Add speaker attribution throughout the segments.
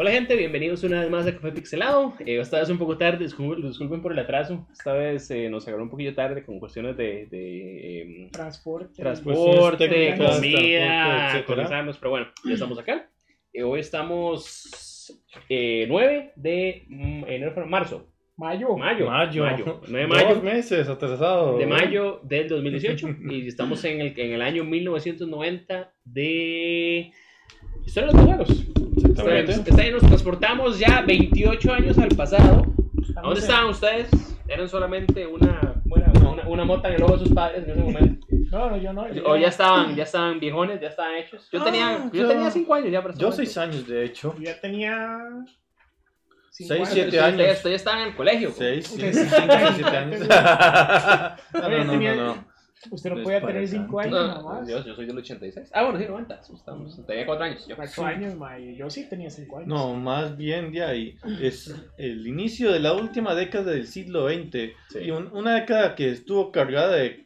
Speaker 1: Hola gente, bienvenidos una vez más a Café Pixelado. Esta vez un poco tarde, disculpen por el atraso. Esta vez nos agarró un poquillo tarde con cuestiones de
Speaker 2: Transporte,
Speaker 1: comida, actualizarnos, pero bueno, ya estamos acá. Hoy estamos 9 de marzo.
Speaker 2: Mayo.
Speaker 1: 9 de mayo.
Speaker 3: 2 meses atrasado.
Speaker 1: De mayo del 2018 y estamos en el año 1990 de Historia de los Videojuegos. Este año nos transportamos ya 28 años al pasado. ¿A dónde estaban ustedes? Eran solamente una mota en el ojo de sus padres en ese momento.
Speaker 2: No, yo no.
Speaker 1: O ya estaban viejones, ya estaban hechos. Yo tenía 5 años ya.
Speaker 3: Yo 6 años, de hecho.
Speaker 2: Yo ya tenía
Speaker 3: 6, 7 años.
Speaker 1: Ustedes estaban en el colegio.
Speaker 3: 6, 5, 7 años. No.
Speaker 2: Usted no podía tener 5 años nada más.
Speaker 1: Yo soy del 86. Ah, bueno, sí, 90. Tenía 4 años.
Speaker 2: 4 años, yo sí tenía 5 años.
Speaker 3: No, más bien de ahí. Es el inicio de la última década del siglo XX. Sí. Y una década que estuvo cargada de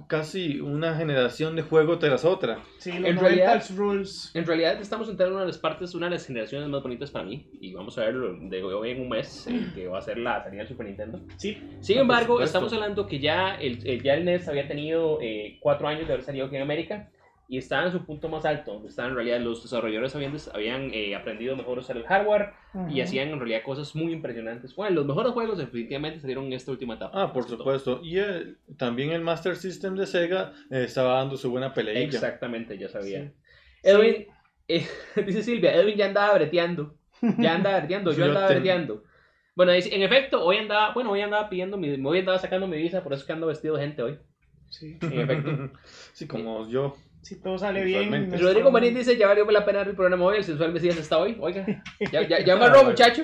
Speaker 3: casi una generación de juego tras otra.
Speaker 2: Sí, los 90 rules.
Speaker 1: En realidad estamos entrando en una de las partes, una de las generaciones más bonitas para mí. Y vamos a verlo de hoy en un mes, que va a ser la salida del Super Nintendo.
Speaker 2: Sí.
Speaker 1: Sin embargo, estamos hablando que ya el NES había tenido 4 años de haber salido aquí en América. Y estaba en su punto más alto, donde estaban en realidad los desarrolladores habían aprendido mejor a usar el hardware y hacían en realidad cosas muy impresionantes. Bueno, los mejores juegos definitivamente salieron en esta última etapa.
Speaker 3: Por supuesto. Y también el Master System de Sega estaba dando su buena pelea.
Speaker 1: Exactamente, ya sabía. Sí. Edwin, dice Silvia, Edwin ya andaba breteando. Yo andaba breteando. Bueno, en efecto, hoy andaba sacando mi visa, por eso es que ando vestido de gente hoy.
Speaker 2: Sí.
Speaker 1: En efecto.
Speaker 3: Sí, como yo.
Speaker 2: Si todo sale bien.
Speaker 1: Rodrigo Marín dice, ya valió la pena el programa hoy, el sensual Mesías está hoy. Oiga, ya amarró, muchacho.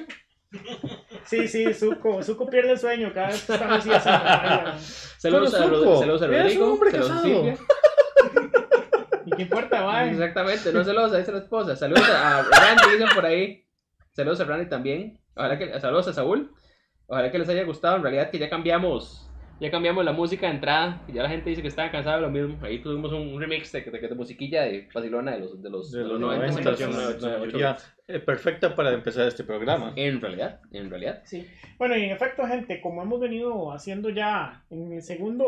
Speaker 2: Sí, Zuko pierde el sueño cada vez que está Mesías.
Speaker 1: Saludos a Rodrigo, saludos a Silvia.
Speaker 2: ¿Y qué importa, man?
Speaker 1: Exactamente, no celosa, dice la esposa. Saludos a Randy, dicen por ahí. Saludos a Randy también. Saludos a Saúl. Ojalá que les haya gustado. En realidad que ya cambiamos la música de entrada. Ya la gente dice que estaba cansada de lo mismo. Ahí tuvimos un remix de musiquilla de Barcelona de los 90.
Speaker 3: Perfecta para empezar este programa.
Speaker 1: En realidad.
Speaker 2: Sí. Bueno, y en efecto, gente, como hemos venido haciendo ya en la segunda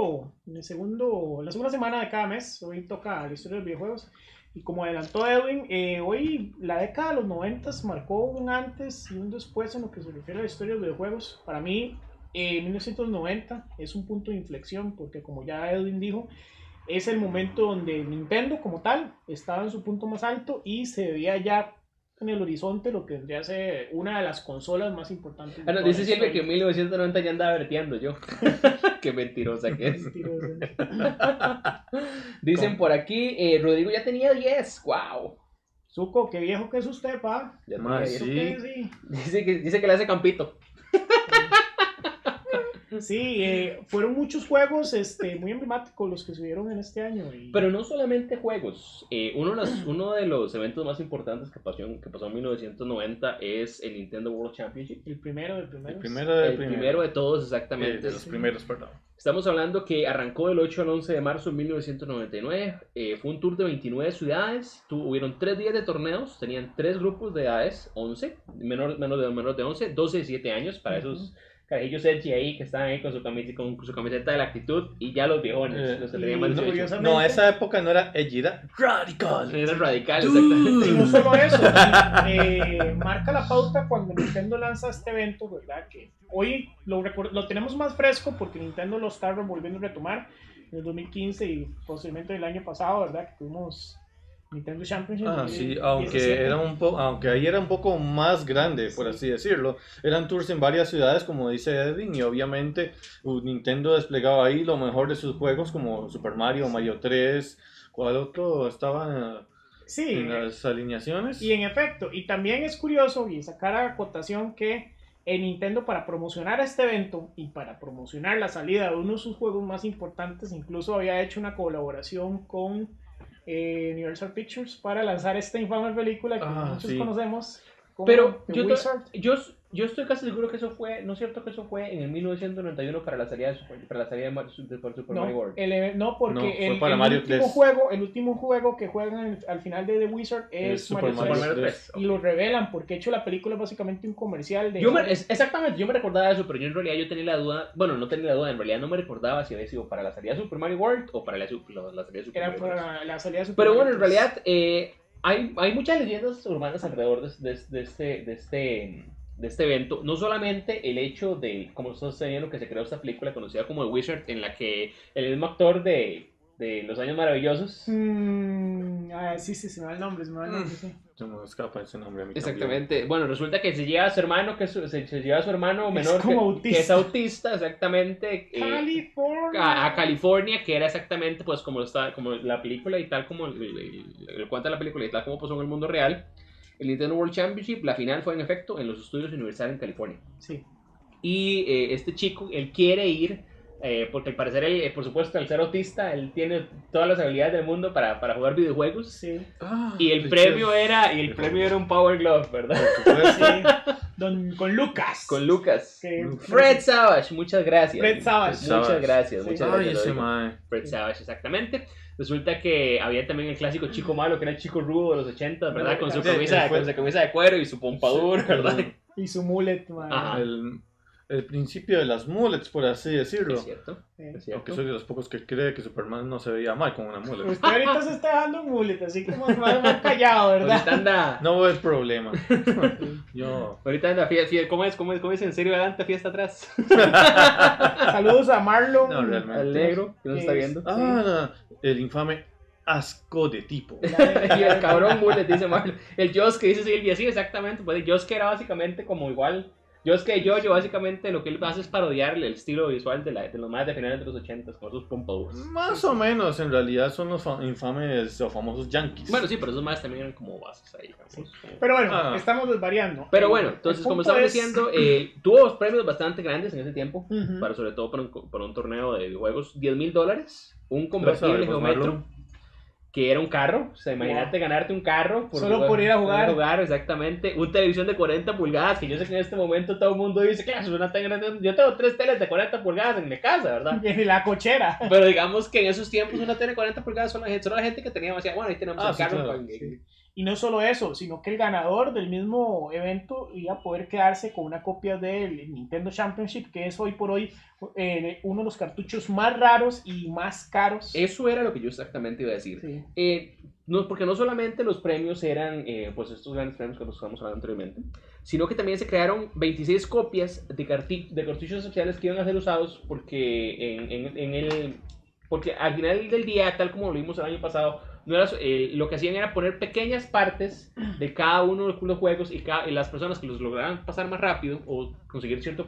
Speaker 2: semana de cada mes, hoy toca la historia de los videojuegos. Y como adelantó Edwin, hoy la década de los 90 marcó un antes y un después en lo que se refiere a la historia de los videojuegos. Para mí, 1990 es un punto de inflexión porque, como ya Edwin dijo, es el momento donde Nintendo como tal estaba en su punto más alto y se veía ya en el horizonte lo que vendría a ser una de las consolas más importantes.
Speaker 1: Dice Silvia que en 1990 ya andaba verteando yo. Qué mentirosa que es. Dicen por aquí, Rodrigo ya tenía 10. ¡Wow!
Speaker 2: Zuko, qué viejo que es usted, pa.
Speaker 1: Ya tenía 10.
Speaker 3: Sí.
Speaker 1: Dice que le hace campito.
Speaker 2: Sí, fueron muchos juegos muy emblemáticos los que subieron en este año.
Speaker 1: Pero no solamente juegos. Uno de los eventos más importantes que pasó en 1990 es el Nintendo World Championship.
Speaker 2: El primero
Speaker 1: de todos, exactamente.
Speaker 3: De los primeros, perdón.
Speaker 1: Estamos hablando que arrancó del 8 al 11 de marzo de 1999. Fue un tour de 29 ciudades. Hubieron 3 días de torneos. Tenían 3 grupos de edades: 11, menos de 11, 12 y 7 años para esos carajillos edgy ahí que estaban ahí con su camiseta de la actitud, y ya los viejones, los que tenían más de 18.
Speaker 3: No, esa época no era edgy, era radical.
Speaker 1: Era radical, exactamente.
Speaker 2: Y no solo eso, marca la pauta cuando Nintendo lanza este evento, ¿verdad? Que hoy lo tenemos más fresco porque Nintendo lo está volviendo a retomar en el 2015 y posiblemente el año pasado, ¿verdad? Que tuvimos Nintendo Championship.
Speaker 3: Sí, aunque ahí era un poco más grande, por así decirlo. Eran tours en varias ciudades, como dice Edwin, y obviamente Nintendo desplegaba ahí lo mejor de sus juegos, como Super Mario, Mario 3. ¿Cuál otro estaba en las alineaciones?
Speaker 2: Y en efecto, y también es curioso y sacar a acotación que Nintendo, para promocionar este evento y para promocionar la salida de uno de sus juegos más importantes, incluso había hecho una colaboración con Universal Pictures para lanzar esta infame película que muchos conocemos como
Speaker 1: pero
Speaker 2: The Wizard.
Speaker 1: Yo estoy casi seguro que eso fue, ¿no es cierto que eso fue en el 1991 para la salida de Super Mario World?
Speaker 2: No, porque
Speaker 3: No, fue para Mario 3.
Speaker 2: El último juego que juegan al final de The Wizard es
Speaker 3: Super Mario 3.
Speaker 2: Y lo revelan porque de hecho la película es básicamente un comercial de...
Speaker 1: Exactamente, yo me recordaba eso, pero yo en realidad tenía la duda, bueno, no tenía la duda, en realidad no me recordaba si había sido para la salida de Super Mario World o para la salida de Super Mario Bros.
Speaker 2: Era para la salida de Super
Speaker 1: Pero
Speaker 2: Mario
Speaker 1: bueno, en
Speaker 2: 3.
Speaker 1: realidad hay muchas leyendas urbanas alrededor de este evento. No solamente el hecho de, como ustedes está viendo, que se creó esta película conocida como The Wizard, en la que el mismo actor de Los Años Maravillosos.
Speaker 2: Sí, se me va el nombre, sí.
Speaker 3: Se me escapa ese nombre a mí.
Speaker 1: Exactamente.
Speaker 3: También.
Speaker 1: Bueno, resulta que se lleva a su hermano, se lleva a su hermano menor que es autista, exactamente. A California, que era exactamente pues como la película y tal como el cuenta la película y tal como pasó en el mundo real. El Nintendo World Championship, la final fue en efecto en los estudios Universal en California.
Speaker 2: Sí.
Speaker 1: Y este chico, él quiere ir, porque al parecer, por supuesto, al ser autista, él tiene todas las habilidades del mundo para jugar videojuegos.
Speaker 2: Sí.
Speaker 1: Y el premio era un Power Glove, ¿verdad?
Speaker 2: Sí. Con Lucas.
Speaker 1: Con Lucas. Fred Savage, muchas gracias.
Speaker 2: Fred Savage.
Speaker 1: Muchas gracias.
Speaker 2: Sí.
Speaker 1: Muchas gracias.
Speaker 3: Ese mae.
Speaker 1: Fred Savage, exactamente. Resulta que había también el clásico chico malo, que era el chico rudo de los 80, ¿verdad? Con su camisa de cuero y su pompadura, ¿verdad?
Speaker 2: Y su mullet, man.
Speaker 3: El principio de las mullets, por así decirlo.
Speaker 1: Es cierto.
Speaker 3: Aunque soy de los pocos que cree que Superman no se veía mal con una mullet.
Speaker 2: Usted ahorita se está dando un mullet, así como más callado, ¿verdad?
Speaker 1: Ahorita anda...
Speaker 3: No es problema.
Speaker 1: Ahorita anda fiesta. ¿Cómo es? ¿En serio adelante, fiesta atrás?
Speaker 2: Saludos a Marlon.
Speaker 3: No, realmente.
Speaker 1: Al negro, que nos está viendo.
Speaker 3: El infame asco de tipo.
Speaker 1: Y el cabrón mullet, dice Marlon. El Yosuke, dice Silvia, sí, exactamente. Pues el Yosuke era básicamente como igual... Yosuke Jojo, básicamente lo que él hace es parodiar el estilo visual de los más de finales de los 80s con sus pompadours.
Speaker 3: Más o menos, en realidad son los infames o famosos yankees.
Speaker 1: Bueno, sí, pero esos más también eran como bases ahí.
Speaker 2: Sí. Pero bueno, estamos desvariando.
Speaker 1: Pero bueno, entonces, como estaba diciendo, tuvo premios bastante grandes en ese tiempo, para, sobre todo para un torneo de videojuegos. $10,000, un convertible geometro, que era un carro. O sea, imagínate ganarte un carro
Speaker 2: solo por ir a jugar.
Speaker 1: Exactamente. Una televisión de 40 pulgadas, que yo sé que en este momento todo el mundo dice, claro, es una tan grande. Yo tengo 3 teles de 40 pulgadas en mi casa, ¿verdad?
Speaker 2: Y la cochera.
Speaker 1: Pero digamos que en esos tiempos una tele de 40 pulgadas solo la gente que tenía decía, bueno, ahí tenemos el carro.
Speaker 3: Claro.
Speaker 2: Y no solo eso, sino que el ganador del mismo evento iba a poder quedarse con una copia del Nintendo Championship, que es hoy por hoy uno de los cartuchos más raros y más caros.
Speaker 1: Eso era lo que yo exactamente iba a decir.
Speaker 2: Sí.
Speaker 1: Porque no solamente los premios eran pues estos grandes premios que nos estábamos hablando anteriormente, sino que también se crearon 26 copias de cartuchos sociales que iban a ser usados porque porque al final del día, tal como lo vimos el año pasado, no era, lo que hacían era poner pequeñas partes de cada uno de los juegos y las personas que los lograran pasar más rápido o conseguir cierto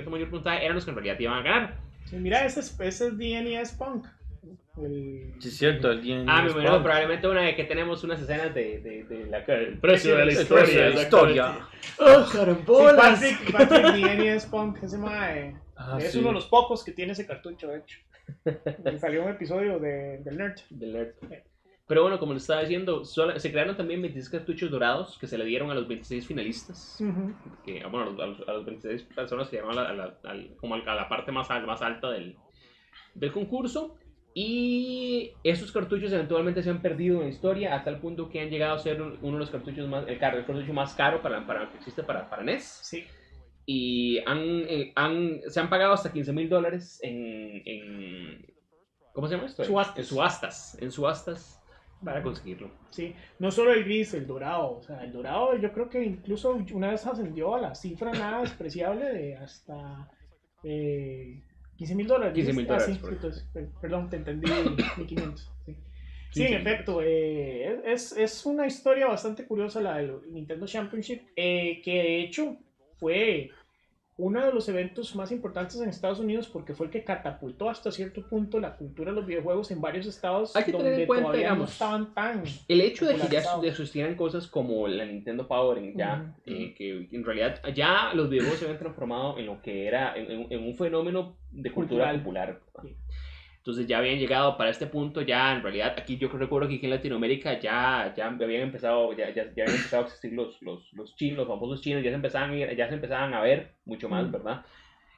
Speaker 1: mayor puntaje eran los que en realidad iban a ganar.
Speaker 2: Sí, mira, ese es DNES Punk.
Speaker 3: Sí, es cierto, el DNES
Speaker 1: me imagino probablemente una de que tenemos unas escenas el precio de la historia.
Speaker 2: ¡Oh, carambolas! Sí, Patrick DNES Punk, ese mae. Es uno de los pocos que tiene ese cartucho, de hecho. Y salió un episodio del Nerd.
Speaker 1: Pero bueno, como les estaba diciendo, se crearon también 26 cartuchos dorados que se le dieron a los 26 finalistas. Que, bueno, a los 26 personas que llegaron a la parte más alta del concurso. Y esos cartuchos eventualmente se han perdido en la historia a tal punto que han llegado a ser uno de los cartuchos el cartucho más caro que existe para NES.
Speaker 2: Sí.
Speaker 1: Y se han pagado hasta $15,000 en ¿cómo se llama esto? En subastas para conseguirlo.
Speaker 2: Sí, no solo el gris, el dorado. O sea, el dorado yo creo que incluso una vez ascendió a la cifra nada despreciable de hasta $15,000.
Speaker 1: $15,000.
Speaker 2: Perdón, te entendí 1,500. Sí, en efecto, es una historia bastante curiosa la del Nintendo Championship, que de hecho fue uno de los eventos más importantes en Estados Unidos porque fue el que catapultó hasta cierto punto la cultura de los videojuegos en varios estados donde
Speaker 1: cuenta,
Speaker 2: todavía no estaban tan
Speaker 1: el hecho de que ya existieran cosas como la Nintendo Power que en realidad ya los videojuegos se habían transformado en lo que era en un fenómeno de cultura popular. Entonces ya habían llegado para este punto, ya en realidad aquí yo recuerdo que aquí en Latinoamérica ya habían empezado, ya habían empezado a existir los chinos, los famosos chinos, ya se empezaban a ver mucho más, ¿verdad?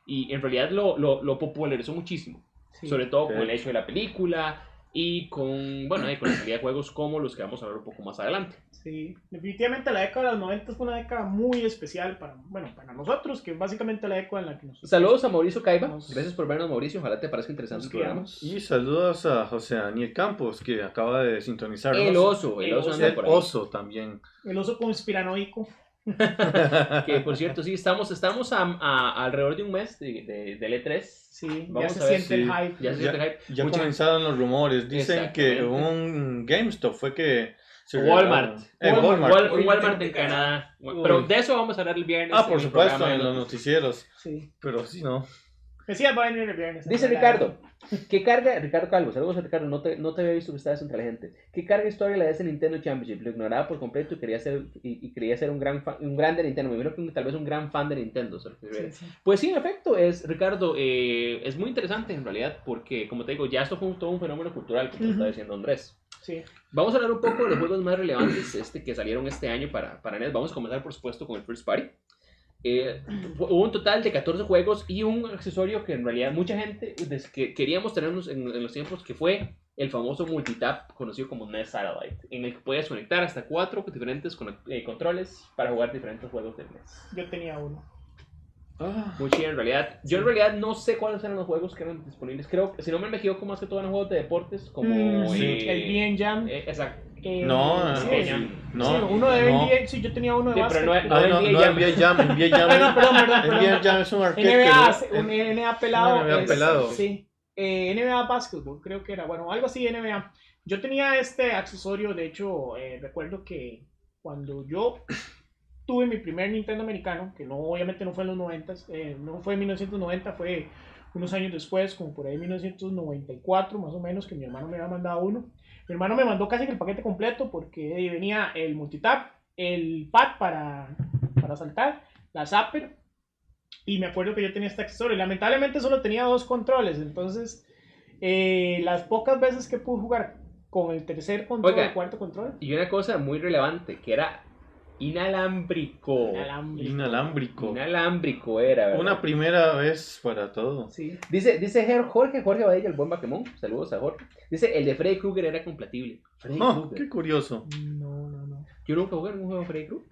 Speaker 1: Y en realidad lo popularizó muchísimo, sobre todo con el hecho de la película y con, bueno, y con la calidad de juegos como los que vamos a ver un poco más adelante.
Speaker 2: Sí, definitivamente la década de los 90 fue una década muy especial para nosotros, que básicamente la década en la que nos...
Speaker 1: Saludos a Mauricio Caiba, gracias por vernos, Mauricio, ojalá te parezca interesante el programa.
Speaker 3: Y saludos a José Daniel Campos, que acaba de sintonizarnos.
Speaker 1: El oso anda por ahí.
Speaker 3: Oso también.
Speaker 2: El oso conspiranoico.
Speaker 1: Que por cierto, sí, estamos alrededor de un mes del E3.
Speaker 2: Sí,
Speaker 1: vamos
Speaker 2: ya
Speaker 1: a ver,
Speaker 2: se siente el hype.
Speaker 1: Ya se siente el hype.
Speaker 3: Ya comenzaron los rumores. Dicen que un GameStop fue que...
Speaker 1: Walmart en
Speaker 2: Canadá.
Speaker 1: Canadá. Pero de eso vamos a hablar el viernes.
Speaker 3: Por supuesto, en los noticieros.
Speaker 2: Sí.
Speaker 3: Pero sí, no.
Speaker 2: Decía, va a venir el viernes.
Speaker 1: Dice Ricardo, ¿qué carga? Ricardo Calvo, saludos a Ricardo, no te había visto que estabas entre la gente. ¿Qué carga historia le da ese Nintendo Championship? Lo ignoraba por completo y quería ser un gran de Nintendo. Me imagino que tal vez un gran fan de Nintendo. Sí. Pues sí, en efecto, Ricardo, es muy interesante en realidad porque, como te digo, ya esto fue todo un fenómeno cultural, como está diciendo Andrés.
Speaker 2: Sí.
Speaker 1: Vamos a hablar un poco de los juegos más relevantes que salieron este año para NES. Vamos a comenzar, por supuesto, con el First Party. Hubo un total de 14 juegos y un accesorio que en realidad mucha gente que queríamos tenernos en los tiempos, que fue el famoso multitap conocido como NES Satellite, en el que puedes conectar hasta 4 diferentes controles para jugar diferentes juegos de NES.
Speaker 2: Yo tenía uno.
Speaker 1: Muy chido en realidad. Yo en realidad no sé cuáles eran los juegos que eran disponibles. Creo que si no me equivoco, más que todo eran juegos de deportes como
Speaker 2: el BN Jam.
Speaker 1: Exacto.
Speaker 3: No,
Speaker 2: uno de NBA, sí, yo tenía uno de básquet.
Speaker 3: Pero no NBA Jam. NBA Jam es un arcade.
Speaker 2: Un NBA pelado.
Speaker 3: NBA pelado.
Speaker 2: Sí, NBA Basketball, creo que era, bueno, algo así, NBA. Yo tenía este accesorio, de hecho, recuerdo que cuando yo tuve mi primer Nintendo americano, que obviamente no fue en los 90, no fue en 1990, fue unos años después, como por ahí 1994 más o menos, que mi hermano me había mandado uno. Mi hermano me mandó casi que el paquete completo porque venía el multitap, el pad para saltar, la zapper, y me acuerdo que yo tenía este accesorio. Lamentablemente solo tenía 2 controles, entonces las pocas veces que pude jugar con el tercer control, el cuarto control.
Speaker 1: Y una cosa muy relevante, que era inalámbrico era, ¿verdad?
Speaker 3: Una primera vez para todo.
Speaker 1: Sí. Dice Jorge Badilla, el buen Baquemón. Saludos a Jorge. Dice, el de Freddy Krueger era compatible.
Speaker 3: Qué curioso.
Speaker 2: No.
Speaker 1: Yo nunca jugué en un juego de Freddy Krueger.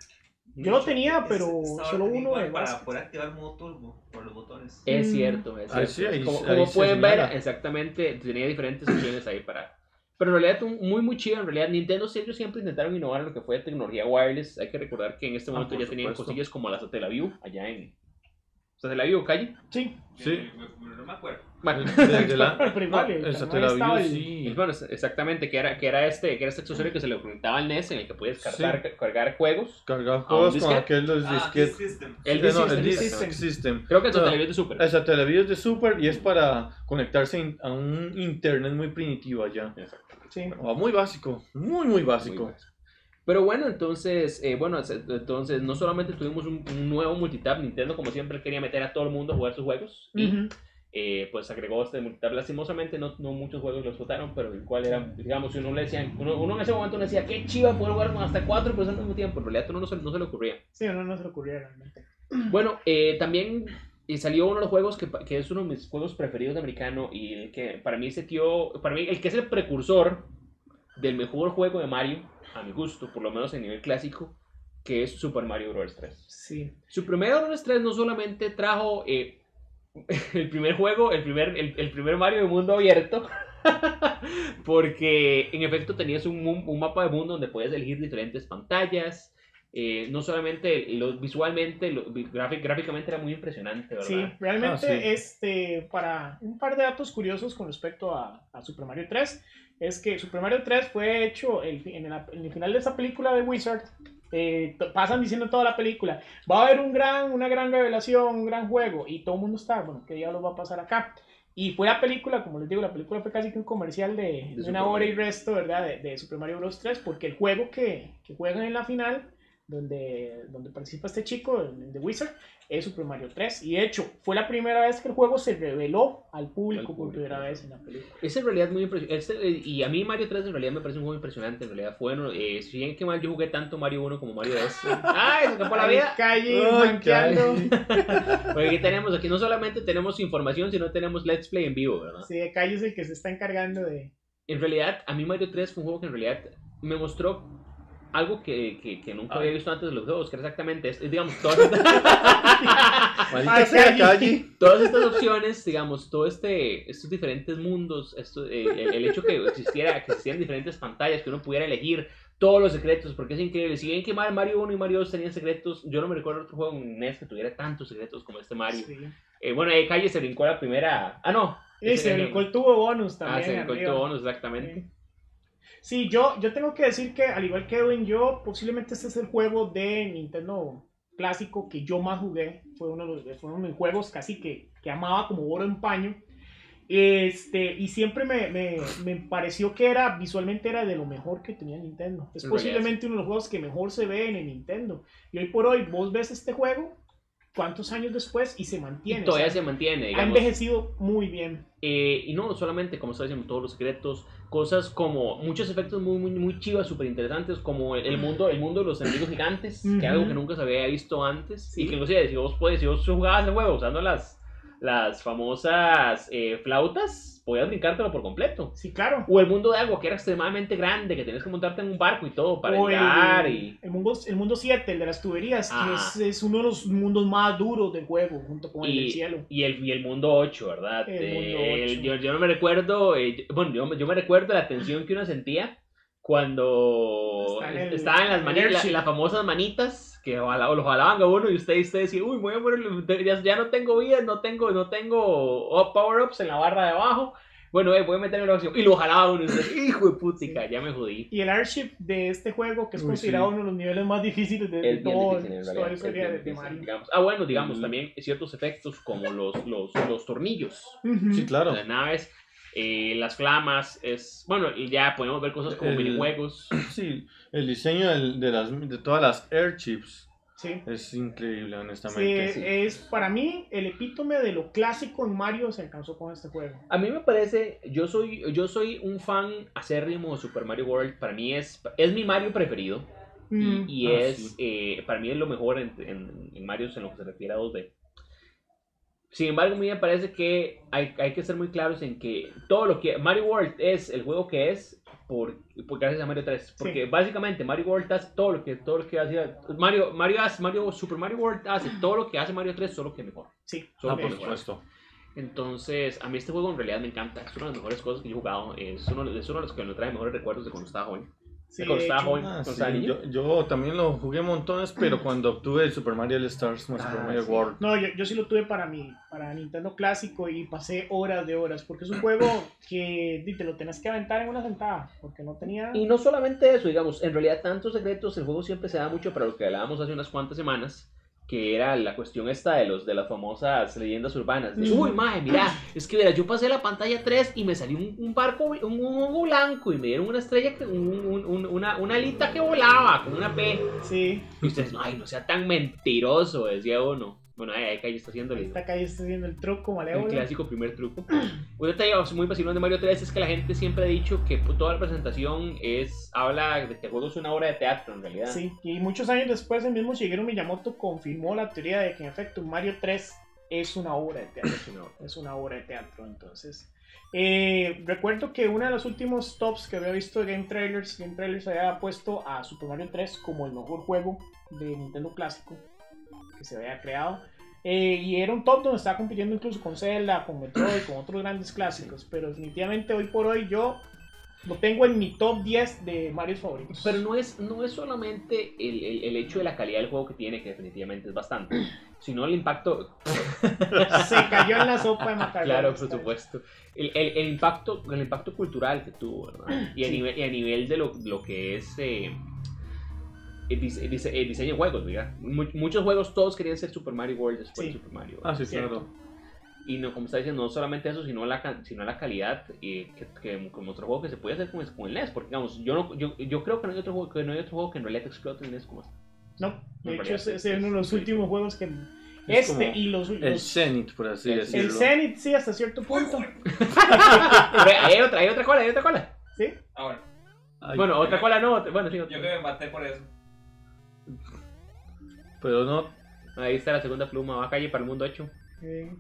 Speaker 2: Yo lo tenía, pero solo uno de
Speaker 4: para poder activar el modo turbo por los botones.
Speaker 1: Es cierto.
Speaker 3: Sí,
Speaker 1: como pueden ver, exactamente, tenía diferentes opciones ahí para... Pero en realidad muy chido. En realidad Nintendo ellos siempre intentaron innovar en lo que fue tecnología wireless. Hay que recordar que en este momento ya tenían cosillas como la Satellaview allá en... ¿Satellaview, Calle?
Speaker 2: Sí.
Speaker 4: No me acuerdo.
Speaker 1: Bueno,
Speaker 3: el Satellaview, sí.
Speaker 1: Bueno, exactamente, que era este accesorio que se le conectaba al NES en el que puedes cargar juegos.
Speaker 3: Cargar juegos con aquel disquete.
Speaker 1: El Disk System. Creo que el Satellaview es de Super.
Speaker 3: El Satellaview es de Super y es para conectarse a un internet muy primitivo allá.
Speaker 2: Sí.
Speaker 3: Muy básico, muy básico.
Speaker 1: Pero bueno, entonces no solamente tuvimos un nuevo multitap. Nintendo, como siempre, quería meter a todo el mundo a jugar sus juegos. Y pues agregó este multitap. Lastimosamente no muchos juegos lo explotaron, pero igual era, digamos, si uno le decía, uno en ese momento le decía, qué chiva poder jugar con hasta 4 personas al mismo tiempo. En realidad no se le ocurría.
Speaker 2: Sí, no se le ocurría realmente.
Speaker 1: Bueno, también salió uno de los juegos que es uno de mis juegos preferidos de americano, y el que para mí el que es el precursor del mejor juego de Mario, a mi gusto, por lo menos en nivel clásico, que es Super Mario Bros. 3.
Speaker 2: Sí.
Speaker 1: Super Mario Bros. 3 no solamente trajo el primer juego, el primer Mario de mundo abierto, porque en efecto tenías un mapa de mundo donde podías elegir diferentes pantallas. No solamente visualmente, gráficamente era muy impresionante, ¿verdad?
Speaker 2: Sí, realmente para un par de datos curiosos con respecto a Super Mario 3, es que Super Mario 3 fue hecho en el final de esa película de Wizard. Pasan diciendo toda la película, va a haber una gran revelación, un gran juego, y todo el mundo está, bueno, ¿qué diablos va a pasar acá? Y fue la película, como les digo, la película fue casi que un comercial de una hora y resto, ¿verdad? De Super Mario Bros. 3, porque el juego que juegan en la final donde participa este chico, The Wizard, es Super Mario 3. Y de hecho, fue la primera vez que el juego se reveló al público por primera vez en la película.
Speaker 1: Es en realidad muy impresionante. Y a mí Mario 3 en realidad me parece un juego impresionante. En realidad fue bueno. Si bien que mal yo jugué tanto Mario 1 como Mario 2. ¡Ay, se escapó la vida! Porque aquí tenemos, aquí no solamente tenemos información, sino tenemos Let's Play en vivo, ¿verdad?
Speaker 2: Sí, Calle es el que se está encargando de...
Speaker 1: En realidad, a mí Mario 3 fue un juego que en realidad me mostró algo que nunca había visto antes de los juegos, que era exactamente esto, digamos, todas estas opciones, digamos, estos diferentes mundos, el hecho que existieran diferentes pantallas, que uno pudiera elegir todos los secretos, porque es increíble. Si bien que Mario 1 y Mario 2 tenían secretos, yo no me recuerdo otro juego en NES que tuviera tantos secretos como este Mario.
Speaker 2: Sí.
Speaker 1: Bueno, Calle se brincó la primera... Ah, no.
Speaker 2: Sí, se brincó el tubo bonus también.
Speaker 1: Se brincó el tubo bonus, exactamente.
Speaker 2: Sí, yo tengo que decir que, al igual que Edwin, yo posiblemente este es el juego de Nintendo clásico que yo más jugué. Fue uno de mis juegos casi que amaba como oro en paño. Y siempre me pareció que visualmente era de lo mejor que tenía Nintendo. Es posiblemente uno de los juegos que mejor se ve en el Nintendo. Y hoy por hoy vos ves este juego, ¿cuántos años después? Y se mantiene.
Speaker 1: Y todavía se mantiene, digamos.
Speaker 2: Ha envejecido muy bien.
Speaker 1: Y no solamente, como está diciendo, todos los secretos, cosas como muchos efectos muy chivas, súper interesantes, como el mundo de los enemigos gigantes, que es algo que nunca se había visto antes. Sí. Y que inclusive, si vos jugabas el juego usando las famosas flautas, podías brincártelo por completo.
Speaker 2: Sí, claro.
Speaker 1: O el mundo de agua, que era extremadamente grande, que tenías que montarte en un barco y todo para llegar.
Speaker 2: El mundo 7, el de las tuberías, que es uno de los mundos más duros del juego, junto con el del cielo.
Speaker 1: Y el mundo 8, ¿verdad?
Speaker 2: El mundo 8.
Speaker 1: Yo no me recuerdo, yo me recuerdo la tensión que uno sentía cuando estaba en las famosas manitas que lo jalaban a uno y usted decía, uy, voy a morir, ya no tengo vidas, no tengo power-ups en la barra de abajo. Bueno, voy a meterme en la opción. Y lo jalaba uno y usted, hijo de putica, ya me jodí.
Speaker 2: Y el airship de este juego, que es considerado uno de los niveles más difíciles de toda la historia de Mario.
Speaker 1: Digamos, también ciertos efectos como los tornillos.
Speaker 3: Sí, claro.
Speaker 1: Las naves. Las flamas, y ya podemos ver cosas como minijuegos.
Speaker 3: Sí, el diseño de todas las airships
Speaker 2: sí.
Speaker 3: Es increíble, honestamente.
Speaker 2: Sí, es para mí el epítome de lo clásico en Mario se alcanzó con este juego.
Speaker 1: A mí me parece, yo soy un fan acérrimo de Super Mario World. Para mí es mi Mario preferido. Para mí es lo mejor en Mario en lo que se refiere a 2D. Sin embargo, a mí me parece que hay que ser muy claros en que todo lo que Mario World es el juego que es gracias a Mario 3. Porque básicamente Mario World hace todo lo que hacía Super Mario World hace todo lo que hace Mario 3, solo que mejor.
Speaker 2: Sí,
Speaker 3: por supuesto.
Speaker 1: Entonces, a mí este juego en realidad me encanta. Es una de las mejores cosas que yo he jugado. Es uno de los que me trae mejores recuerdos de cuando estaba joven.
Speaker 2: Sí,
Speaker 3: yo también lo jugué montones, pero cuando obtuve el Super Mario All Stars, Super Mario World.
Speaker 2: No, yo sí lo tuve para Nintendo clásico y pasé horas de horas, porque es un juego que te lo tenés que aventar en una sentada, porque no tenía...
Speaker 1: Y no solamente eso, digamos, en realidad tantos secretos, el juego siempre se da mucho para lo que hablábamos hace unas cuantas semanas, que era la cuestión esta de las famosas leyendas urbanas. Uy, mae, mira, es que mira, yo pasé la pantalla 3 y me salió un barco, un hongo blanco y me dieron una estrella, una alita que volaba con una P.
Speaker 2: Sí.
Speaker 1: Y ustedes, ay, no sea tan mentiroso, decía uno. Bueno, ahí Calle está haciendo
Speaker 2: el truco malévolo.
Speaker 1: El clásico primer truco. Un detalle muy vacilón de Mario 3 es que la gente siempre ha dicho que toda la presentación habla de que el juego es una obra de teatro en realidad.
Speaker 2: Sí, y muchos años después el mismo Shigeru Miyamoto confirmó la teoría de que en efecto Mario 3 es una obra de teatro. Es una obra de teatro, entonces. Recuerdo que uno de los últimos tops que había visto de Game Trailers había puesto a Super Mario 3 como el mejor juego de Nintendo clásico que se había creado. Y era un top donde estaba compitiendo incluso con Zelda, con Metroid, con otros grandes clásicos. Pero definitivamente hoy por hoy yo lo tengo en mi top 10 de Mario favoritos.
Speaker 1: Pero no es solamente el hecho de la calidad del juego que tiene, que definitivamente es bastante, sino el impacto.
Speaker 2: Se cayó en la sopa de macarrones.
Speaker 1: Claro, por supuesto. El impacto cultural que tuvo, ¿verdad? Y a nivel de lo que es el diseño de juegos, mira. Muchos juegos todos querían ser Super Mario World después de Super Mario.
Speaker 3: Sí, claro.
Speaker 1: Y no, como está diciendo, no solamente eso, sino la calidad que como otro juego que se puede hacer con el NES. Porque digamos, yo creo que no hay otro juego que en realidad te explote el NES como este.
Speaker 2: No, de
Speaker 1: En
Speaker 2: hecho
Speaker 1: realidad,
Speaker 2: es uno de los últimos juegos que...
Speaker 3: Es como
Speaker 2: y los...
Speaker 3: El Zenith, por así
Speaker 1: El
Speaker 3: decirlo.
Speaker 2: El Zenith, sí, hasta cierto punto.
Speaker 1: Pero hay otra cola.
Speaker 2: ¿Sí?
Speaker 4: Bueno,
Speaker 3: Ay,
Speaker 1: Bueno, otra cola no, bueno, sí.
Speaker 4: yo que me maté por eso.
Speaker 3: pero no.
Speaker 1: Ahí está la segunda pluma, va a calle para el mundo 8.
Speaker 2: Eh,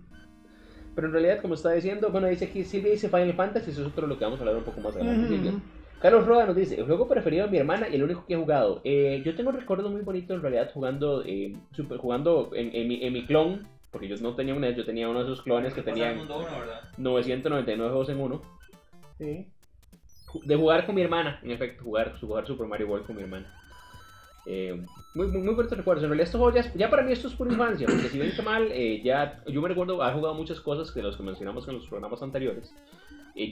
Speaker 1: Pero en realidad, como está diciendo, bueno, dice aquí Silvia dice Final Fantasy, eso es otro de lo que vamos a hablar un poco más adelante, Silvia. Carlos Roda nos dice, el juego preferido de mi hermana y el único que he jugado. Yo tengo un recuerdo muy bonito en realidad jugando en mi clon, porque yo no tenía un NES, yo tenía uno de esos clones que tenían
Speaker 4: Mundo 1, ¿verdad?
Speaker 1: 999 juegos en uno.
Speaker 2: sí.
Speaker 1: De jugar con mi hermana, en efecto, jugar Super Mario World con mi hermana. Muy bonitos recuerdos. En realidad estos juegos ya para mí esto es pura infancia, porque si bien que mal, yo me recuerdo haber jugado muchas cosas que los que mencionamos en los programas anteriores.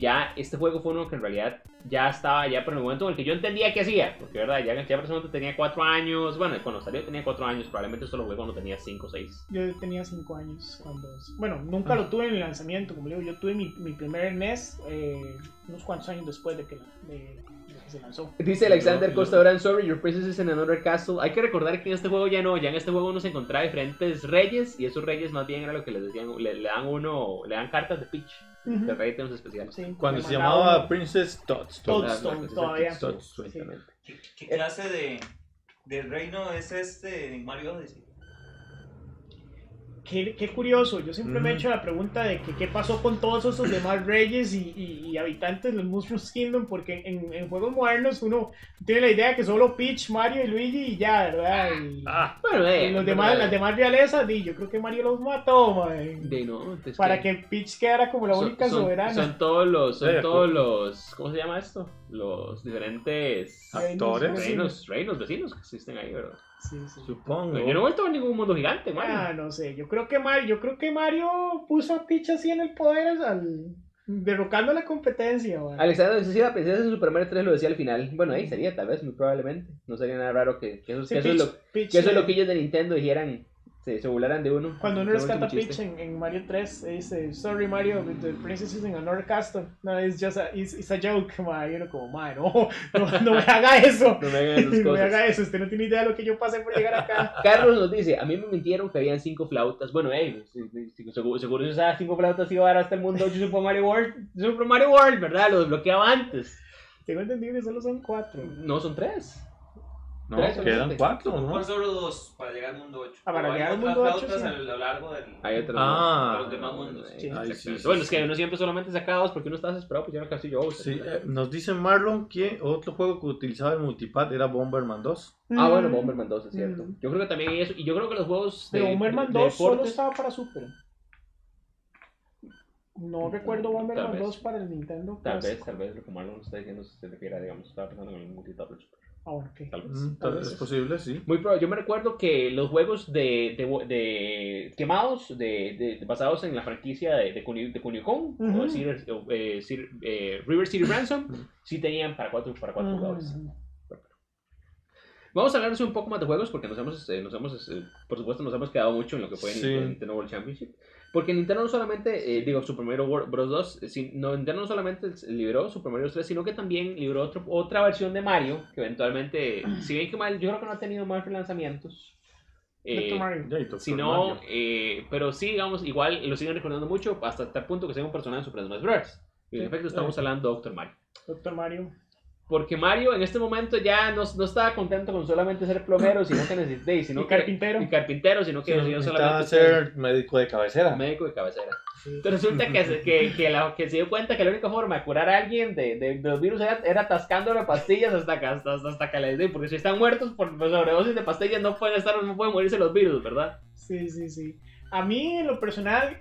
Speaker 1: Ya este juego fue uno que en realidad ya estaba ya por el momento en el que yo entendía qué hacía, porque verdad, ya personalmente tenía 4 años, bueno, cuando salió tenía 4 años, probablemente esto lo jugué cuando tenía 5 o 6.
Speaker 2: Yo tenía 5 años cuando... Bueno, nunca lo tuve en el lanzamiento, como digo, yo tuve mi primer NES unos cuantos años después de que se lanzó.
Speaker 1: Dice Alexander Costa Durán, sorry, your princess is in another castle. Hay que recordar que en este juego ya en este juego uno se encontraba diferentes reyes, y esos reyes más bien era lo que les decían, le dan cartas de Peach, de rey de unos especiales.
Speaker 2: Sí,
Speaker 3: Cuando
Speaker 2: me
Speaker 3: se
Speaker 2: mandaba
Speaker 3: llamaba
Speaker 2: uno.
Speaker 3: Princess Tots.
Speaker 2: Toadstone, todavía.
Speaker 1: Exactamente.
Speaker 4: ¿Qué clase de reino es este en Mario Odyssey?
Speaker 2: Qué curioso, yo siempre me he hecho la pregunta de que qué pasó con todos esos demás reyes y habitantes del Mushroom Kingdom, porque en juegos modernos uno tiene la idea que solo Peach, Mario y Luigi y ya, ¿verdad?
Speaker 1: Bueno,
Speaker 2: Y las demás realezas, yo creo que Mario los mató, man, para que Peach quedara como la única soberana.
Speaker 1: Son todos los,
Speaker 3: De acuerdo.
Speaker 1: ¿cómo se llama esto? Los diferentes
Speaker 3: Actores.
Speaker 1: reinos vecinos que existen ahí, ¿verdad?
Speaker 2: Sí, sí.
Speaker 3: Supongo.
Speaker 1: Yo no he vuelto a ningún mundo gigante, Mario.
Speaker 2: No sé, yo creo que Mario puso a Peach así en el poder derrocando la competencia, man.
Speaker 1: Alexander dice, si la princesa en Super Mario 3 lo decía al final. Bueno, ahí sería, tal vez, muy probablemente. No sería nada raro que eso es lo que ellos de Nintendo dijeran, se burlaran de uno.
Speaker 2: Cuando uno
Speaker 1: Es un
Speaker 2: rescata a
Speaker 1: último
Speaker 2: Peach
Speaker 1: chiste.
Speaker 2: en Mario 3, dice, sorry Mario, the princess is in another castle. No, it's a joke, man. Y uno como, man, no me haga eso.
Speaker 1: No me hagan esas
Speaker 2: No me
Speaker 1: cosas.
Speaker 2: haga eso, usted no tiene idea de lo que yo pasé por llegar acá.
Speaker 1: Carlos nos dice, a mí me mintieron que habían 5 flautas. Bueno, seguro si usaba 5 flautas iba a dar hasta el mundo 8 Super Mario World, ¿verdad? Lo desbloqueaba antes.
Speaker 2: Tengo entendido que solo son 4.
Speaker 1: No, son 3.
Speaker 3: No,
Speaker 1: Tres,
Speaker 3: quedan 4, ¿no?
Speaker 4: Son solo 2 para llegar al mundo 8.
Speaker 2: Para llegar al
Speaker 4: otras
Speaker 2: mundo 8,
Speaker 4: flautas
Speaker 2: sí.
Speaker 4: a lo largo del...
Speaker 1: Hay otros.
Speaker 3: Ah,
Speaker 4: los demás mundos.
Speaker 2: Sí.
Speaker 3: Ay,
Speaker 1: Exactamente.
Speaker 3: sí,
Speaker 1: Bueno,
Speaker 3: sí,
Speaker 1: es que uno siempre solamente saca 2 porque uno está desesperado, pues ya no casi yo.
Speaker 3: Sí, nos dice Marlon que otro juego que utilizaba el multipad era Bomberman 2.
Speaker 1: Bueno, Bomberman 2 es cierto.
Speaker 2: Mm.
Speaker 1: Yo creo que también hay eso. Y yo creo que los juegos
Speaker 2: Pero Bomberman 2 solo
Speaker 1: deportes-
Speaker 2: estaba para Super. No recuerdo Bomberman
Speaker 1: Tal vez.
Speaker 2: 2 para el Nintendo.
Speaker 1: Tal
Speaker 2: clásico.
Speaker 1: vez lo que Marlon está diciendo se refiere a, digamos, estaba pensando en el multitap del Super.
Speaker 2: Bueno, ok.
Speaker 1: Tal vez.
Speaker 3: Tal vez es posible, sí.
Speaker 1: Muy probable. Yo me recuerdo que los juegos de quemados, basados en la franquicia de Kunio-kun,
Speaker 2: Ujú.
Speaker 1: o River City Ransom, sí tenían para 4 jugadores. Vamos a hablar un poco más de juegos porque por supuesto, nos hemos quedado mucho en lo que fue
Speaker 3: Sí.
Speaker 1: Nintendo World Championship. Porque Nintendo no solamente, Super Mario Bros. 2, Nintendo no solamente liberó Super Mario 3, sino que también liberó otra versión de Mario, que eventualmente, si bien que mal, yo creo que no ha tenido más relanzamientos.
Speaker 2: Dr. Mario.
Speaker 3: Ya, y Dr.
Speaker 1: Sino,
Speaker 3: Mario.
Speaker 1: pero sí, digamos, igual lo siguen recordando mucho hasta tal punto que sea un personaje en Super Smash Bros. Y en
Speaker 2: Sí.
Speaker 1: efecto estamos hablando de Dr. Mario.
Speaker 2: Dr. Mario.
Speaker 1: Porque Mario en este momento ya no estaba contento con solamente ser plomero, sino que necesité, sino
Speaker 2: Y
Speaker 1: que
Speaker 2: carpintero.
Speaker 1: sino que
Speaker 3: Sí,
Speaker 1: decidió
Speaker 3: necesitaba
Speaker 1: solamente
Speaker 3: ser médico de cabecera.
Speaker 1: médico de cabecera.
Speaker 2: Sí.
Speaker 1: Entonces resulta que se dio cuenta que la única forma de curar a alguien de los virus era atascándole pastillas hasta que les dé, porque si están muertos por sobredosis de pastillas no pueden morirse los virus, ¿verdad?
Speaker 2: Sí. A mí, en lo personal,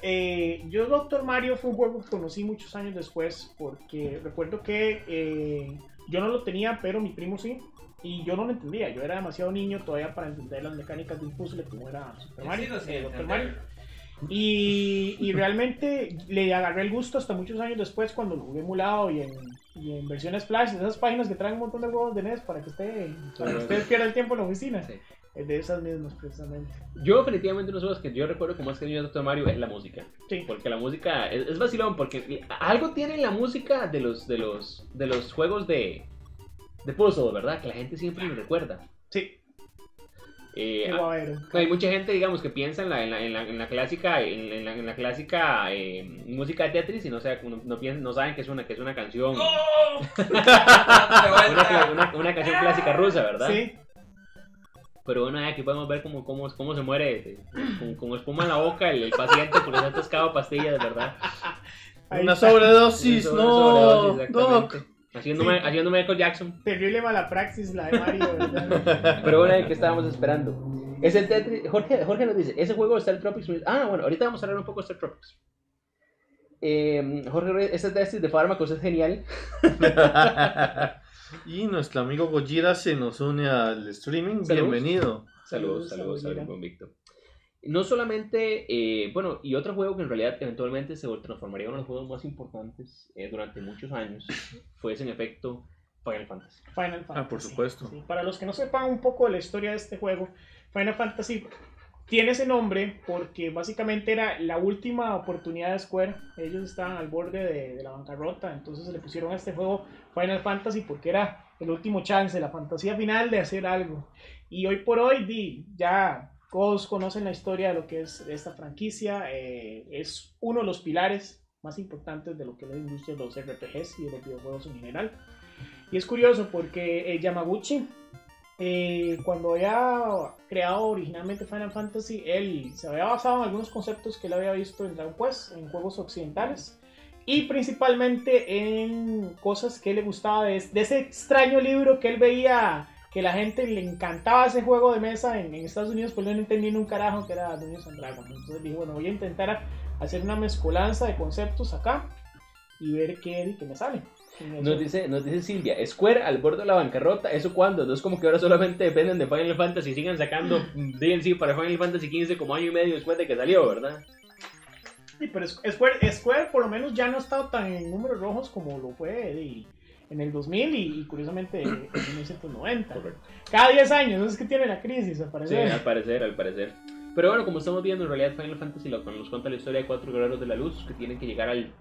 Speaker 2: yo Dr. Mario fue un juego que conocí muchos años después, porque recuerdo que yo no lo tenía, pero mi primo sí, y yo no lo entendía. Yo era demasiado niño todavía para entender las mecánicas de un puzzle como era Super Mario, Dr. Mario. Y realmente le agarré el gusto hasta muchos años después cuando lo jugué emulado y en versiones flash, esas páginas que traen un montón de juegos de NES para que usted pierda el tiempo en la oficina.
Speaker 1: Sí.
Speaker 2: De esas mismas, precisamente.
Speaker 1: Yo definitivamente unos juegos que yo recuerdo como más que niño de Dr. Mario es la música.
Speaker 2: Sí.
Speaker 1: Porque la música es vacilón, porque algo tiene la música de los juegos de puzzle, ¿verdad? Que la gente siempre me recuerda.
Speaker 2: Sí. Qué guavero.
Speaker 1: Hay mucha gente, digamos, que piensa en la clásica, música de Tetris y no saben que es una canción,
Speaker 4: ¡Oh!
Speaker 1: una canción clásica rusa, ¿verdad?
Speaker 2: Sí.
Speaker 1: Pero bueno, aquí podemos ver cómo se muere con espuma en la boca el paciente porque se ha atascado pastillas, ¿verdad?
Speaker 3: Una sobredosis, no,
Speaker 1: exactamente. Haciendo Michael Jackson.
Speaker 2: Terrible mala praxis la de Mario, ¿verdad?
Speaker 1: Pero bueno, ¿qué estábamos esperando? Es el Tetris. Jorge nos dice, ese juego de Star Tropics. Bueno, ahorita vamos a hablar un poco de Star Tropics. Jorge, ese Tetris de fármacos es genial.
Speaker 3: Y nuestro amigo Gojira se nos une al streaming.
Speaker 1: Saludos.
Speaker 3: Bienvenido.
Speaker 1: Saludos, buen Víctor. No solamente, bueno, y otro juego que en realidad eventualmente se transformaría en uno de los juegos más importantes durante muchos años fue en efecto Final Fantasy.
Speaker 2: Final Fantasy.
Speaker 3: Por supuesto.
Speaker 2: Sí. Para los que no sepan un poco de la historia de este juego, Final Fantasy tiene ese nombre porque básicamente era la última oportunidad de Square. Ellos estaban al borde de la bancarrota, entonces le pusieron a este juego Final Fantasy porque era el último chance, la fantasía final de hacer algo. Y hoy por hoy ya todos conocen la historia de lo que es esta franquicia. Es uno de los pilares más importantes de lo que es la industria de los RPGs y de los videojuegos en general. Y es curioso porque Yamaguchi, cuando había creado originalmente Final Fantasy, él se había basado en algunos conceptos que él había visto en Dragon Quest, en juegos occidentales, y principalmente en cosas que le gustaba de ese extraño libro que él veía que la gente le encantaba ese juego de mesa en Estados Unidos, pues no entendía un carajo que era Dungeons and Dragons. Entonces dije, bueno, voy a intentar hacer una mezcolanza de conceptos acá y ver qué me sale.
Speaker 1: Nos dice Silvia, Square al borde de la bancarrota, ¿eso cuándo? No es como que ahora solamente dependen de Final Fantasy y sigan sacando DLC para Final Fantasy XV como año y medio después de que salió, ¿verdad?
Speaker 2: Sí, pero Square por lo menos ya no ha estado tan en números rojos como lo fue en el 2000 y curiosamente en 1990.
Speaker 1: Correcto.
Speaker 2: Cada 10 años, no es que tiene la crisis, al parecer.
Speaker 1: Sí, al parecer. Pero bueno, como estamos viendo, en realidad Final Fantasy nos cuenta la historia de 4 guerreros de la luz que tienen que llegar al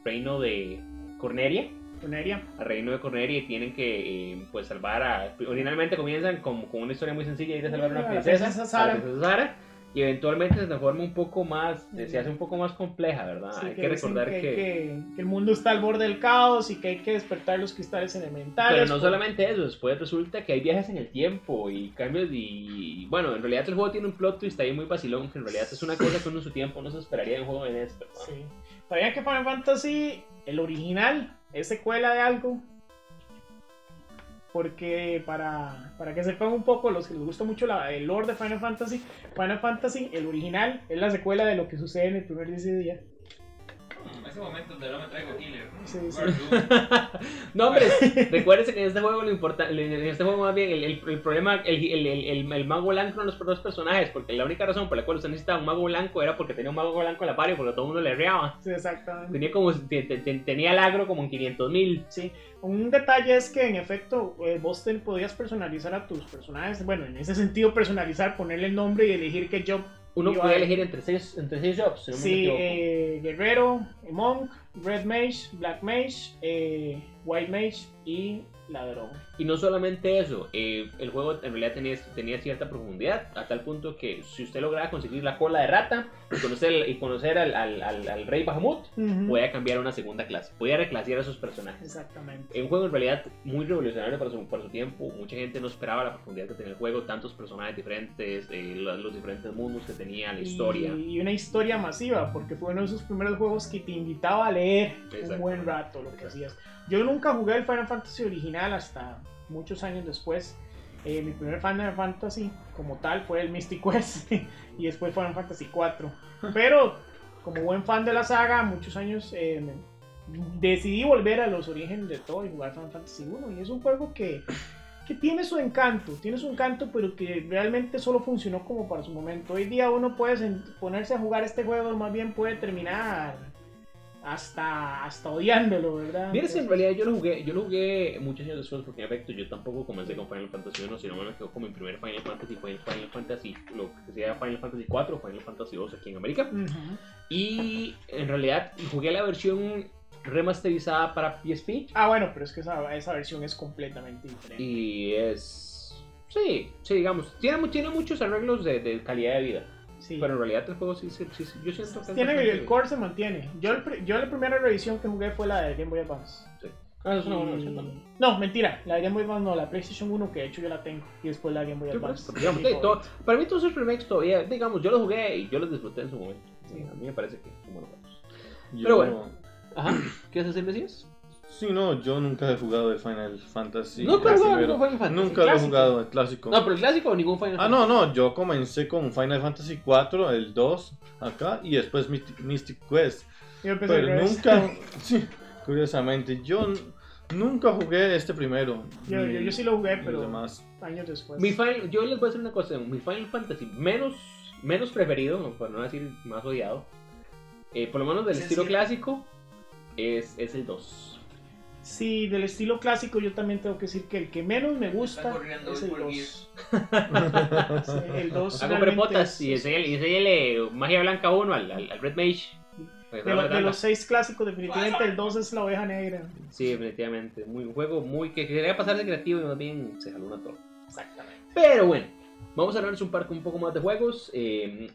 Speaker 1: reino de Corneria. Al reino de Corneria y tienen que pues salvar originalmente comienzan con una historia muy sencilla, ir a salvar a una princesa, a la princesa Sara, y eventualmente se transforma un poco más, se hace un poco más compleja, ¿verdad?
Speaker 2: Sí,
Speaker 1: hay que recordar
Speaker 2: que el mundo está al borde del caos y que hay que despertar los cristales elementales.
Speaker 1: Pero no solamente eso, después resulta que hay viajes en el tiempo y cambios y bueno, en realidad el juego tiene un plot twist ahí muy vacilón, que en realidad es una cosa que uno en su tiempo no se esperaría en un juego de NES, ¿verdad?
Speaker 2: Sí. ¿Sabían que Final Fantasy, el original, es secuela de algo? Porque para que sepan un poco, los que les gusta mucho el lore de Final Fantasy, el original, es la secuela de lo que sucede en el primer día.
Speaker 4: En ese momento donde no me traigo Killer.
Speaker 2: Sí.
Speaker 1: No, hombre, recuérdense que en este juego en este juego más bien el problema, el mago blanco no los dos personajes, porque la única razón por la cual usted necesitaba un mago blanco era porque tenía un mago blanco en la party, porque todo el mundo le reaba.
Speaker 2: Sí, exactamente.
Speaker 1: Tenía el agro como en 500,000.
Speaker 2: Sí, un detalle es que en efecto vos podías personalizar a tus personajes, bueno, en ese sentido personalizar, ponerle el nombre y elegir qué job.
Speaker 1: Uno podía elegir entre seis jobs, si no me equivoco.
Speaker 2: Guerrero, Monk, Red Mage, Black Mage, White Mage y Ladrón.
Speaker 1: Y no solamente eso, el juego en realidad tenía cierta profundidad, a tal punto que si usted lograba conseguir la cola de rata y conocer al rey Bahamut, podía cambiar a una segunda clase, podía reclasear a sus personajes.
Speaker 2: Exactamente.
Speaker 1: Un juego en realidad muy revolucionario para su tiempo. Mucha gente no esperaba la profundidad que tenía el juego, tantos personajes diferentes, los diferentes mundos que tenía, la historia.
Speaker 2: Y una historia masiva, porque fue uno de esos primeros juegos que te invitaba a leer un buen rato lo que hacías. Yo nunca jugué el Final Fantasy original hasta muchos años después. Mi primer Final Fantasy como tal fue el Mystic Quest y después Final Fantasy 4. Pero como buen fan de la saga, muchos años decidí volver a los orígenes de todo y jugar Final Fantasy 1. Y es un juego que tiene su encanto, pero que realmente solo funcionó como para su momento. Hoy día uno puede ponerse a jugar este juego, más bien puede terminar hasta odiándolo, ¿verdad?
Speaker 1: Mira, si en realidad yo lo jugué muchos años después, porque en efecto yo tampoco comencé con Final Fantasy 1, sino me quedó como mi primer Final Fantasy fue Final Fantasy, lo que sea Final Fantasy 4 o Final Fantasy 2 aquí en América. Y en realidad jugué la versión remasterizada para PSP.
Speaker 2: Ah, bueno, pero es que esa versión es completamente diferente.
Speaker 1: Y es Sí, digamos, tiene muchos arreglos de calidad de vida.
Speaker 2: Sí.
Speaker 1: Pero en realidad el juego sí, yo siento que
Speaker 2: Tiene
Speaker 1: bastante-
Speaker 2: el core se mantiene. Yo la primera revisión que jugué fue la de Game Boy Advance.
Speaker 1: Sí. Ah, es una buena versión también.
Speaker 2: No, mentira, la de Game Boy Advance no, la PlayStation 1 que de hecho yo la tengo y después la Game Boy
Speaker 1: Sí,
Speaker 2: Advance.
Speaker 1: pues, digamos,
Speaker 2: Sí,
Speaker 1: para mí todos esos remakes todavía, digamos, yo los jugué y yo los disfruté en su momento.
Speaker 2: Sí.
Speaker 1: A mí me parece que son buenos juegos.
Speaker 3: Yo-
Speaker 1: Pero bueno. Ajá, ¿qué haces en decías?
Speaker 3: Sí, no, yo nunca he jugado el Final Fantasy.
Speaker 1: Nunca he
Speaker 3: el
Speaker 1: jugado
Speaker 3: primero.
Speaker 1: ningún Final Fantasy.
Speaker 3: Nunca lo he
Speaker 2: Clásico.
Speaker 3: jugado, el clásico.
Speaker 1: No, pero el clásico o ningún Final
Speaker 3: Ah,
Speaker 1: Fantasy.
Speaker 3: no, yo comencé con Final Fantasy 4, el 2 acá, y después Mystic Quest.
Speaker 2: Yo empecé al
Speaker 3: Pero
Speaker 2: revés.
Speaker 3: nunca, sí, curiosamente, yo nunca jugué este primero.
Speaker 2: Yo sí lo jugué,
Speaker 3: ni
Speaker 2: pero
Speaker 3: los demás.
Speaker 2: años después.
Speaker 1: Yo les voy a decir una cosa, mi Final Fantasy menos preferido, por no decir más odiado, por lo menos del
Speaker 4: Sí,
Speaker 1: estilo
Speaker 4: sí.
Speaker 1: clásico, es el 2.
Speaker 2: Sí, del estilo clásico yo también tengo que decir que el que menos me gusta
Speaker 4: Está corriendo
Speaker 2: es el
Speaker 4: por
Speaker 2: 2. Sí, el 2
Speaker 1: Hago prepotas y enséñale magia blanca 1 al Red Mage.
Speaker 2: de los 6 clásicos, definitivamente el 2 es la oveja negra.
Speaker 1: Sí, definitivamente. Un juego muy que quería pasar de creativo y más bien se jaló una torre.
Speaker 2: Exactamente.
Speaker 1: Pero bueno, vamos a hablarles un poco más de juegos.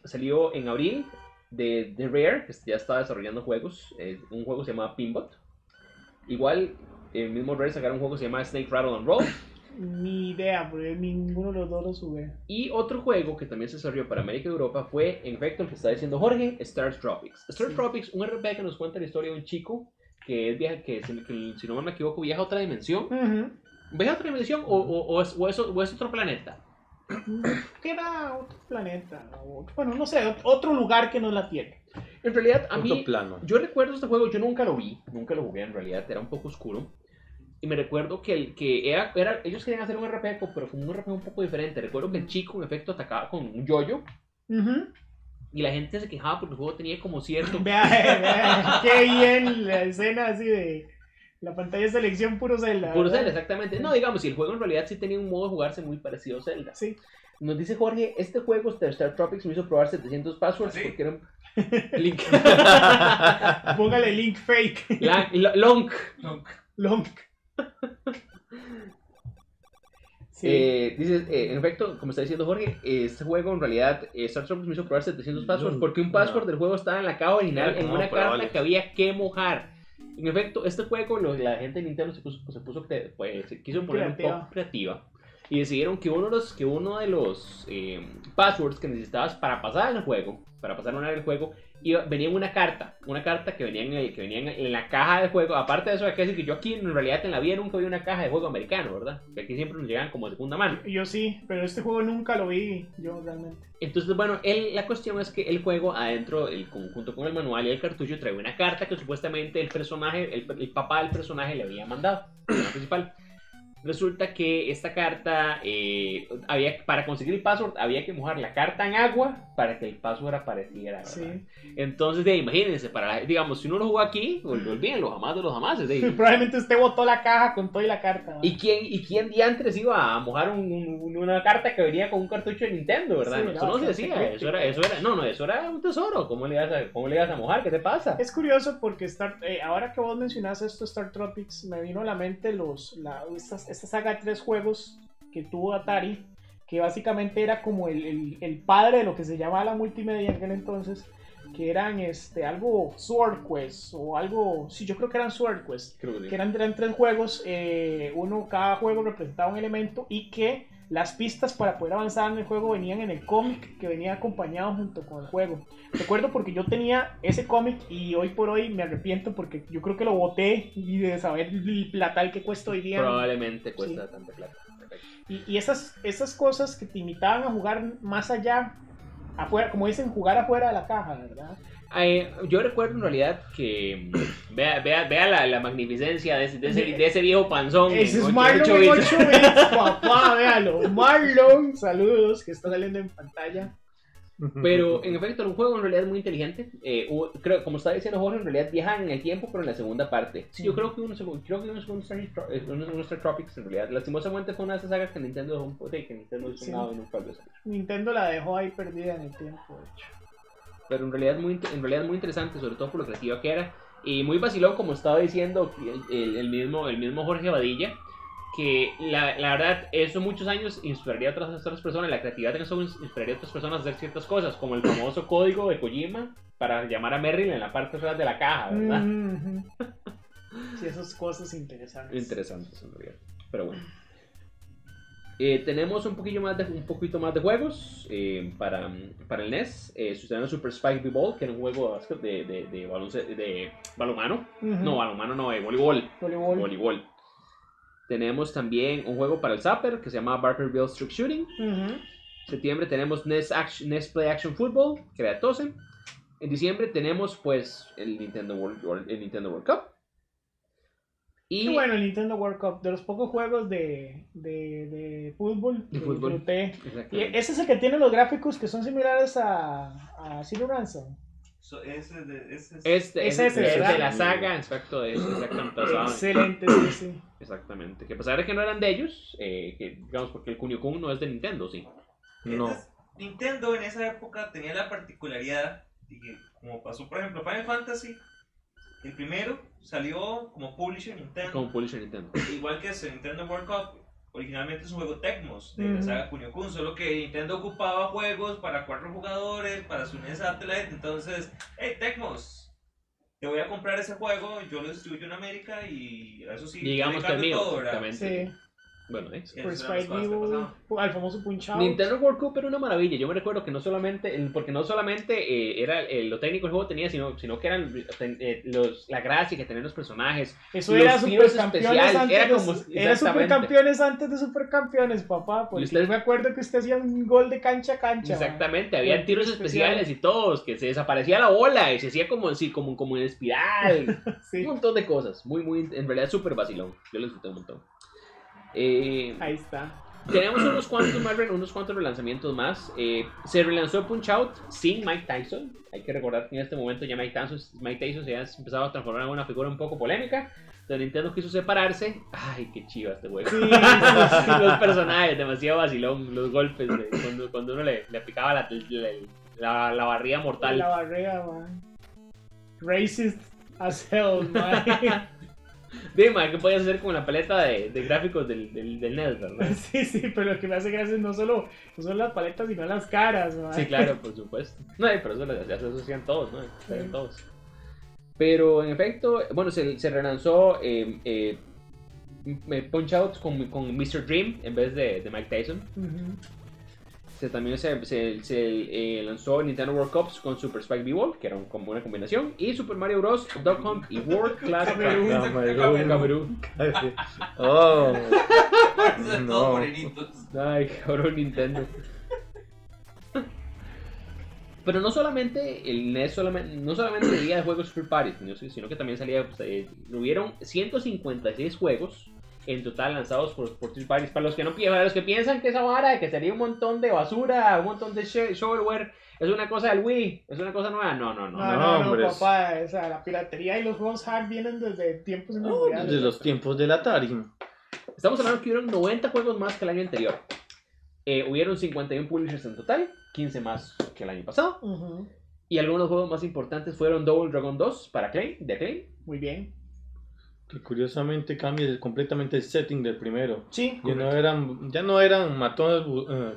Speaker 1: Salió en abril de Rare, que ya está desarrollando juegos. Un juego se llama Pinbot. Igual, el mismo Rare sacaron un juego que se llama Snake Rattle and Roll.
Speaker 2: Ni idea, porque ninguno de los dos los jugué.
Speaker 1: Y otro juego que también se desarrolló para América y Europa fue, en efecto, el que está diciendo Jorge, Stars Tropics. Stars
Speaker 2: Sí.
Speaker 1: Tropics, un RPG que nos cuenta la historia de un chico que si no me equivoco, viaja a otra dimensión. ¿Viaja a otra dimensión o es otro planeta?
Speaker 2: Que era otro planeta. Bueno, no sé, otro lugar que no la tiene.
Speaker 1: En realidad, a
Speaker 3: Otro
Speaker 1: mí,
Speaker 3: plano.
Speaker 1: yo recuerdo este juego, yo nunca lo vi, nunca lo jugué en realidad, era un poco oscuro. Y me recuerdo que ellos querían hacer un RPG, pero fue un RPG un poco diferente. Recuerdo que el chico, en efecto, atacaba con un yoyo y la gente se quejaba porque el juego tenía como cierto...
Speaker 2: Vea, qué bien la escena así de la pantalla de selección puro Zelda.
Speaker 1: Puro
Speaker 2: ¿verdad?
Speaker 1: Zelda, exactamente. No, digamos, si el juego en realidad sí tenía un modo de jugarse muy parecido a Zelda.
Speaker 2: Sí.
Speaker 1: Nos dice Jorge, este juego Star Tropics me hizo probar 700 passwords
Speaker 4: ¿Sí?
Speaker 1: porque era un link.
Speaker 2: Póngale link fake.
Speaker 1: Long.
Speaker 2: Long. Sí.
Speaker 1: Dice, en efecto, como está diciendo Jorge, este juego en realidad, Star Tropics me hizo probar 700 passwords porque un password del juego estaba en la caja original en
Speaker 3: No,
Speaker 1: una
Speaker 3: pero
Speaker 1: carta
Speaker 3: vale.
Speaker 1: que había que mojar. En efecto, este juego, la gente de Nintendo se quiso poner un poco creativa y decidieron que uno de los passwords que necesitabas para pasar el juego, para pasar una área del juego, venía en una carta que venía en la caja del juego. Aparte de eso, hay que decir que yo aquí en realidad en la vida nunca vi una caja de juego americano, ¿verdad? Que aquí siempre nos llegan como de segunda mano.
Speaker 2: Yo sí, pero este juego nunca lo vi yo realmente.
Speaker 1: Entonces, bueno, la cuestión es que el juego adentro, junto con el manual y el cartucho, trae una carta que supuestamente el personaje, el papá del personaje le había mandado, el personaje principal. Resulta que esta carta, para conseguir el password, había que mojar la carta en agua para que el password apareciera, ¿verdad?
Speaker 2: Sí.
Speaker 1: Entonces, imagínense, digamos, si uno lo jugó aquí, olvídenlo, jamás de los jamases.
Speaker 2: Probablemente usted botó la caja con todo y la carta.
Speaker 1: ¿Y quién diantres iba a mojar una carta que venía con un cartucho de Nintendo, verdad?
Speaker 2: Sí,
Speaker 1: Eso no se decía, eso era un tesoro. ¿Cómo le ibas a mojar? ¿Qué te pasa?
Speaker 2: Es curioso porque ahora que vos mencionas esto, Star Tropics, me vino a la mente esta saga de 3 juegos que tuvo Atari, que básicamente era como el padre de lo que se llamaba la multimedia en aquel entonces, que eran algo Sword Quest o algo, sí, yo creo que eran Sword Quest,
Speaker 1: Creo que sí.
Speaker 2: que eran 3 juegos, cada juego representaba un elemento y que las pistas para poder avanzar en el juego venían en el cómic que venía acompañado junto con el juego. Recuerdo porque yo tenía ese cómic y hoy por hoy me arrepiento porque yo creo que lo boté y de saber el platal que cuesta hoy día.
Speaker 1: Probablemente cuesta tanta plata.
Speaker 2: Y esas cosas que te invitaban a jugar más allá, afuera, como dicen, jugar afuera de la caja, ¿verdad?
Speaker 1: Yo recuerdo en realidad que vea la magnificencia de ese viejo panzón.
Speaker 2: Ese es
Speaker 1: en
Speaker 2: Marlon
Speaker 1: 8
Speaker 2: en
Speaker 1: bits.
Speaker 2: 8 bits, papá, véalo. Marlon, saludos, que está saliendo en pantalla.
Speaker 1: Pero en efecto, era un juego en realidad muy inteligente. Creo, como estaba diciendo Jorge, en realidad viajan en el tiempo, pero en la segunda parte. Sí, yo creo que uno segundo Star Tropics en realidad. Lastimosamente fue una de esas sagas que Nintendo dejó un poco que Nintendo hizo
Speaker 2: Sí.
Speaker 1: nada y nunca volvió a salir.
Speaker 2: Nintendo la dejó ahí perdida en el tiempo, de hecho.
Speaker 1: Pero en realidad muy interesante, sobre todo por lo creativa que era. Y muy vacilón, como estaba diciendo el mismo Jorge Badilla. que la verdad, eso muchos años inspiraría a otras personas, la creatividad en eso inspiraría a otras personas a hacer ciertas cosas, como el famoso código de Kojima para llamar a Merrill en la parte atrás de la caja, ¿verdad?
Speaker 2: Sí, esas cosas interesantes.
Speaker 1: Interesantes en realidad, pero bueno. Tenemos un poquito más de juegos para el NES. Sucedió Super Spike Ball, que era un juego de balonmano. No, balonmano no, de voleibol. Tenemos también un juego para el Zapper que se llama Barkerville Street Shooting. En septiembre tenemos NES Play Action Football, que era de Tosen. En diciembre tenemos pues el Nintendo World Cup.
Speaker 2: Y bueno, el Nintendo World Cup, de los pocos juegos de fútbol que disfruté. Y ese es el que tiene los gráficos que son similares a Zero Ransom.
Speaker 1: Es de la saga, exacto, exactamente.
Speaker 2: Excelente, sí.
Speaker 1: Exactamente. Que a pesar de que no eran de ellos, que digamos porque el Kunio-kun no es de Nintendo, sí.
Speaker 3: No.
Speaker 4: Nintendo en esa época tenía la particularidad, y que, como pasó por ejemplo Final Fantasy, el primero salió como publisher Nintendo. Igual que ese Nintendo World Cup, originalmente es un juego Tecmos de la saga Kunio-kun, solo que Nintendo ocupaba juegos para 4 jugadores, para su NES Satellite, entonces, hey Tecmos, te voy a comprar ese juego, yo lo distribuyo en América y eso sí,
Speaker 1: digamos que es mío,
Speaker 4: todo,
Speaker 1: exactamente.
Speaker 2: Sí.
Speaker 1: Bueno,
Speaker 2: Super Spike Evil, al famoso Punch Out.
Speaker 1: Nintendo World Cup era una maravilla. Yo me recuerdo que no solamente era lo técnico el juego tenía, sino que eran la gracia que tenían los personajes.
Speaker 2: Eso era supercampeones
Speaker 1: era
Speaker 2: supercampeones antes de supercampeones, papá. Porque yo me acuerdo que usted hacía un gol de cancha a cancha.
Speaker 1: Exactamente, había tiros especiales y todos, que se desaparecía la bola y se hacía como en espiral. Sí. Un montón de cosas. En realidad súper vacilón. Yo lo disfruté un montón.
Speaker 2: Ahí está.
Speaker 1: Tenemos unos cuantos relanzamientos más. Se relanzó Punch Out sin Mike Tyson. Hay que recordar que en este momento ya Mike Tyson se ha empezado a transformar en una figura un poco polémica. Entonces Nintendo quiso separarse. Ay, qué chiva este juego.
Speaker 2: Sí.
Speaker 1: Los personajes, demasiado vacilón. Los golpes, cuando uno le aplicaba la barrida mortal.
Speaker 2: La barrera, man. Racist as hell, man.
Speaker 1: Dime, ¿qué podías hacer con la paleta de gráficos del NES, verdad?
Speaker 2: Sí, pero lo que me hace gracia no solo las paletas, sino las caras, ¿no?
Speaker 1: Sí, claro, por supuesto. No, pero eso hacían todos, ¿no? Hacían todos. Pero en efecto, bueno, se relanzó Punch Out con Mr. Dream en vez de Mike Tyson. También se lanzó Nintendo World Cups con Super Spike Ball, que era como una combinación, y Super Mario Bros. Duck Hunt y World Class Camerún.
Speaker 3: Oh,
Speaker 4: no.
Speaker 1: Ay, cabrón, Nintendo. Pero no solamente el NES no solamente salía de juegos free party, sino que también salía, hubieron 156 juegos en total lanzados por third parties. Para los que piensan que esa vara de que sería un montón de basura, un montón de shovelware, es una cosa del Wii, es una cosa nueva. No,
Speaker 2: papá, o sea, la piratería y los juegos hack vienen desde tiempos inmemoriales.
Speaker 3: Desde los tiempos del Atari.
Speaker 1: Estamos hablando que hubieron 90 juegos más que el año anterior. Hubieron 51 publishers en total, 15 más que el año pasado. Y algunos juegos más importantes fueron Double Dragon 2 para Acclaim. Muy bien.
Speaker 3: Que curiosamente cambia completamente el setting del primero.
Speaker 2: Sí.
Speaker 3: Ya no eran matones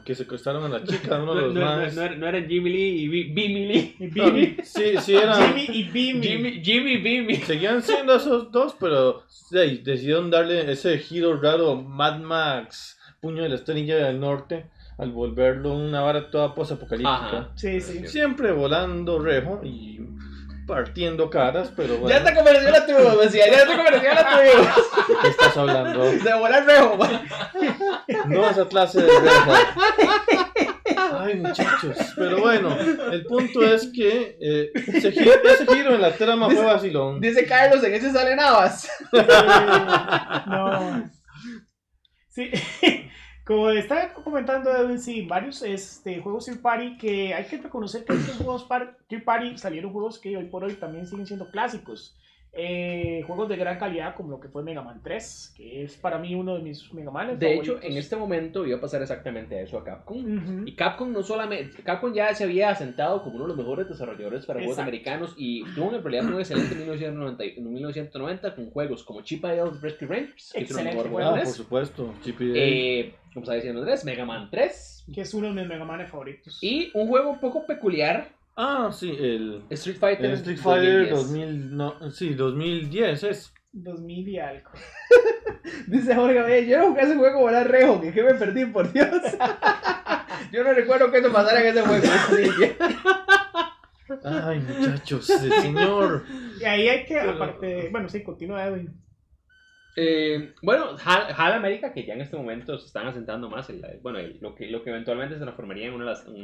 Speaker 3: que secuestraron a la chica, uno de los más.
Speaker 1: No eran Jimmy Lee y Bimmy Lee.
Speaker 2: Y Bimmy.
Speaker 3: Sí eran.
Speaker 2: Jimmy y Bimmy.
Speaker 1: Jimmy y Bimmy.
Speaker 3: Seguían siendo esos dos, pero decidieron darle ese giro raro Mad Max, Puño de la Estrella del Norte, al volverlo una vara toda posapocalíptica.
Speaker 2: Sí.
Speaker 3: Siempre volando rejo y partiendo caras, pero bueno.
Speaker 1: Ya te convenció la tubo, decía. Ya te convenció la tubo.
Speaker 3: ¿De qué estás hablando?
Speaker 1: De volar rejo.
Speaker 3: No esa clase de rejo. Ay, muchachos. Pero bueno, el punto es que ese giro en la trama fue vacilón.
Speaker 1: Dice Carlos, en ese sale Navas.
Speaker 2: No. Sí. Como estaba comentando Edwin, sí, varios juegos third party que hay que reconocer que estos juegos third party salieron juegos que hoy por hoy también siguen siendo clásicos. Juegos de gran calidad como lo que fue Mega Man 3, que es para mí uno de mis Mega Manes
Speaker 1: De
Speaker 2: favoritos.
Speaker 1: hecho, en este momento iba a pasar exactamente eso a Capcom. Y Capcom no solamente... Capcom ya se había asentado como uno de los mejores desarrolladores para juegos americanos y tuvo en realidad un excelente 1990 con juegos como Chip y Dale Rescue Rangers, que es uno de los mejores juegos.
Speaker 3: Por supuesto, Chip y Dale.
Speaker 1: Como estaba diciendo Andrés, Mega Man 3.
Speaker 2: Que es uno de mis Mega Manes favoritos.
Speaker 1: Y un juego un poco peculiar.
Speaker 3: Sí, el
Speaker 1: Street Fighter.
Speaker 3: El Street Fighter 2010 es.
Speaker 2: 2000 y algo.
Speaker 1: Dice Jorge, yo no jugué ese juego, ¿verdad, Rejo? Que me perdí, por Dios. Yo no recuerdo que eso pasara en ese juego.
Speaker 3: Ay, muchachos, el señor.
Speaker 2: Y ahí hay que, aparte, bueno, sí, continúa Edwin.
Speaker 1: Bueno, HAL América, que ya en este momento se están asentando más lo que eventualmente se transformaría en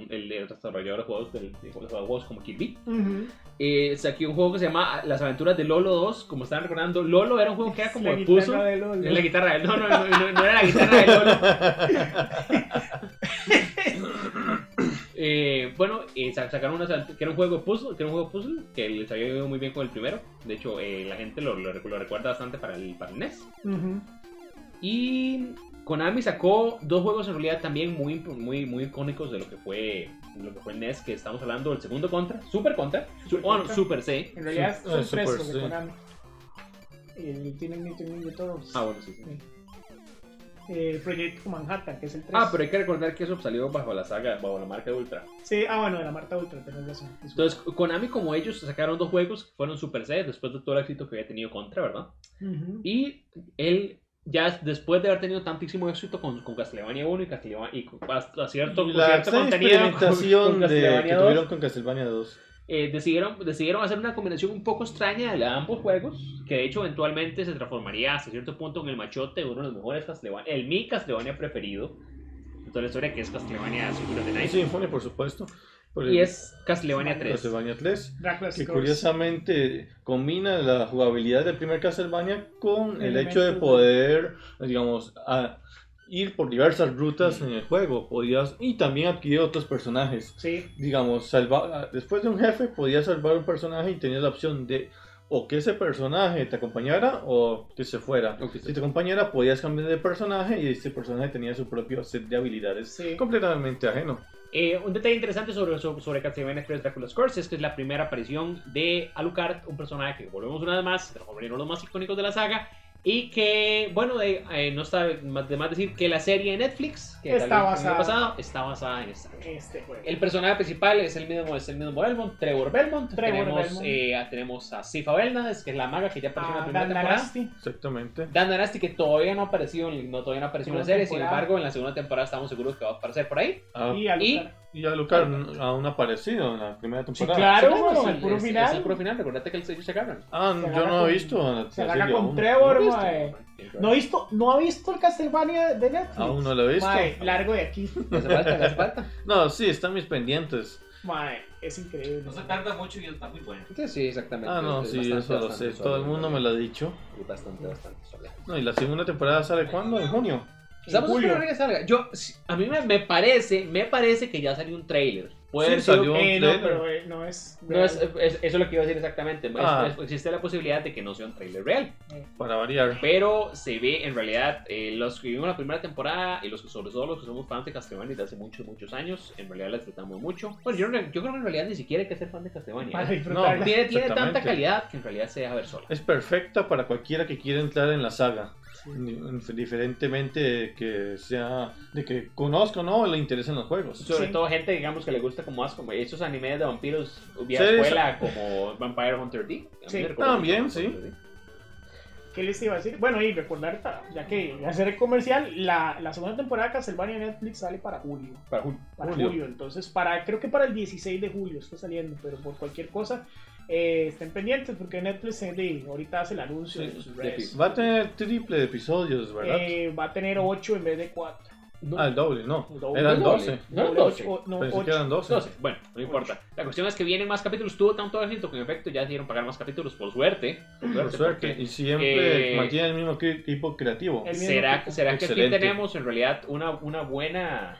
Speaker 1: el desarrollador de juegos de juegos como Kirby. Saqué un juego que se llama Las Aventuras de Lolo 2. Como están recordando, Lolo era un juego que era como de puzzle. La guitarra de Lolo. No era la guitarra de Lolo. Sacaron que era un juego de puzzle, que les había ido muy bien con el primero. De hecho, la gente lo recuerda bastante para el NES. Y Konami sacó dos juegos en realidad también muy icónicos de lo que fue el NES, que estamos hablando del segundo Contra, Super Contra, Super C.
Speaker 2: En realidad son
Speaker 3: Super
Speaker 2: tres los
Speaker 3: C.
Speaker 2: de Konami. Tienen de todos.
Speaker 1: Bueno, sí.
Speaker 2: Proyecto Manhattan, que es el 3.
Speaker 1: Pero hay que recordar que eso salió bajo la marca de Ultra.
Speaker 2: Sí, bueno, de la marca Ultra, tenés razón.
Speaker 1: Entonces, Konami, como ellos, sacaron dos juegos que fueron Super C después de todo el éxito que había tenido Contra, ¿verdad? Y él, ya después de haber tenido tantísimo éxito con Castlevania 1 y hasta cierto contenido
Speaker 3: con Castlevania 2, tuvieron con Castlevania 2.
Speaker 1: Decidieron hacer una combinación un poco extraña de ambos juegos, que de hecho eventualmente se transformaría hasta cierto punto en el machote de uno de los mejores Castlevania, mi Castlevania preferido de toda la historia, que es Castlevania Symphony of the Night.
Speaker 3: Sí, por supuesto.
Speaker 1: Y es Castlevania 3.
Speaker 3: Castlevania 3, que curiosamente combina la jugabilidad del primer Castlevania con el hecho de poder, digamos, ir por diversas rutas en el juego, y también adquirir otros personajes.
Speaker 2: Sí.
Speaker 3: Digamos, después de un jefe podías salvar un personaje y tenías la opción de o que ese personaje te acompañara o que se fuera. Si te acompañara podías cambiar de personaje y ese personaje tenía su propio set de habilidades completamente ajeno.
Speaker 1: Un detalle interesante sobre Castlevania 3 Dracula's Curse es que es la primera aparición de Alucard, un personaje que volvemos una vez más, uno de los más icónicos de la saga. Y que, bueno, no está de más decir que la serie de Netflix que
Speaker 2: está basada
Speaker 1: en
Speaker 2: este juego.
Speaker 1: El personaje principal es el mismo Belmont, Trevor Belmont. Tenemos a Sifa Belnades, que es la maga que ya apareció en la primera temporada.
Speaker 3: Exactamente.
Speaker 1: Dan Danasti, que todavía no apareció en la serie, sin embargo, en la segunda temporada estamos seguros que va a aparecer por ahí.
Speaker 3: Y Alucard aún ha aparecido en la primera temporada.
Speaker 2: Sí, claro, el puro final.
Speaker 1: Es el puro final, recordate que ellos se agarran.
Speaker 3: Yo no he visto.
Speaker 2: Se agarra con Trevor, ¿No ha visto el Castlevania de Netflix?
Speaker 3: Aún no lo he visto.
Speaker 2: Largo de aquí.
Speaker 1: ¿Le hace falta?
Speaker 3: No, sí, están mis pendientes.
Speaker 2: Es increíble.
Speaker 4: No se tarda mucho y está muy bueno.
Speaker 1: Sí, exactamente.
Speaker 3: Sí, eso lo sé. Todo el mundo me lo ha dicho.
Speaker 1: Y bastante suave.
Speaker 3: No, ¿y la segunda temporada sale cuándo? ¿En junio?
Speaker 1: Estamos esperando que salga. A mí me parece que ya salió un trailer.
Speaker 3: Puede ser
Speaker 2: salió un trailer. Pero no es
Speaker 1: eso es lo que iba a decir exactamente. Existe la posibilidad de que no sea un trailer real.
Speaker 3: Para variar.
Speaker 1: Pero se ve en realidad, los que vimos la primera temporada y sobre todo los que somos fans de Castlevania desde hace muchos años, en realidad la disfrutamos mucho. Bueno, yo creo que en realidad ni siquiera hay que ser fan de Castlevania. Tiene tanta calidad que en realidad se deja ver sola.
Speaker 3: Es perfecta para cualquiera que quiera entrar en la saga. Diferentemente de que conozca o no le interesen los juegos.
Speaker 1: Sobre todo gente, digamos, que le gusta como esos animes de vampiros vía escuela, como Vampire Hunter D.
Speaker 3: También, sí.
Speaker 2: ¿Qué les iba a decir? Bueno, y recordar, ya que hacer el comercial, la segunda temporada de Castlevania en Netflix sale para julio. Para julio. Entonces, creo que para el 16 de julio está saliendo, pero por cualquier cosa, estén pendientes porque Netflix ahorita hace el anuncio de sus redes.
Speaker 3: Va a tener triple de episodios, ¿verdad?
Speaker 2: Va a tener 8 en vez de 4.
Speaker 3: El doble, no. Eran 12.
Speaker 1: No eran 12.
Speaker 3: Pensé que eran 12.
Speaker 1: Bueno, no importa. La cuestión es que vienen más capítulos. Tuvo tanto éxito que en efecto ya decidieron pagar más capítulos, por suerte.
Speaker 3: Porque, y siempre mantienen el mismo equipo creativo.
Speaker 1: ¿Será que aquí tenemos en realidad una buena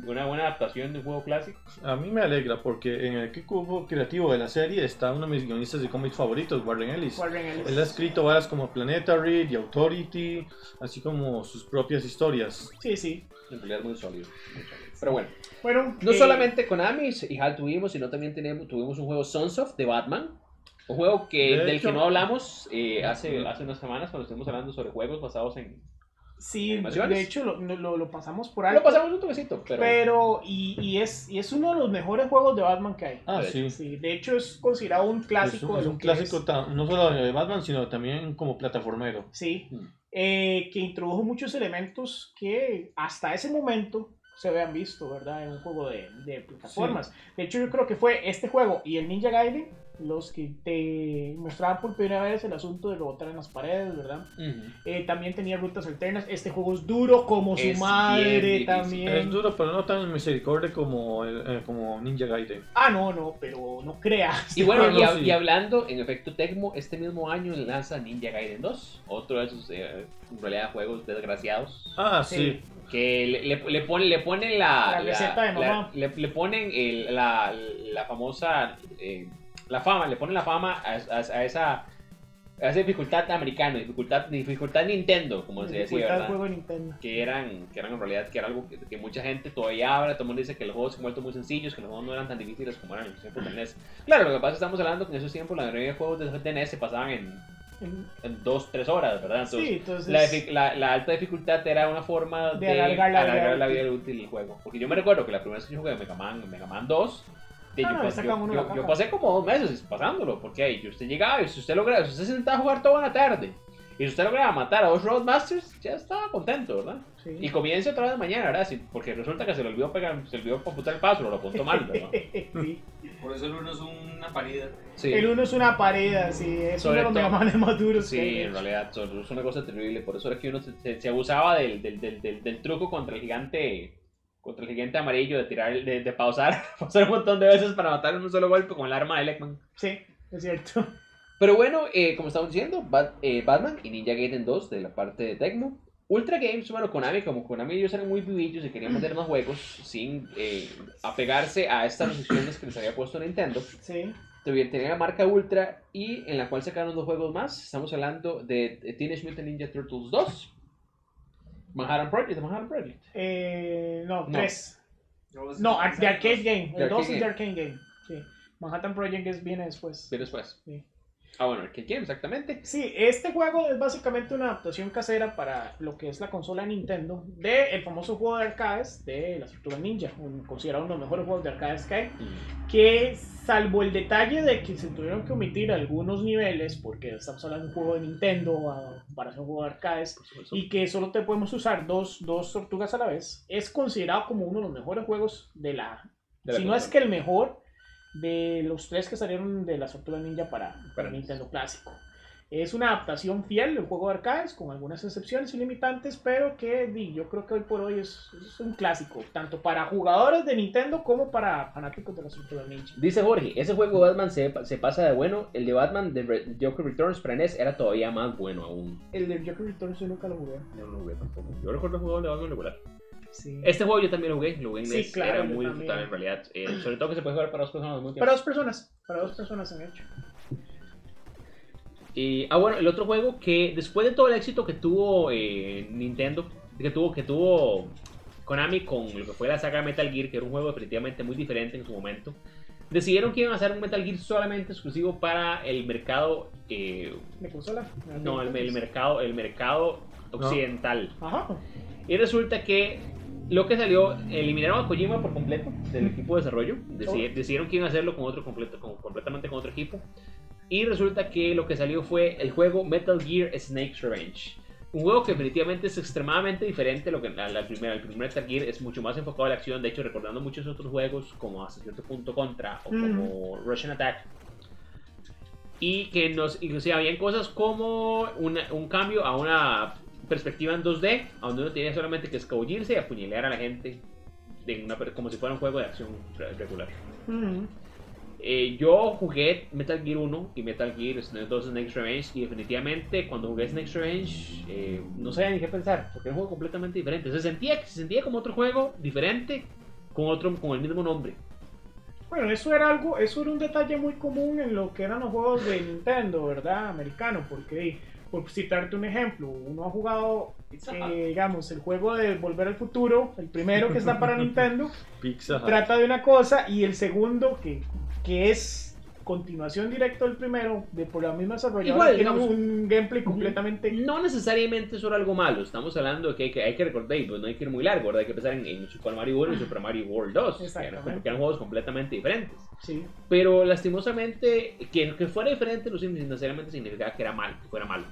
Speaker 1: una buena adaptación de un juego clásico.
Speaker 3: A mí me alegra porque en el equipo creativo de la serie está uno de mis guionistas de cómics favoritos, Warren Ellis. Él ha escrito varas como Planetary, The Authority, así como sus propias historias.
Speaker 2: Sí.
Speaker 1: En realidad es muy sólido. Pero bueno,
Speaker 2: no
Speaker 1: solamente Konami y HAL tuvimos, sino también tuvimos un juego Sons of de Batman. Un juego del que no hablamos hace unas semanas cuando estuvimos hablando sobre juegos basados en...
Speaker 2: Sí,
Speaker 1: animaciones.
Speaker 2: De hecho lo pasamos por alto.
Speaker 1: Lo pasamos un toquecito, pero
Speaker 2: es uno de los mejores juegos de Batman que hay.
Speaker 3: Sí.
Speaker 2: De hecho es considerado un clásico.
Speaker 3: Es un clásico no solo de Batman, sino también como plataformero.
Speaker 2: Sí, que introdujo muchos elementos que hasta ese momento se habían visto, ¿verdad? En un juego de plataformas. Sí. De hecho yo creo que fue este juego y el Ninja Gaiden los que te mostraban por primera vez el asunto de rebotar en las paredes, ¿verdad? También tenía rutas alternas. Este juego es duro como su madre también.
Speaker 3: Es duro, pero no tan misericordia como Ninja Gaiden.
Speaker 2: No, pero no creas.
Speaker 1: Y bueno, y hablando, en efecto Tecmo, este mismo año lanza Ninja Gaiden 2, otro de esos, en realidad, juegos desgraciados.
Speaker 3: Sí.
Speaker 1: Que le ponen la
Speaker 2: receta de mamá.
Speaker 1: Le ponen la famosa... la fama a esa dificultad americana, dificultad Nintendo, como se decía, ¿verdad?
Speaker 2: Juego de Nintendo.
Speaker 1: Que eran en realidad algo que mucha gente todavía habla. Todo el mundo dice que los juegos se han vuelto muy sencillos, que los juegos no eran tan difíciles como eran en los tiempos de NES. Claro, lo que pasa es que estamos hablando que en esos tiempos la mayoría de juegos de NES se pasaban en 2-3 horas, ¿verdad? Entonces, la alta dificultad era una forma de alargar la vida útil del juego. Porque yo me recuerdo que la primera vez que yo jugué Mega Man 2, yo pasé como 2 meses pasándolo, porque usted llegaba y si usted se sentaba a jugar toda la tarde y si usted lograba matar a 2 Roadmasters, ya estaba contento, ¿verdad? Sí. Y comienza otra vez mañana, ¿verdad? Sí, porque resulta que se le olvidó computar el paso, lo apuntó mal, ¿verdad?
Speaker 2: Sí.
Speaker 4: Por eso el 1 es una parida.
Speaker 1: Sí.
Speaker 2: El 1 es una parida, sí, es uno de los Mega Manes más duros.
Speaker 1: Sí, en realidad es una cosa terrible, por eso era que uno se abusaba del truco contra el gigante amarillo, de tirar, de pausar un montón de veces para matar en un solo golpe con el arma de Eggman.
Speaker 2: Sí, es cierto.
Speaker 1: Pero bueno, como estamos diciendo, Batman y Ninja Gaiden 2 de la parte de Tecmo. Ultra Games, bueno, Konami ellos eran muy vivillos y querían meter más juegos sin apegarse a estas restricciones que les había puesto Nintendo.
Speaker 2: Sí.
Speaker 1: Tenía la marca Ultra y en la cual sacaron 2 juegos más. Estamos hablando de Teenage Mutant Ninja Turtles 2. Manhattan Project.
Speaker 2: No, 3. No, de Arcade Game. El 2 es de Arcade Game. Sí. Manhattan Project viene después.
Speaker 1: Sí. Bueno, Arcade Game, exactamente.
Speaker 2: Sí, este juego es básicamente una adaptación casera para lo que es la consola Nintendo del famoso juego de arcades de las Tortugas Ninja, considerado uno de los mejores juegos de arcades que hay, que salvo el detalle de que se tuvieron que omitir algunos niveles, porque estamos hablando de un juego de Nintendo para hacer un juego de arcades, y que solo te podemos usar dos tortugas a la vez, es considerado como uno de los mejores juegos de la si consola. No es que el mejor de los 3 que salieron de las Tortugas Ninja para Nintendo clásico. Es una adaptación fiel del juego de arcades, con algunas excepciones y limitantes, pero que yo creo que hoy por hoy es un clásico, tanto para jugadores de Nintendo como para fanáticos de las Tortugas Ninja.
Speaker 1: Dice Jorge, ese juego de Batman se pasa de bueno. El de Batman de Joker Returns para NES era todavía más bueno aún.
Speaker 2: El de Joker Returns yo nunca lo jugué.
Speaker 1: No lo jugué tampoco. Yo recuerdo el juego de Batman regular.
Speaker 2: Sí.
Speaker 1: Este juego yo también lo jugué en NES,
Speaker 2: claro,
Speaker 1: era muy disfrutable en realidad. Sobre todo que se puede jugar para 2 personas. Muy
Speaker 2: para 2 personas han hecho.
Speaker 1: Bueno, el otro juego que después de todo el éxito que tuvo Nintendo, que tuvo Konami con lo que fue la saga Metal Gear, que era un juego definitivamente muy diferente en su momento, decidieron que iban a hacer un Metal Gear solamente exclusivo para el mercado
Speaker 2: ¿de consola?
Speaker 1: No, el mercado occidental.
Speaker 2: Ajá.
Speaker 1: Y resulta que lo que salió, eliminaron a Kojima por completo del equipo de desarrollo. Decidieron que iban a hacerlo completamente con otro equipo. Y resulta que lo que salió fue el juego Metal Gear Snake's Revenge. Un juego que definitivamente es extremadamente diferente. El primer Metal Gear es mucho más enfocado a la acción. De hecho, recordando muchos otros juegos como hasta cierto punto Contra o como Russian Attack. Y que inclusive habían cosas como un cambio a una perspectiva en 2D, donde uno tenía solamente que escabullirse y apuñalear a la gente como si fuera un juego de acción regular. Yo jugué Metal Gear 1 y Metal Gear 2 Snake's Revenge, y definitivamente cuando jugué Snake's Revenge no sabía ni qué pensar, porque era un juego completamente diferente. Se sentía como otro juego diferente, con el mismo nombre.
Speaker 2: Bueno, eso era un detalle muy común en lo que eran los juegos de Nintendo, ¿verdad? Americano, porque, por citarte un ejemplo, uno ha jugado, digamos, el juego de Volver al Futuro, el primero que está para Nintendo, trata de una cosa, y el segundo, que es continuación directa del primero, por la misma desarrolladora, tiene un gameplay completamente...
Speaker 1: No necesariamente es algo malo, estamos hablando de que hay que recordar, pues no hay que ir muy largo, ¿verdad? Hay que pensar en Super Mario World y Super Mario World 2, que eran juegos completamente diferentes.
Speaker 2: Sí.
Speaker 1: Pero lastimosamente, que fuera diferente no necesariamente significaba que fuera malo.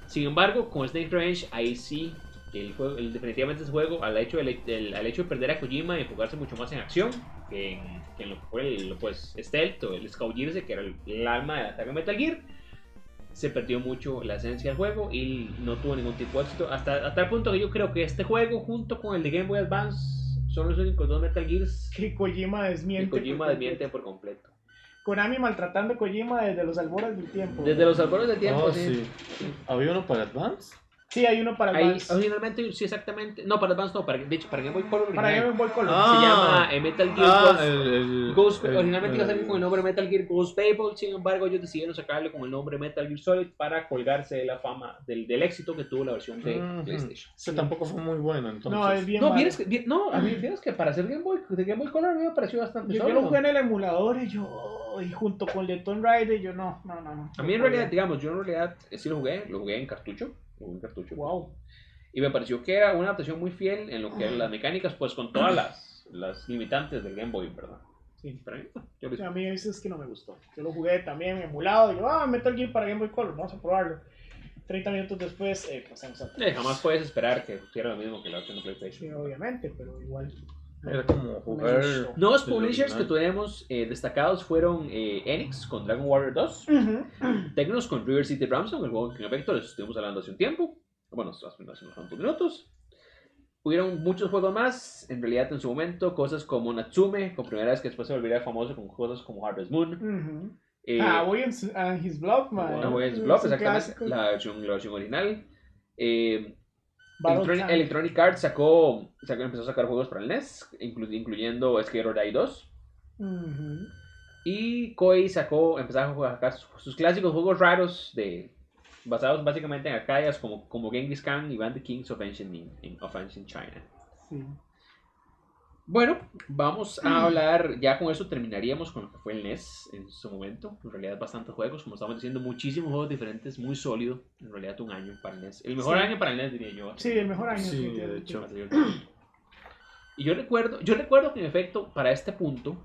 Speaker 1: Sin embargo, con Snake Revenge, ahí sí, definitivamente ese juego, al hecho de perder a Kojima y enfocarse mucho más en acción, que en lo que fue el stealth o el escabullirse, que era el alma de ataque Metal Gear, se perdió mucho la esencia del juego y no tuvo ningún tipo de éxito, hasta tal punto que yo creo que este juego, junto con el de Game Boy Advance, son los únicos 2 Metal Gears
Speaker 2: que Kojima desmiente
Speaker 1: por completo.
Speaker 2: Konami maltratando a Kojima desde los albores del tiempo.
Speaker 1: Desde los albores del tiempo,
Speaker 3: sí. ¿Había uno para Advance?
Speaker 2: Sí, hay uno para Advance.
Speaker 1: Originalmente, sí, exactamente. No, para Advance no, de hecho, para Game Boy Color.
Speaker 2: Para Game Boy Color.
Speaker 1: Se llama Metal Gear Ghost.
Speaker 3: El
Speaker 1: Originalmente iba a salir con el nombre Metal Gear Ghost Babel. Sin embargo, ellos decidieron sacarle con el nombre Metal Gear Solid para colgarse de la fama del éxito que tuvo la versión de PlayStation.
Speaker 3: Ese tampoco fue muy bueno, entonces.
Speaker 2: No, es bien.
Speaker 1: A mí fíjate que para hacer Game Boy Color a mí me pareció bastante
Speaker 2: yo lo jugué en el emulador y junto con el de Tomb Raider, yo no.
Speaker 1: A mí en realidad, digamos, sí lo jugué en cartucho.
Speaker 2: Wow.
Speaker 1: Y me pareció que era una adaptación muy fiel en lo que eran las mecánicas, pues con todas las limitantes del Game Boy, ¿verdad?
Speaker 2: Sí.
Speaker 1: Pero
Speaker 2: a mí es que no me gustó. Yo lo jugué también emulado. Y yo, Metal Gear para Game Boy Color, vamos a probarlo. 30 minutos después, pasamos a...
Speaker 1: jamás puedes esperar que hiciera lo mismo que la versión de PlayStation.
Speaker 2: Sí, obviamente, pero igual...
Speaker 3: Era como jugar...
Speaker 1: Nuevos publishers que tuvimos destacados fueron Enix con Dragon Warrior 2, Technos con River City Ransom, el juego que en efecto les estuvimos hablando hace un tiempo, bueno, hace unos cuantos minutos. Hubieron muchos juegos más, en realidad en su momento, cosas como Natsume, con primera vez que después se volvería famoso con cosas como Harvest Moon.
Speaker 2: Way and His Blood, man.
Speaker 1: Way and His Blood, exactamente, la versión original. Electronic Arts empezó a sacar juegos para el NES, incluyendo Skate or Die 2. Y Koei empezó a sacar sus clásicos juegos raros basados básicamente en arcadias como Genghis Khan y Band the Kings of Ancient China.
Speaker 2: Sí.
Speaker 1: Bueno, vamos a hablar, ya con eso terminaríamos con lo que fue el NES en su momento. En realidad bastantes juegos, como estamos diciendo, muchísimos juegos diferentes, muy sólido. En realidad un año para el NES. El mejor año para el NES, diría yo.
Speaker 2: Sí, el mejor año.
Speaker 3: Sí, de hecho.
Speaker 1: Y yo recuerdo que en efecto, para este punto,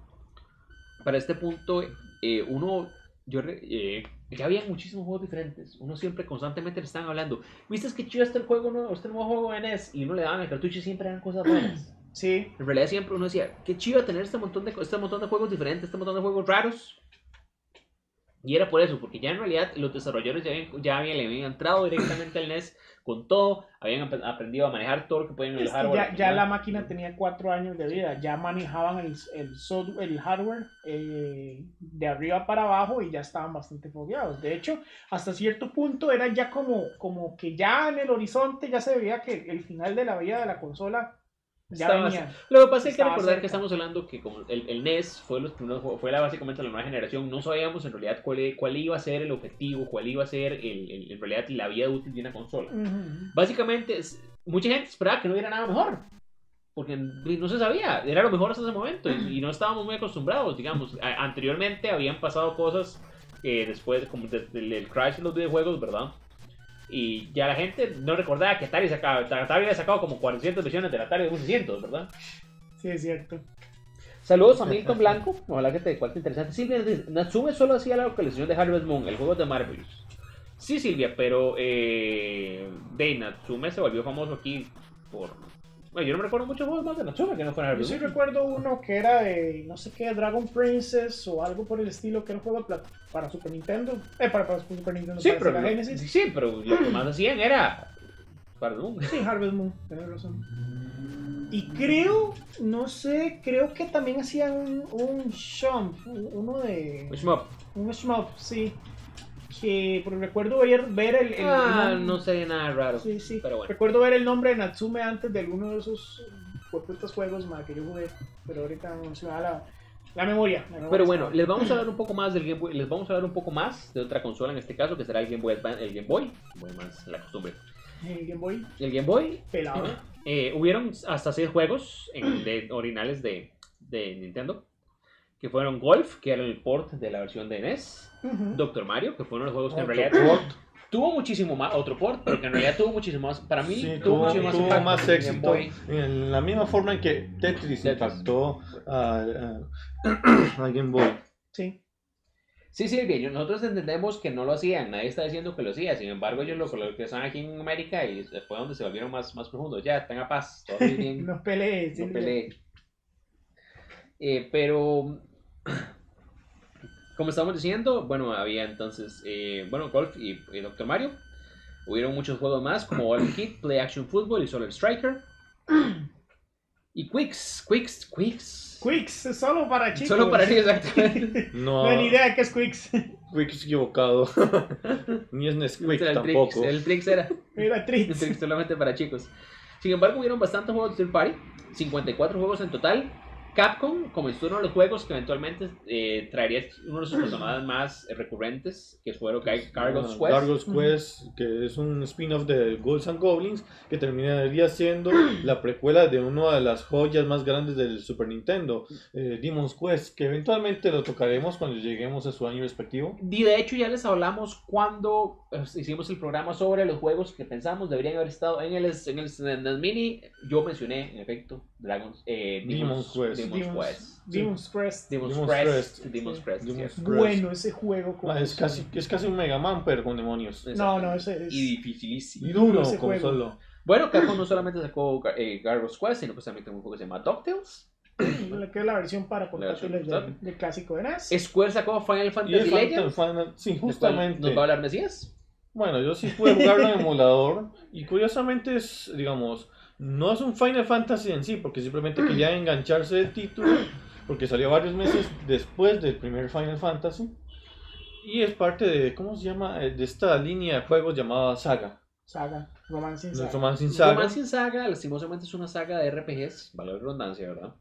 Speaker 1: ya había muchísimos juegos diferentes. Uno siempre constantemente le estaban hablando, ¿viste que chido este nuevo juego de NES? Y uno le daban el cartucho y siempre eran cosas buenas.
Speaker 2: Sí.
Speaker 1: En realidad siempre uno decía, qué chido tener este montón de juegos diferentes, este montón de juegos raros. Y era por eso, porque ya en realidad los desarrolladores le habían entrado directamente al NES con todo, habían aprendido a manejar todo lo que podían en el hardware.
Speaker 2: Ya la máquina tenía 4 años de vida, ya manejaban el hardware de arriba para abajo y ya estaban bastante fogueados. De hecho, hasta cierto punto era ya como que ya en el horizonte ya se veía que el final de la vida de la consola ya venía.
Speaker 1: Lo que pasa es que recordar que estamos hablando que como el NES fue básicamente la nueva generación, no sabíamos en realidad cuál iba a ser el objetivo, cuál iba a ser en realidad la vida útil de una consola. Básicamente, mucha gente esperaba que no hubiera nada mejor, porque no se sabía, era lo mejor hasta ese momento y no estábamos muy acostumbrados, digamos. Anteriormente habían pasado cosas después, como el crash de los videojuegos, ¿verdad? Y ya la gente no recordaba que Atari había sacado como 400 versiones del Atari 2600, ¿verdad?
Speaker 2: Sí, es cierto.
Speaker 1: Saludos a Milton Blanco, ojalá que te cuente interesante. Silvia dice, Natsume solo hacía la localización de Harvest Moon, el juego de Marvelous. Sí, Silvia, pero Natsume se volvió famoso aquí por... Bueno, yo no me recuerdo muchos juegos más de Natsume que no fueran Harvest
Speaker 2: Moon. Yo sí
Speaker 1: Moon.
Speaker 2: recuerdo uno que era de, no sé qué, Dragon Princess o algo por el estilo, que era un juego para Super Nintendo. Para Super Nintendo,
Speaker 1: sí,
Speaker 2: para Sega Genesis.
Speaker 1: Sí, pero lo que más hacían era Harvest Moon.
Speaker 2: Sí, Harvest Moon, tenés razón. Y creo que también hacían un shmup, un shmup, sí. Que recuerdo ver el
Speaker 1: no sería nada raro.
Speaker 2: Sí,
Speaker 1: pero bueno.
Speaker 2: Recuerdo ver el nombre de Natsume antes de alguno de esos putos juegos que yo jugué, pero ahorita no se me da la memoria.
Speaker 1: Pero bueno, les vamos a hablar un poco más del Game Boy, les vamos a hablar un poco más de otra consola en este caso, que será el Game Boy Advance, el Game Boy, más la costumbre.
Speaker 2: El Game Boy.
Speaker 1: El Game Boy.
Speaker 2: Pelado.
Speaker 1: Hubieron hasta 6 juegos originales de Nintendo, que fueron Golf, que era el port de la versión de NES, Dr. Mario, que fue uno de los juegos que en realidad tuvo muchísimo más, otro port, pero que en realidad tuvo muchísimo más, para mí,
Speaker 3: sí,
Speaker 1: tuvo muchísimo
Speaker 3: más éxito, en la misma forma en que Tetris impactó a Game Boy.
Speaker 2: Sí.
Speaker 1: Sí, bien, nosotros entendemos que no lo hacían, nadie está diciendo que lo hacía, sin embargo ellos lo que están aquí en América y fue donde se volvieron más profundos. Ya, tenga paz, todo bien.
Speaker 2: No pelee.
Speaker 1: No pelee. Pero, como estamos diciendo, bueno, había entonces, Golf y Dr. Mario. Hubieron muchos juegos más, como Golf Kid, Play Action Football y Solar Striker. Y Quicks,
Speaker 2: es solo para chicos.
Speaker 1: Solo para ellos, exactamente.
Speaker 3: No
Speaker 2: hay ni idea de qué es Quicks.
Speaker 3: Quicks equivocado. Ni es Nesquik tampoco.
Speaker 1: El Trix era
Speaker 2: Trix.
Speaker 1: Trix solamente para chicos. Sin embargo, hubieron bastantes juegos de third party, 54 juegos en total. Capcom comenzó uno de los juegos que eventualmente traería uno de sus personajes más recurrentes, que fueron Gargoyle's Quest.
Speaker 3: Gargoyle's Quest, que es un spin-off de Ghouls and Goblins, que terminaría siendo la precuela de una de las joyas más grandes del Super Nintendo, Demon's Quest, que eventualmente lo tocaremos cuando lleguemos a su año respectivo.
Speaker 1: Y de hecho ya les hablamos cuando hicimos el programa sobre los juegos que pensamos deberían haber estado en el Mini. Yo mencioné, en efecto,
Speaker 3: Demon's Quest.
Speaker 2: Demon's Crest.
Speaker 1: Bueno,
Speaker 2: ese juego.
Speaker 3: Es casi un Mega Man, pero con demonios.
Speaker 2: No, ese es.
Speaker 1: Y dificilísimo.
Speaker 3: Y duro,
Speaker 2: ese
Speaker 3: como
Speaker 2: juego.
Speaker 3: solo.
Speaker 1: Bueno, Capcom no solamente sacó Gargoyle's Quest, sino pues también tengo un juego que se llama DuckTales.
Speaker 2: Que es la versión para portátiles del clásico de NES.
Speaker 1: Square sacó Final Fantasy Legends.
Speaker 3: Sí, justamente.
Speaker 1: ¿Nos va a hablar Mesías?
Speaker 3: Bueno, yo sí pude jugarlo en emulador. Y curiosamente es, digamos, no es un Final Fantasy en sí, porque simplemente quería engancharse del título, porque salió varios meses después del primer Final Fantasy. Y es parte de, ¿cómo se llama? De esta línea de juegos llamada Saga.
Speaker 2: Romancing
Speaker 3: Saga.
Speaker 1: Romancing Saga, lastimosamente es una saga de RPGs, valor de redundancia, ¿verdad?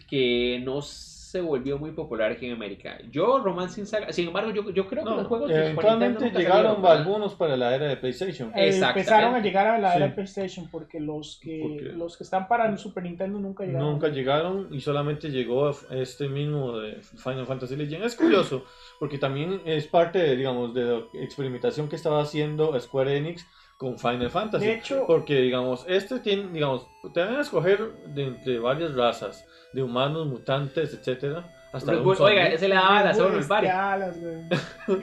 Speaker 1: Que no se volvió muy popular aquí en América. Romancing Saga, sin embargo, yo creo que los juegos de Super Nintendo
Speaker 3: eventualmente llegaron algunos para la era de PlayStation.
Speaker 2: Empezaron a llegar a la era de PlayStation porque los que están para el Super Nintendo nunca llegaron. Y solamente llegó este mismo de Final Fantasy Legends. Es curioso porque también es parte de, digamos, de la experimentación que estaba haciendo Square Enix con Final Fantasy. De hecho,
Speaker 3: porque, digamos, te van a escoger de entre varias razas, de humanos, mutantes, etcétera. Hasta
Speaker 1: oiga, ese le daba alas a el party.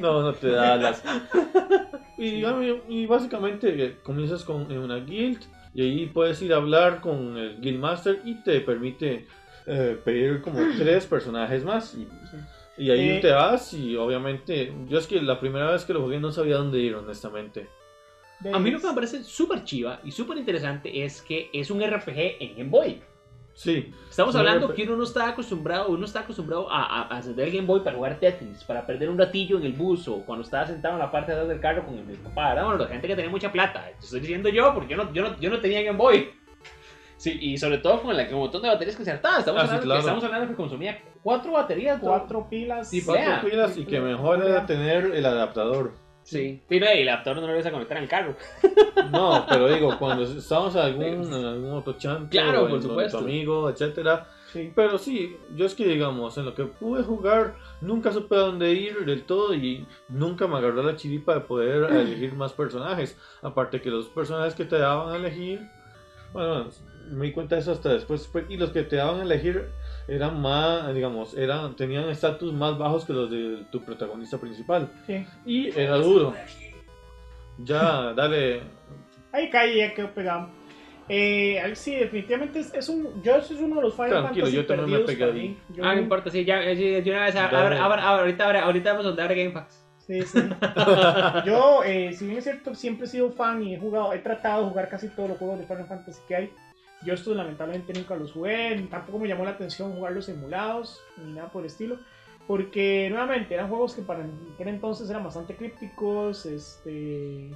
Speaker 3: No te da alas. y básicamente comienzas con una guild y ahí puedes ir a hablar con el Guildmaster y te permite pedir como 3 personajes más. Y ahí te vas y obviamente, yo es que la primera vez que lo jugué no sabía dónde ir, honestamente.
Speaker 1: A mí lo que me parece súper chiva y súper interesante es que es un RPG en Game Boy.
Speaker 3: Sí.
Speaker 1: Estamos hablando que uno no está acostumbrado a encender el Game Boy para jugar Tetris, para perder un ratillo en el bus o cuando estaba sentado en la parte de atrás del carro con el papá. Bueno, la gente que tenía mucha plata. Estoy diciendo yo porque yo no tenía Game Boy. Sí, y sobre todo con el montón de baterías que insertadas. Estamos hablando que consumía 4 baterías.
Speaker 2: 4 pilas.
Speaker 3: Y 4 pilas y que mejor era tener el adaptador.
Speaker 1: Sí, pero el adaptador no lo vas a conectar en el carro.
Speaker 3: No, pero digo, cuando estábamos en algún otro chante,
Speaker 1: claro, por supuesto,
Speaker 3: tu amigo, etcétera.
Speaker 2: Sí.
Speaker 3: Pero sí, yo es que digamos, en lo que pude jugar, nunca supe a dónde ir del todo y nunca me agarró la chiripa de poder elegir más personajes. Aparte que los personajes que te daban a elegir, bueno, me di cuenta de eso hasta después, y los que te daban a elegir eran más, digamos, tenían estatus más bajos que los de tu protagonista principal.
Speaker 2: Sí.
Speaker 3: Y era duro. Ya, dale.
Speaker 2: Ahí caí, ya quedó pegado. Sí, definitivamente es uno de los Final
Speaker 3: Tranquilo,
Speaker 2: Fantasy
Speaker 3: yo también me pegué ahí.
Speaker 1: No importa, sí, ya una vez, ahorita vamos a dar GameFAQs.
Speaker 2: Sí. Yo, si bien es cierto, siempre he sido fan y he tratado de jugar casi todos los juegos de Final Fantasy que hay. Yo estos lamentablemente nunca los jugué, tampoco me llamó la atención jugarlos emulados, ni nada por el estilo. Porque nuevamente eran juegos que para aquel entonces eran bastante crípticos, y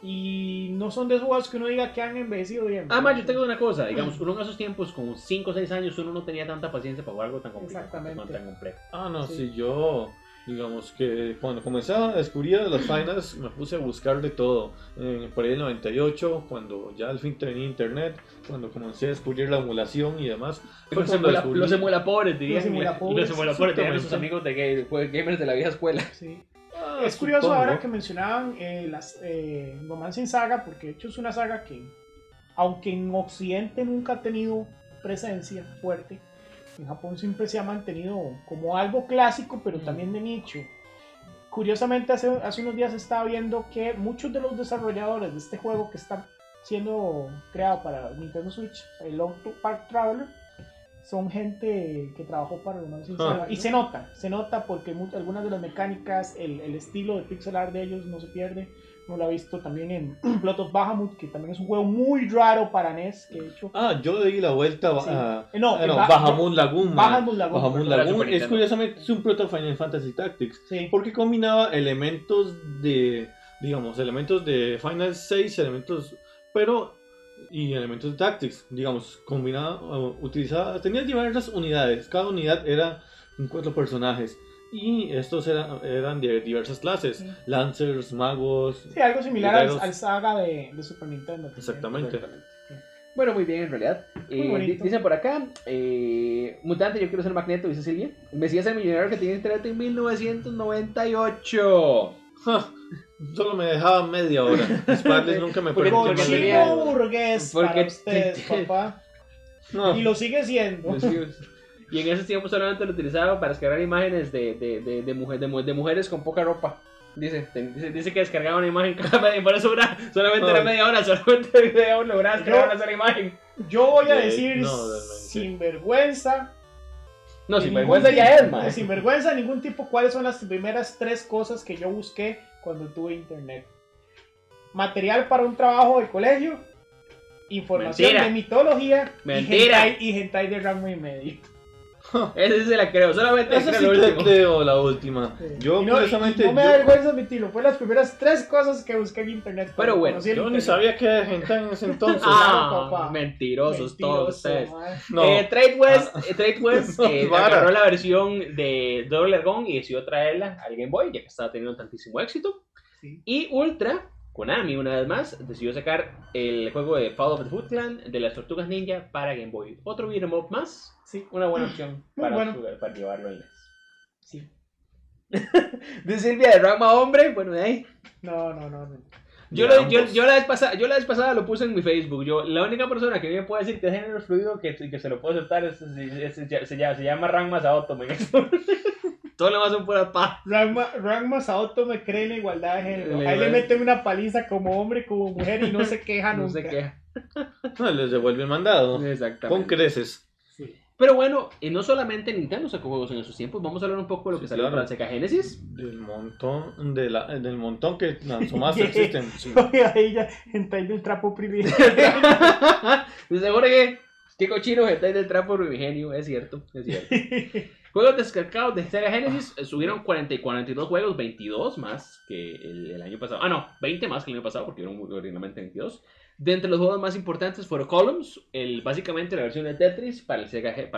Speaker 2: Y no son de esos juegos que uno diga que han envejecido bien.
Speaker 1: Además, yo tengo una cosa, digamos, uno en esos tiempos, con 5 o 6 años, uno no tenía tanta paciencia para jugar algo tan complicado.
Speaker 2: Exactamente.
Speaker 1: Tan complejo.
Speaker 3: No,
Speaker 2: Sí.
Speaker 3: sí, yo, digamos que cuando comencé a descubrir los finals, me puse a buscar de todo. Por ahí en el 98, cuando ya al fin tenía internet, cuando comencé a descubrir la emulación y demás.
Speaker 1: Los emulapores, dirían.
Speaker 2: Los emulapores,
Speaker 1: Los emulapores tenían sus
Speaker 3: exactamente.
Speaker 1: amigos de gamers de la vieja escuela.
Speaker 2: Sí. Es curioso ahora que mencionaban Romance in Saga, porque de hecho es una saga que, aunque en Occidente nunca ha tenido presencia fuerte, en Japón siempre se ha mantenido como algo clásico, pero también de nicho. Curiosamente, hace unos días estaba viendo que muchos de los desarrolladores de este juego que está siendo creado para Nintendo Switch, el Long Park Traveler, son gente que trabajó para Romance in Saga. Y se nota porque algunas de las mecánicas, el estilo de pixel art de ellos no se pierde. Uno lo ha visto también en Blood of Bahamut, que también es un juego muy raro para NES, que de hecho...
Speaker 3: Yo le di la vuelta
Speaker 2: Sí.
Speaker 3: a
Speaker 2: Bahamut
Speaker 3: Lagoon.
Speaker 2: Bahamut Lagoon.
Speaker 3: Bahamut
Speaker 1: Para
Speaker 3: Lagoon
Speaker 1: Super
Speaker 3: es
Speaker 1: Nintendo.
Speaker 3: curiosamente es un proto Final Fantasy Tactics.
Speaker 2: Sí.
Speaker 3: Porque combinaba elementos de Final 6, y elementos de Tactics, digamos, tenía diversas unidades, cada unidad era 4 personajes, y estos eran de diversas clases,
Speaker 2: Sí.
Speaker 3: Lancers, magos,
Speaker 2: Sí, algo similar
Speaker 3: guerreros.
Speaker 2: al Saga de Super Nintendo.
Speaker 3: Exactamente.
Speaker 1: Bueno, muy bien, en realidad.
Speaker 2: Muy bonito.
Speaker 1: Dicen por acá, mutante, yo quiero ser Magneto, dice Silvia. Mesías el millonario que tiene internet en 1998.
Speaker 3: Solo me dejaban media hora. Mis padres nunca me
Speaker 1: Porque-
Speaker 3: permitían
Speaker 1: porque
Speaker 3: más de
Speaker 1: tenía-
Speaker 3: media hora.
Speaker 2: burgués
Speaker 1: Porque-
Speaker 2: para ustedes, papá.
Speaker 3: No.
Speaker 2: Y lo sigue siendo.
Speaker 1: Y en ese tiempo solamente lo utilizaba para descargar imágenes de mujeres con poca ropa. Dice que descargaba una imagen cada media, por eso solamente era media hora, lograba descargar una sola imagen.
Speaker 2: Yo voy a
Speaker 3: De-
Speaker 2: decir
Speaker 3: no, realmente.
Speaker 2: sinvergüenza.
Speaker 1: No,
Speaker 2: de
Speaker 1: sin
Speaker 2: ningún
Speaker 1: vergüenza ya
Speaker 2: tipo-
Speaker 1: es, man.
Speaker 2: Sin vergüenza de ningún tipo, ¿cuáles son las primeras 3 cosas que yo busqué cuando tuve internet? Material para un trabajo de colegio, información
Speaker 1: Mentira.
Speaker 2: de mitología
Speaker 1: Mentira.
Speaker 2: y hentai de rango y medio.
Speaker 1: Esa sí se la creo, solamente
Speaker 3: Esa
Speaker 1: creo
Speaker 3: sí
Speaker 1: lo
Speaker 3: te
Speaker 1: último.
Speaker 3: creo la última.
Speaker 2: Sí.
Speaker 3: Yo,
Speaker 2: Y no,
Speaker 3: curiosamente,
Speaker 2: y no me da vergüenza admitirlo, fue las primeras 3 cosas que busqué en internet.
Speaker 1: Pero
Speaker 2: cuando
Speaker 1: bueno,
Speaker 2: conocí el
Speaker 3: yo ni
Speaker 2: internet.
Speaker 3: sabía que era hentai en ese entonces.
Speaker 1: Ah,
Speaker 2: papá.
Speaker 1: mentirosos todos ustedes.
Speaker 2: madre.
Speaker 3: No.
Speaker 1: Trade West
Speaker 3: No, vara.
Speaker 1: agarró la versión de Double Dragon y decidió traerla al Game Boy, ya que estaba teniendo tantísimo éxito.
Speaker 2: Sí.
Speaker 1: Y Ultra, Konami una vez más, decidió sacar el juego de Fall of the Foot Clan de las Tortugas Ninja para Game Boy. Otro beat'em up más,
Speaker 2: Sí,
Speaker 1: una buena opción
Speaker 2: Muy
Speaker 1: para,
Speaker 2: bueno.
Speaker 1: para llevarlo al NES.
Speaker 2: sí.
Speaker 1: De Silvia de Ragma Hombre, bueno, de ahí.
Speaker 2: No.
Speaker 1: Yo
Speaker 3: De
Speaker 1: la vez
Speaker 3: ambos.
Speaker 1: pasada lo puse en mi Facebook. La única persona que me puede decir que es género fluido que se lo puedo aceptar se llama Ragma Saotome. Todo lo demás son puras pa.
Speaker 2: Ragma Saoto me cree en la igualdad de género.
Speaker 1: Le
Speaker 2: Ahí le
Speaker 1: igual-
Speaker 2: meten una paliza como hombre, como mujer y no se queja
Speaker 1: No
Speaker 2: nunca.
Speaker 1: sé qué.
Speaker 3: No, les devuelve el mandado. Con
Speaker 1: Exactamente.
Speaker 3: creces.
Speaker 2: Sí.
Speaker 1: Pero bueno, no solamente Nintendo sacó juegos en esos tiempos, vamos a hablar un poco de lo que
Speaker 3: Sí,
Speaker 1: salió
Speaker 3: claro.
Speaker 1: para Sega Genesis.
Speaker 3: Del montón que lanzó Master System. Sí.
Speaker 2: Ahí ya, hentai del trapo privilegio.
Speaker 1: Dice Jorge, qué cochino hentai del trapo primigenio, es cierto, es cierto. Juegos descargados de Sega Genesis subieron 42 juegos, 22 más que el año pasado. Ah, no, 20 más que el año pasado, porque eran originalmente 22. De entre los juegos más importantes fueron Columns, básicamente la versión de Tetris para el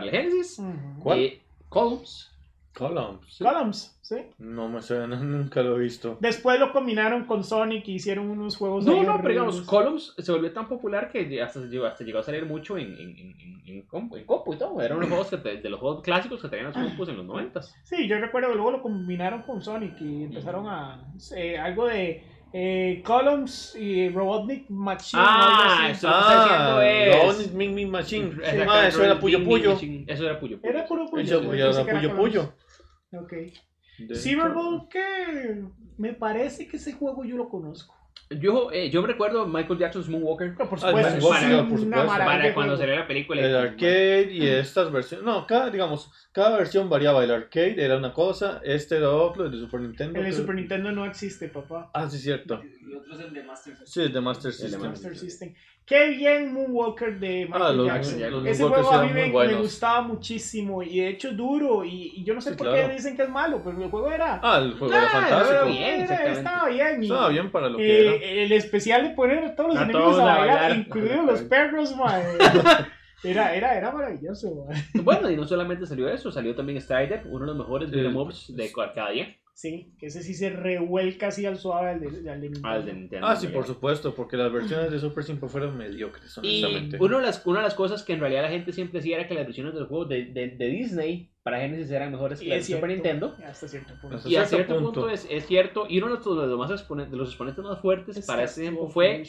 Speaker 1: Genesis.
Speaker 2: Ujú.
Speaker 3: ¿Cuál?
Speaker 1: Columns.
Speaker 3: Columns. Sí.
Speaker 2: Columns, sí.
Speaker 3: No me suena, nunca lo he visto.
Speaker 2: Después lo combinaron con Sonic y hicieron unos juegos
Speaker 1: No,
Speaker 2: ahí
Speaker 1: no, pero digamos,
Speaker 2: horribles.
Speaker 1: Columns se volvió tan popular que hasta llegó a salir mucho en compu y todo. Eran unos juegos de los juegos clásicos que tenían los compus en los 90s.
Speaker 2: Sí, yo recuerdo que luego lo combinaron con Sonic y empezaron a... algo de Columns y Robotnik Machine.
Speaker 1: Ah,
Speaker 2: algo así.
Speaker 1: eso lo que está diciendo es...
Speaker 3: Ronnie Ming Ming Machine.
Speaker 1: Exactamente,
Speaker 3: Ah, eso era Puyo
Speaker 1: Bing,
Speaker 3: Puyo.
Speaker 1: Bing, Bing, eso era Puyo Puyo.
Speaker 2: Era puro Puyo.
Speaker 3: Eso
Speaker 2: yo
Speaker 3: era
Speaker 2: pensé que era
Speaker 3: Puyo
Speaker 2: Columns.
Speaker 3: Puyo.
Speaker 2: Ok.
Speaker 3: De
Speaker 2: Cyberball, que me parece que ese juego yo lo conozco.
Speaker 1: Yo me recuerdo Michael Jackson's Moonwalker.
Speaker 2: Pero por
Speaker 3: Ah,
Speaker 2: supuesto,
Speaker 3: el
Speaker 2: es
Speaker 3: Moonwalker,
Speaker 2: una
Speaker 3: por supuesto.
Speaker 2: maravilla
Speaker 1: Para
Speaker 2: de
Speaker 1: cuando
Speaker 2: juego.
Speaker 1: salió la película.
Speaker 3: El arcade y estas versiones. No, cada versión variaba. El arcade era una cosa, este era otro, el de Super Nintendo.
Speaker 2: El de
Speaker 3: creo.
Speaker 2: Super Nintendo no existe, papá.
Speaker 3: Ah, sí, cierto.
Speaker 4: Y otro es el de Master System.
Speaker 3: Sí, el de Master
Speaker 1: de
Speaker 3: System.
Speaker 1: Master
Speaker 2: Master System. Qué bien Moonwalker de Michael Jackson. Ese juego a mí me gustaba muchísimo y de hecho duro y yo no sé por qué dicen que es malo, pero el juego era...
Speaker 3: el juego era fantástico.
Speaker 2: Estaba bien.
Speaker 3: Estaba bien para lo que era.
Speaker 2: El especial de poner a todos los enemigos a bailar, incluidos los perros, era maravilloso.
Speaker 1: Bueno, y no solamente salió eso, salió también Strider, uno de los mejores beat'em ups de cada día.
Speaker 2: Sí, que ese sí se revuelca así al suave al de
Speaker 1: Nintendo.
Speaker 3: Sí, por supuesto, porque las versiones de Super siempre fueron mediocres, honestamente.
Speaker 1: Y una de las cosas que en realidad la gente siempre decía era que las versiones del juego de Disney para Genesis eran mejores que las de Super Nintendo.
Speaker 2: Hasta cierto punto.
Speaker 1: Y a cierto punto es cierto. Y uno de los exponentes más fuertes para ese tiempo fue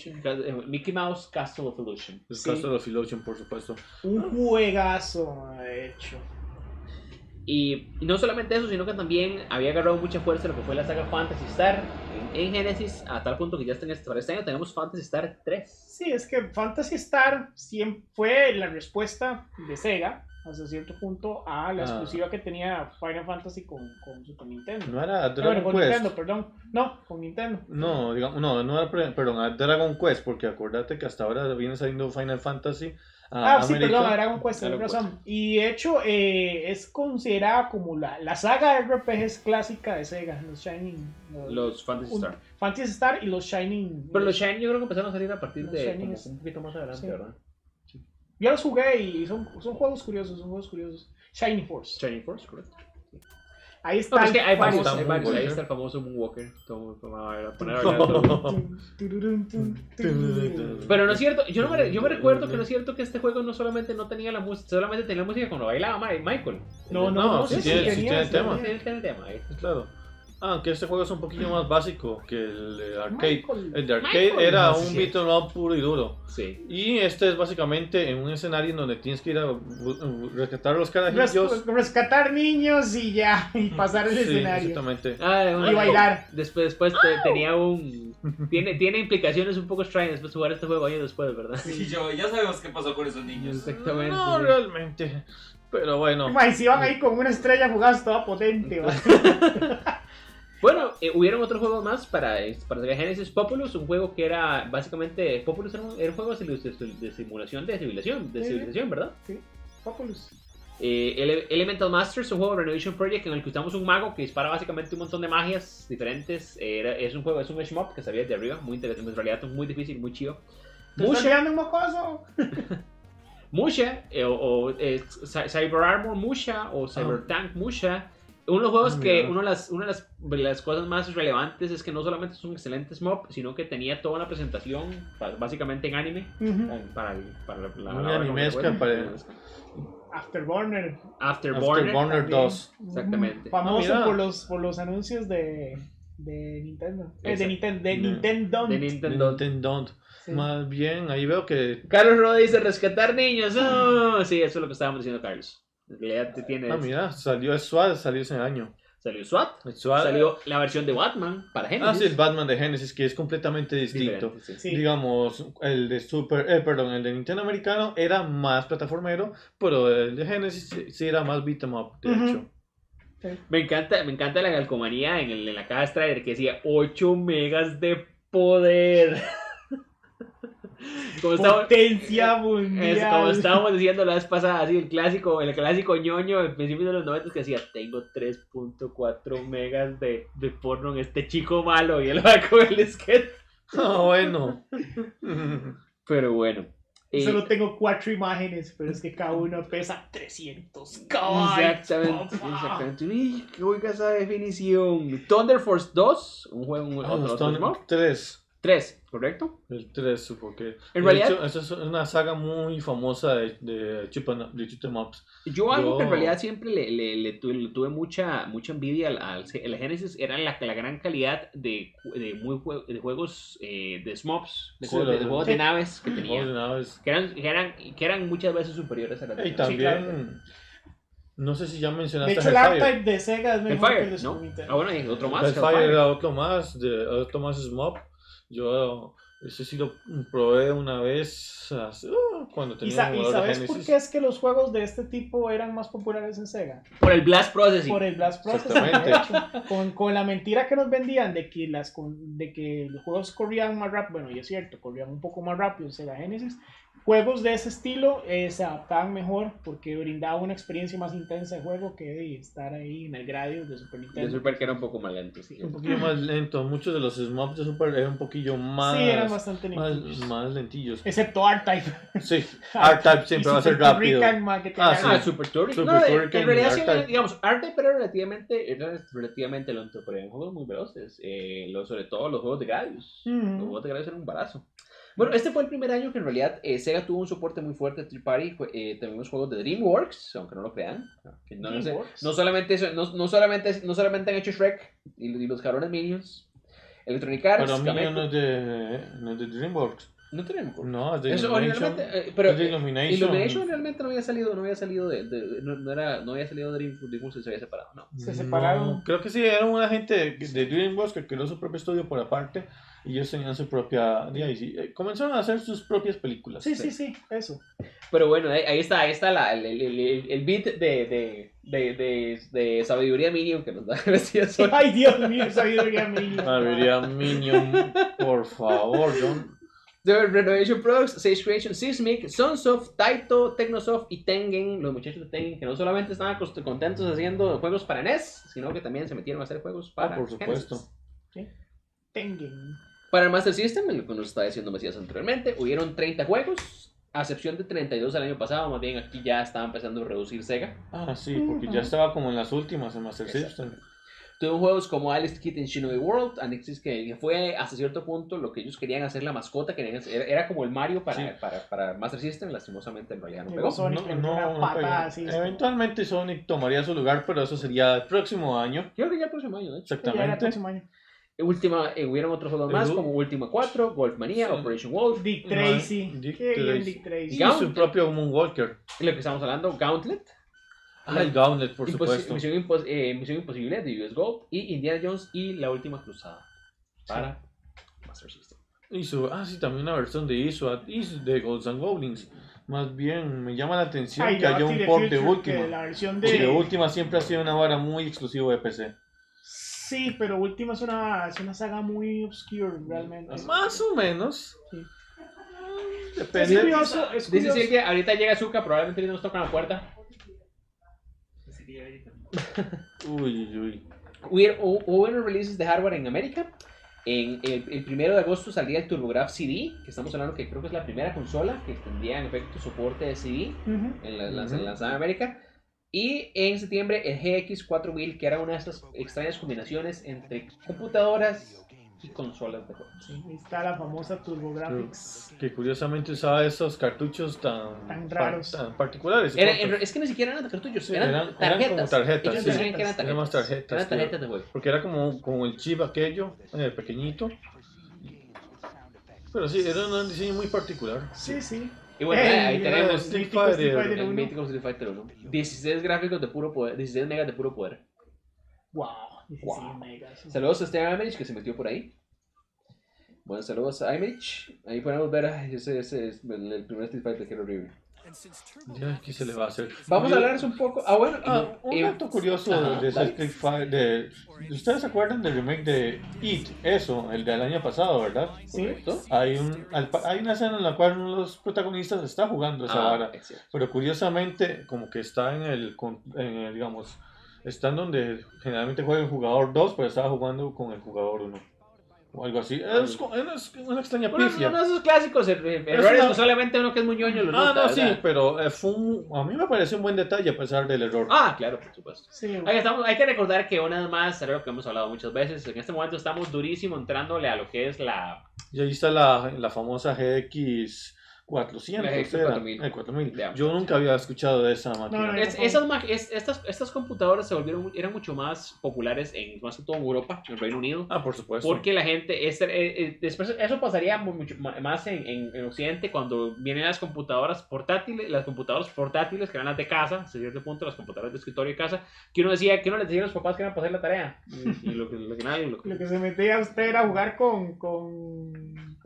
Speaker 1: Mickey Mouse Castle of Illusion.
Speaker 3: Castle of Illusion, por supuesto.
Speaker 2: Un juegazo, de hecho.
Speaker 1: Y no solamente eso, sino que también había agarrado mucha fuerza lo que fue la saga Phantasy Star en Genesis, a tal punto que ya para este año tenemos Phantasy Star 3.
Speaker 2: Sí, es que Phantasy Star siempre fue la respuesta de Sega, hasta cierto punto, a la exclusiva que tenía Final Fantasy con Super Nintendo.
Speaker 3: No era Dragon
Speaker 2: con
Speaker 3: Quest.
Speaker 2: Nintendo, perdón. No, con Nintendo.
Speaker 3: No, digamos, no era, perdón, Dragon Quest, porque acuérdate que hasta ahora viene saliendo Final Fantasy.
Speaker 2: Sí, perdón, Dragon Quest, tienes razón. Y de hecho, es considerada como la saga de RPGs clásica de Sega, los Shining.
Speaker 1: Los Phantasy Star.
Speaker 2: Fantasy Star y los Shining.
Speaker 1: Pero los Shining yo creo que empezaron a salir a partir de un poquito más adelante, sí. ¿Verdad?
Speaker 2: Sí. Yo los jugué y son juegos curiosos, Shining Force, correcto. Ahí está.
Speaker 1: No, es que hay varios. Ahí está el famoso Moonwalker. Pero no es cierto. Yo me recuerdo que no es cierto que este juego no tenía la música, solamente tenía la música cuando bailaba Michael.
Speaker 3: No, sí tiene el tema.
Speaker 1: Tiene el tema.
Speaker 3: Claro. Aunque este juego es un poquillo más básico que el de arcade. El de arcade
Speaker 1: Michael,
Speaker 3: era un beat'em up puro y duro.
Speaker 1: Sí.
Speaker 3: Y este es básicamente en un escenario en donde tienes que ir a rescatar a los carajillos.
Speaker 2: Rescatar niños y ya, y pasar el escenario.
Speaker 3: Exactamente.
Speaker 2: Y bailar.
Speaker 1: Después tenía tiene implicaciones un poco extrañas después de jugar este juego años después, ¿verdad?
Speaker 4: Sí, ya sabemos qué pasó con esos niños.
Speaker 1: Exactamente.
Speaker 3: No, realmente. Pero bueno.
Speaker 2: Y si van ahí con una estrella fugaz toda potente.
Speaker 1: Bueno, hubieron otros juegos más para Sega Genesis. Populous, un juego que era básicamente... Populous era un juego de simulación de civilización, ¿verdad?
Speaker 2: Sí, Populous.
Speaker 1: Elemental Masters, un juego de Renovation Project en el que usamos un mago que dispara básicamente un montón de magias diferentes. Es un shmup que sabía de arriba, muy interesante, en realidad es muy difícil, muy chido.
Speaker 2: Musha, un mocoso.
Speaker 1: Musha, Cyber Armor Musha o Cyber Tank Musha. Uno de los juegos que una de las cosas más relevantes es que no solamente es un excelente shmup, sino que tenía toda una presentación básicamente en anime. Para
Speaker 3: muy animesca para
Speaker 2: Afterburner
Speaker 3: 2.
Speaker 1: Exactamente.
Speaker 2: Famoso por los anuncios de Nintendo. De Nintendo.
Speaker 3: Sí. Más bien, ahí veo que
Speaker 1: Carlos Roda dice rescatar niños. Oh, sí, eso es lo que estábamos diciendo, Carlos.
Speaker 3: Mira, salió SWAT, salió ese año.
Speaker 1: Salió SWAT, salió la versión de Batman para Genesis.
Speaker 3: Sí, el Batman de Genesis, que es completamente distinto.
Speaker 1: Sí.
Speaker 3: Digamos, el de Nintendo americano era más plataformero, pero el de Genesis sí era más beat'em up, de hecho.
Speaker 1: Sí. Me encanta la calcomanía en la caja Strider que decía 8 megas de poder.
Speaker 2: Potencia mundial.
Speaker 1: Como estábamos diciendo la vez pasada, así el clásico ñoño al principio de los 90 que decía tengo 3.4 megas de porno en este chico malo y él va con el skate.
Speaker 3: Bueno.
Speaker 1: Pero bueno.
Speaker 2: Solo tengo 4 imágenes, pero es que cada uno pesa 300 caballos.
Speaker 1: Exactamente. Uy, qué buena esa definición. Thunder Force 2, un juego 3, ¿correcto?
Speaker 3: El 3, porque
Speaker 1: en realidad
Speaker 3: esa es una saga muy famosa de shoot 'em ups.
Speaker 1: Yo que en realidad siempre le tuve mucha envidia al Genesis era la gran calidad de juegos de shmups, de juegos de naves que tenía, que eran muchas veces superiores a las de
Speaker 3: y también no sé si ya mencionaste.
Speaker 2: De hecho, el R-Type de Sega es mejor que el de Super Nintendo.
Speaker 1: Bueno, hay otro más.
Speaker 3: Hellfire era otro más shmup. Yo Ese sí lo probé una vez cuando tenía
Speaker 2: ¿Y sabes por qué es que los juegos de este tipo eran más populares en Sega?
Speaker 1: Por el Blast Processing.
Speaker 2: Por el Blast Processing, de hecho. Con la mentira que nos vendían de que los juegos corrían más rápido, bueno, y es cierto, corrían un poco más rápido en Sega Genesis. Juegos de ese estilo se adaptaban mejor porque brindaban una experiencia más intensa de juego que estar ahí en el gradio de Super Nintendo.
Speaker 1: De Super, que era un poco más lento.
Speaker 3: Sí, un poquillo más lento. Muchos de los smogs de Super eran un poquillo más.
Speaker 2: Sí, eran bastante lentillos.
Speaker 3: Más lentillos.
Speaker 2: Excepto R-Type.
Speaker 3: Sí, R-Type siempre va a ser rápido.
Speaker 1: Super Turrican. No, en realidad, digamos, R-Type era relativamente lento, pero eran juegos muy veloces. Sobre todo los juegos de Gradius. Los juegos de Gradius eran un balazo. Bueno, este fue el primer año que en realidad Sega tuvo un soporte muy fuerte de Third Party. Tuvimos juegos de DreamWorks, aunque no lo crean. No solamente han hecho Shrek y los cabrones Minions. Electronic Arts.
Speaker 3: Pero Minions no es de DreamWorks.
Speaker 1: No tenemos.
Speaker 3: No, es de
Speaker 1: eso
Speaker 3: Illumination.
Speaker 1: Pero
Speaker 3: es de Illumination.
Speaker 1: Illumination realmente no había salido de DreamWorks y se había separado, no.
Speaker 2: Se separaron.
Speaker 3: Creo que sí, era una gente de DreamWorks que creó su propio estudio por aparte y ellos tenían su propia. Comenzaron a hacer sus propias películas.
Speaker 2: Sí, eso.
Speaker 1: Pero bueno, ahí está el beat de sabiduría Minion que nos da gracias.
Speaker 2: Ay, Dios mío, sabiduría Minion.
Speaker 3: Sabiduría Minion, por favor, John.
Speaker 1: The Renovation Products, Sage Creation, Sysmic, Sunsoft, Taito, Technosoft y Tengen, los muchachos de Tengen, que no solamente estaban contentos haciendo juegos para NES, sino que también se metieron a hacer juegos para
Speaker 3: por supuesto.
Speaker 2: ¿Sí? Tengen.
Speaker 1: Para el Master System, lo que nos estaba diciendo Mesías anteriormente, hubieron 30 juegos, a excepción de 32 el año pasado, más bien aquí ya estaba empezando a reducir Sega.
Speaker 3: Ah, sí, porque ya estaba como en las últimas en Master System.
Speaker 1: Tuvieron juegos como Alice Kid in Shinobi World, que fue hasta cierto punto lo que ellos querían hacer la mascota, era como el Mario para Master System, lastimosamente en realidad no pegó.
Speaker 3: Eventualmente Sonic tomaría su lugar, pero eso sería el próximo año.
Speaker 1: Creo que ya el próximo año, de hecho.
Speaker 3: Exactamente.
Speaker 2: el próximo año.
Speaker 1: Hubieron otros juegos más como Ultima 4, Wolfmania, Operation Wolf,
Speaker 2: Dick Tracy. Dick Tracy.
Speaker 3: Y su propio Moonwalker.
Speaker 1: Y lo que estamos hablando, Gauntlet.
Speaker 3: El Gauntlet, por supuesto.
Speaker 1: Misión Imposible de US Gold y Indiana Jones y La Última Cruzada para Master System.
Speaker 3: También una versión de de Ghosts and Goblins. Más bien me llama la atención que haya un port de Ultima.
Speaker 2: La versión
Speaker 3: de Ultima siempre ha sido una vara muy exclusiva de PC.
Speaker 2: Sí, pero Ultima es una saga muy obscure realmente.
Speaker 3: Más o menos.
Speaker 2: Sí.
Speaker 3: Depende.
Speaker 2: Es curioso.
Speaker 1: Dice Silvia, ahorita llega Zuka, probablemente nos toca la puerta.
Speaker 3: Uy.
Speaker 1: Hubo unos releases de hardware en América. En el 1 de agosto salía el TurboGrafx CD, que estamos hablando que creo que es la primera consola que tendría en efecto soporte de CD en lanzada en América. Y en septiembre el GX4000, que era una de estas extrañas combinaciones entre computadoras y consolas de juegos.
Speaker 2: Sí, está la famosa TurboGrafx.
Speaker 3: Que curiosamente usaba esos cartuchos tan raros, tan particulares.
Speaker 1: Es que ni siquiera eran cartuchos, eran tarjetas.
Speaker 3: Eran como tarjetas.
Speaker 1: Ellos decían que eran tarjetas.
Speaker 3: Eran más tarjetas.
Speaker 1: Eran tarjetas de juego.
Speaker 3: Porque era como el chip aquello, pequeñito. Pero sí, era un diseño muy particular.
Speaker 2: Sí.
Speaker 1: Y bueno, ahí tenemos
Speaker 3: Street Fighter,
Speaker 1: el mítico Street Fighter 1. 16 gráficos de puro poder, 16 megas de puro poder.
Speaker 2: Wow. 16 megas.
Speaker 1: Saludos a Steven Emerich que se metió por ahí. Bueno, saludos a Emerich. Ahí podemos ver, ese es el primer Street Fighter que era horrible.
Speaker 3: Ya, ¿qué se le va a hacer?
Speaker 1: Vamos a hablarles un poco.
Speaker 3: Un dato curioso de Street Fighter. ¿Ustedes se acuerdan del remake de It? Eso, el del año pasado, ¿verdad?
Speaker 2: Sí.
Speaker 1: ¿Correcto?
Speaker 3: Hay una escena en la cual uno de los protagonistas está jugando esa vara. Pero curiosamente, como que está en el digamos, está en donde generalmente juega el jugador 2, pero estaba jugando con el jugador 1. O algo así. Es una extraña pifia.
Speaker 1: Uno de esos clásicos errores, no solamente uno que es muy ñoño lo nota.
Speaker 3: No, sí, pero a mí me pareció un buen detalle a pesar del error.
Speaker 1: Claro, por supuesto.
Speaker 2: Sí.
Speaker 1: Hay que recordar que una vez más, es lo que hemos hablado muchas veces, en este momento estamos durísimo entrándole a lo que es la...
Speaker 3: Y ahí está la famosa GX 400,
Speaker 1: era,
Speaker 3: 4000. Yo nunca había escuchado de esa máquina.
Speaker 1: Estas computadoras eran mucho más populares más que todo en Europa, en el Reino Unido.
Speaker 3: Por supuesto.
Speaker 1: Porque la gente, después eso pasaría mucho más en Occidente cuando vienen las computadoras portátiles que eran las de casa, a cierto punto las computadoras de escritorio de casa, que uno les decía a los papás que iban a pasar la tarea. Y lo que
Speaker 2: se metía usted era jugar con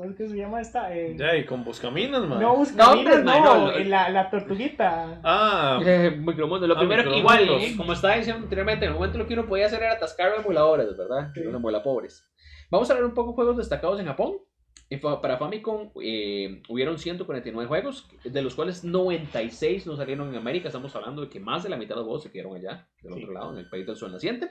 Speaker 2: ¿Cómo es que se llama esta?
Speaker 3: Ya, y con Buscaminas, man.
Speaker 2: No, Buscaminas,
Speaker 1: no,
Speaker 2: la tortuguita.
Speaker 1: Micromundo. Lo primero que igual, como estaba diciendo anteriormente, en el momento lo que uno podía hacer era atascar emuladores, ¿verdad?
Speaker 2: Sí.
Speaker 1: Los emulapobres. Vamos a hablar un poco de juegos destacados en Japón. Para Famicom hubieron 149 juegos, de los cuales 96 no salieron en América. Estamos hablando de que más de la mitad de los juegos se quedaron allá, del otro lado, en el país del sol naciente.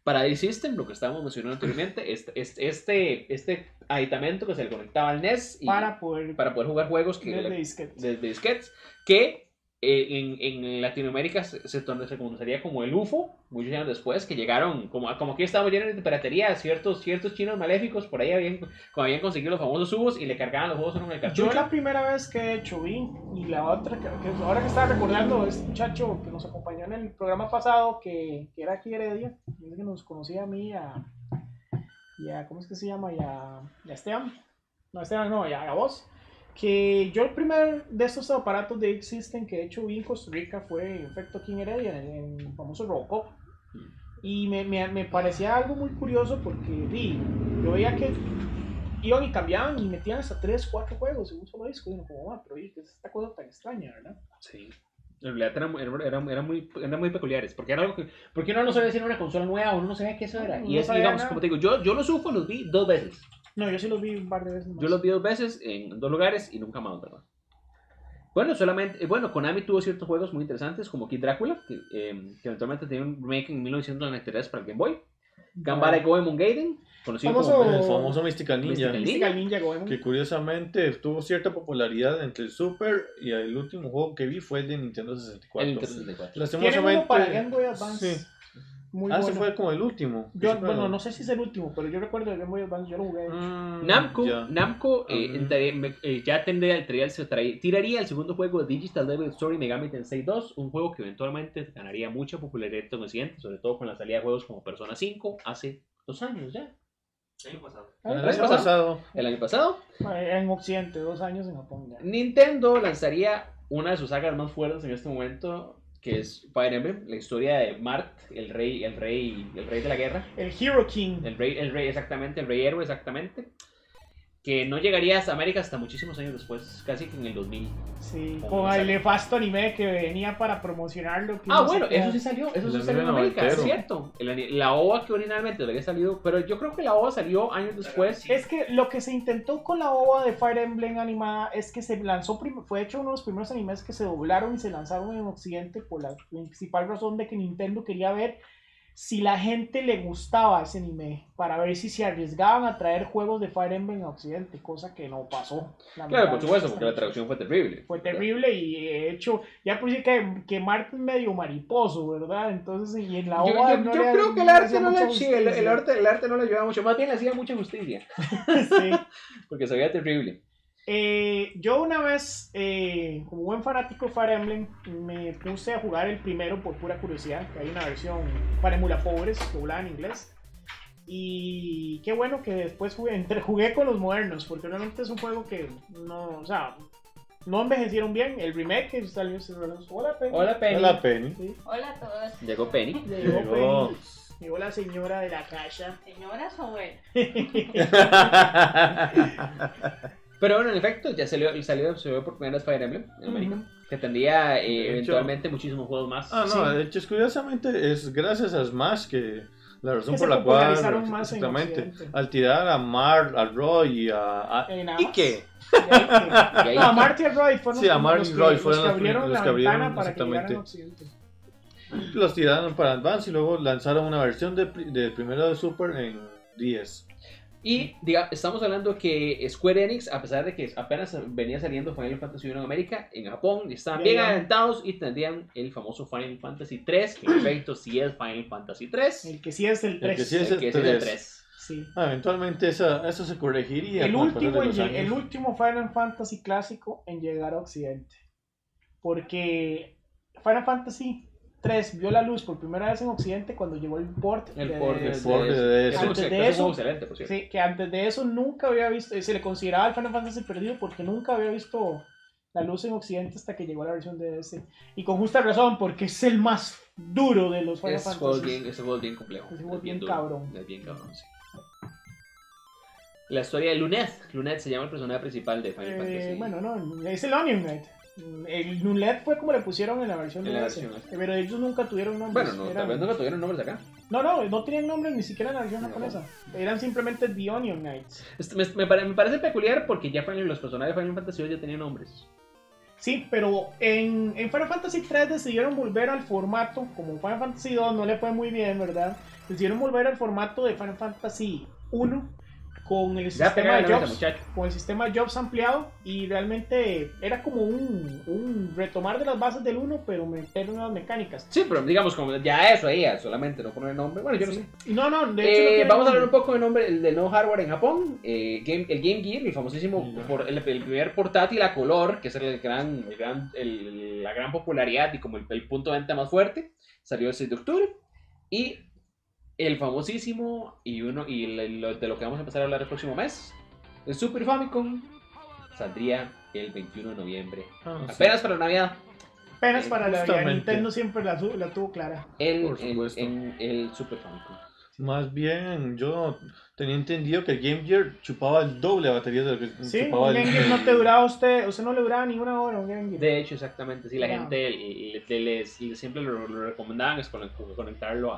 Speaker 1: Para D-System, lo que estábamos mencionando anteriormente, este aditamento que se le conectaba al NES
Speaker 2: para poder
Speaker 1: jugar juegos desde disquetes, que en Latinoamérica se conocería como el UFO, muchos años después, que llegaron, como aquí estábamos llenos de piratería, ciertos chinos maléficos por ahí habían conseguido los famosos UFOs y le cargaban los juegos en el cartucho.
Speaker 2: Yo la primera vez que he hecho vi, y la otra, que ahora que estaba recordando, este muchacho que nos acompañó en el programa pasado, que era aquí Heredia, que nos conocía a mí y a ¿cómo es que se llama? Y a Esteban. No, Esteban no, y a vos. Que yo el primer de estos aparatos de X-System que he hecho vi en Costa Rica fue en efecto aquí en Heredia, en el famoso Robocop. Y me parecía algo muy curioso porque yo veía que iban y cambiaban y metían hasta 3, 4 juegos en un solo disco. Y uno como, pero ¿qué es esta cosa tan extraña, verdad?
Speaker 1: Sí. En realidad eran muy peculiares, porque era algo porque uno no sabía si era una consola nueva, uno no sabía qué eso era. Y es, digamos, como te digo, yo los UFO los vi 2 veces.
Speaker 2: No, yo sí los vi un par de veces más.
Speaker 1: Yo los vi 2 veces en 2 lugares y nunca más, ¿verdad? Bueno, Konami tuvo ciertos juegos muy interesantes como Kid Drácula, que eventualmente tenía un remake en 1993 para el Game Boy. Gambara Goemon Gaiden, conocido como
Speaker 3: el famoso Mystical Ninja.
Speaker 2: Mystical Ninja Goemon.
Speaker 3: Que curiosamente tuvo cierta popularidad entre el Super y el último juego que vi fue el de Nintendo 64.
Speaker 1: El Nintendo 64.
Speaker 2: Lastimosamente, tiene uno para Game Boy Advance.
Speaker 3: Sí.
Speaker 2: Muy
Speaker 3: ese fue como el último.
Speaker 2: Bueno, no sé si es el último, pero yo recuerdo el Game Boy Advance, yo lo jugué.
Speaker 1: Namco ya tiraría el segundo juego de Digital Devil Story Megami Tensei 2, un juego que eventualmente ganaría mucha popularidad en Occidente, sobre todo con la salida de juegos como Persona 5 hace 2 años ya.
Speaker 4: El año pasado.
Speaker 1: El año pasado.
Speaker 2: En Occidente, 2 años en Japón ya.
Speaker 1: Nintendo lanzaría una de sus sagas más fuertes en este momento, que es Fire Emblem, la historia de Mart, el rey de la guerra.
Speaker 2: El Hero King.
Speaker 1: El rey exactamente, el rey héroe exactamente. Que no llegaría a América hasta muchísimos años después, casi que en el 2000.
Speaker 2: Sí, con el nefasto anime que venía para promocionarlo.
Speaker 1: Eso sí salió en América, es cierto. La OVA que originalmente había salido, pero yo creo que la OVA salió años después.
Speaker 2: Es que lo que se intentó con la OVA de Fire Emblem animada es que se lanzó, fue hecho uno de los primeros animes que se doblaron y se lanzaron en Occidente por la principal razón de que Nintendo quería ver si la gente le gustaba ese anime, para ver si se arriesgaban a traer juegos de Fire Emblem a Occidente, cosa que no pasó.
Speaker 1: Claro, por supuesto, porque la traducción fue terrible.
Speaker 2: Fue terrible y de hecho, ya por sí que Martin es medio mariposo, ¿verdad? Entonces, y en la obra
Speaker 1: yo creo que el arte no le ayudaba mucho, más bien le hacía mucha justicia.
Speaker 2: Sí.
Speaker 1: Porque se veía terrible.
Speaker 2: Yo una vez, como buen fanático de Fire Emblem, me puse a jugar el primero por pura curiosidad, que hay una versión para emulapobres que hablaba en inglés. Y qué bueno que después jugué con los modernos, porque realmente es un juego que no envejecieron bien. El remake que salió, hola Penny.
Speaker 1: Hola Penny.
Speaker 3: Hola Penny.
Speaker 2: Sí.
Speaker 5: Hola a todos.
Speaker 1: Llegó Penny.
Speaker 2: Llegó la señora de la casa.
Speaker 5: Señora Sober.
Speaker 1: Pero bueno, en efecto, ya salió por primera vez Fire Emblem en América, que tendría eventualmente muchísimos juegos más.
Speaker 3: De hecho, curiosamente es gracias a Smash que la razón por la cual exactamente al tirar a Mar, a Roy y a Ike.
Speaker 2: A Mart y a Roy
Speaker 3: fueron los que abrieron
Speaker 2: para que llegaran a Occidente.
Speaker 3: Los tiraron para Advance y luego lanzaron una versión del primero de Super en 10.
Speaker 1: Y estamos hablando que Square Enix, a pesar de que apenas venía saliendo Final Fantasy 1 en América, en Japón estaban bien adelantados y tendrían el famoso Final Fantasy 3, que en efecto sí es Final Fantasy 3.
Speaker 2: El que sí es el 3.
Speaker 3: El que sí es el
Speaker 1: 3.
Speaker 2: Sí.
Speaker 3: Eventualmente eso se corregiría.
Speaker 2: El último Final Fantasy clásico en llegar a Occidente. Porque Final Fantasy 3 vio la luz por primera vez en Occidente cuando llegó el port de DS. Antes de eso, excelente, por cierto. Sí, que antes de eso nunca había visto, se le consideraba el Final Fantasy perdido porque nunca había visto la luz en Occidente hasta que llegó la versión de DS. Y con justa razón, porque es el más duro de los Final Fantasy.
Speaker 1: Ese juego es bien complejo.
Speaker 2: Es bien cabrón.
Speaker 1: Es bien cabrón, sí. La historia de Luneth. Luneth se llama el personaje principal de Final Fantasy.
Speaker 2: Bueno, no, es el Onion Knight. El Luneth fue como le pusieron en la versión de base, pero ellos nunca tuvieron nombres.
Speaker 1: Bueno, tal vez nunca tuvieron nombres acá.
Speaker 2: No tenían nombres ni siquiera en la versión japonesa. Eran simplemente The Onion Knights.
Speaker 1: Me parece peculiar porque ya los personajes de Final Fantasy ya tenían nombres.
Speaker 2: Sí, pero en Final Fantasy 3 decidieron volver al formato, como Final Fantasy 2 no le fue muy bien, ¿verdad? Decidieron volver al formato de Final Fantasy 1 con el sistema de jobs, ampliado, y realmente era como un retomar de las bases del 1, pero meter nuevas mecánicas.
Speaker 1: Sí, pero digamos como ya eso ahí, solamente no poner nombre. Bueno, yo no sé.
Speaker 2: No, de hecho
Speaker 1: vamos a hablar un poco del nombre del nuevo hardware en Japón. El Game Gear, el famosísimo, el primer portátil a color, que es la gran popularidad y como el punto de venta más fuerte, salió el 6 de octubre. Y el famosísimo de lo que vamos a empezar a hablar el próximo mes, el Super Famicom, saldría el 21 de noviembre. Apenas para Navidad.
Speaker 2: Apenas para la Navidad. Nintendo siempre la tuvo clara.
Speaker 1: El Super Famicom.
Speaker 3: Más bien, yo tenía entendido que el Game Gear chupaba el doble de batería de lo que chupaba
Speaker 2: el Game Gear. No te duraba usted no le duraba ni una hora un Game Gear.
Speaker 1: De hecho, exactamente. Sí, la gente siempre lo recomendaban es conectarlo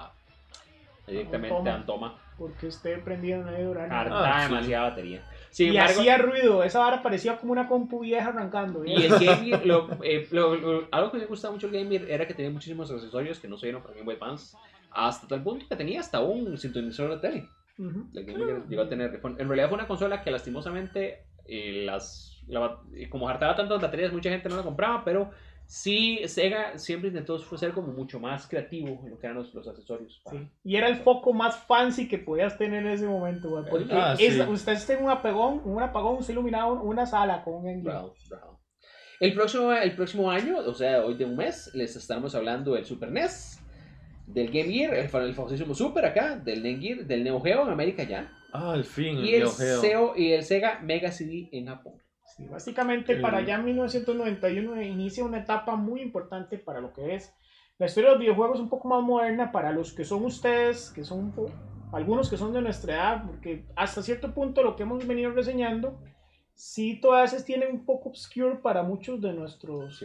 Speaker 1: directamente a Antoma.
Speaker 2: Porque usted prendía una de horario.
Speaker 1: Harta demasiada batería. Sin
Speaker 2: y
Speaker 1: embargo,
Speaker 2: hacía ruido, esa vara parecía como una compu vieja arrancando.
Speaker 1: Y el Game Gear, algo que me gustaba mucho el Game Gear era que tenía muchísimos accesorios que no se vieron para Game Boy Advance. Hasta tal punto que tenía hasta un sintonizador de tele. El Game Gear llegó a tener. En realidad fue una consola que lastimosamente, como hartaba tantas baterías, mucha gente no la compraba, pero sí, Sega siempre intentó ser como mucho más creativo en lo que eran los accesorios.
Speaker 2: Sí. Y era el foco más fancy que podías tener en ese momento, güey. Porque usted está en un apagón, se iluminaba una sala con un Game Gear.
Speaker 1: Bravo. El próximo año, o sea, hoy de un mes, les estaremos hablando del Super NES, del Game Gear, el famosísimo Super acá, del Game Gear, del Neo Geo en América ya.
Speaker 3: Al fin,
Speaker 1: y el Sega Mega CD en Japón.
Speaker 2: Sí, básicamente para allá en 1991 inicia una etapa muy importante para lo que es la historia de los videojuegos, un poco más moderna para los que son ustedes, que son algunos que son de nuestra edad, porque hasta cierto punto lo que hemos venido reseñando sí todas veces tienen un poco obscure para muchos de nuestros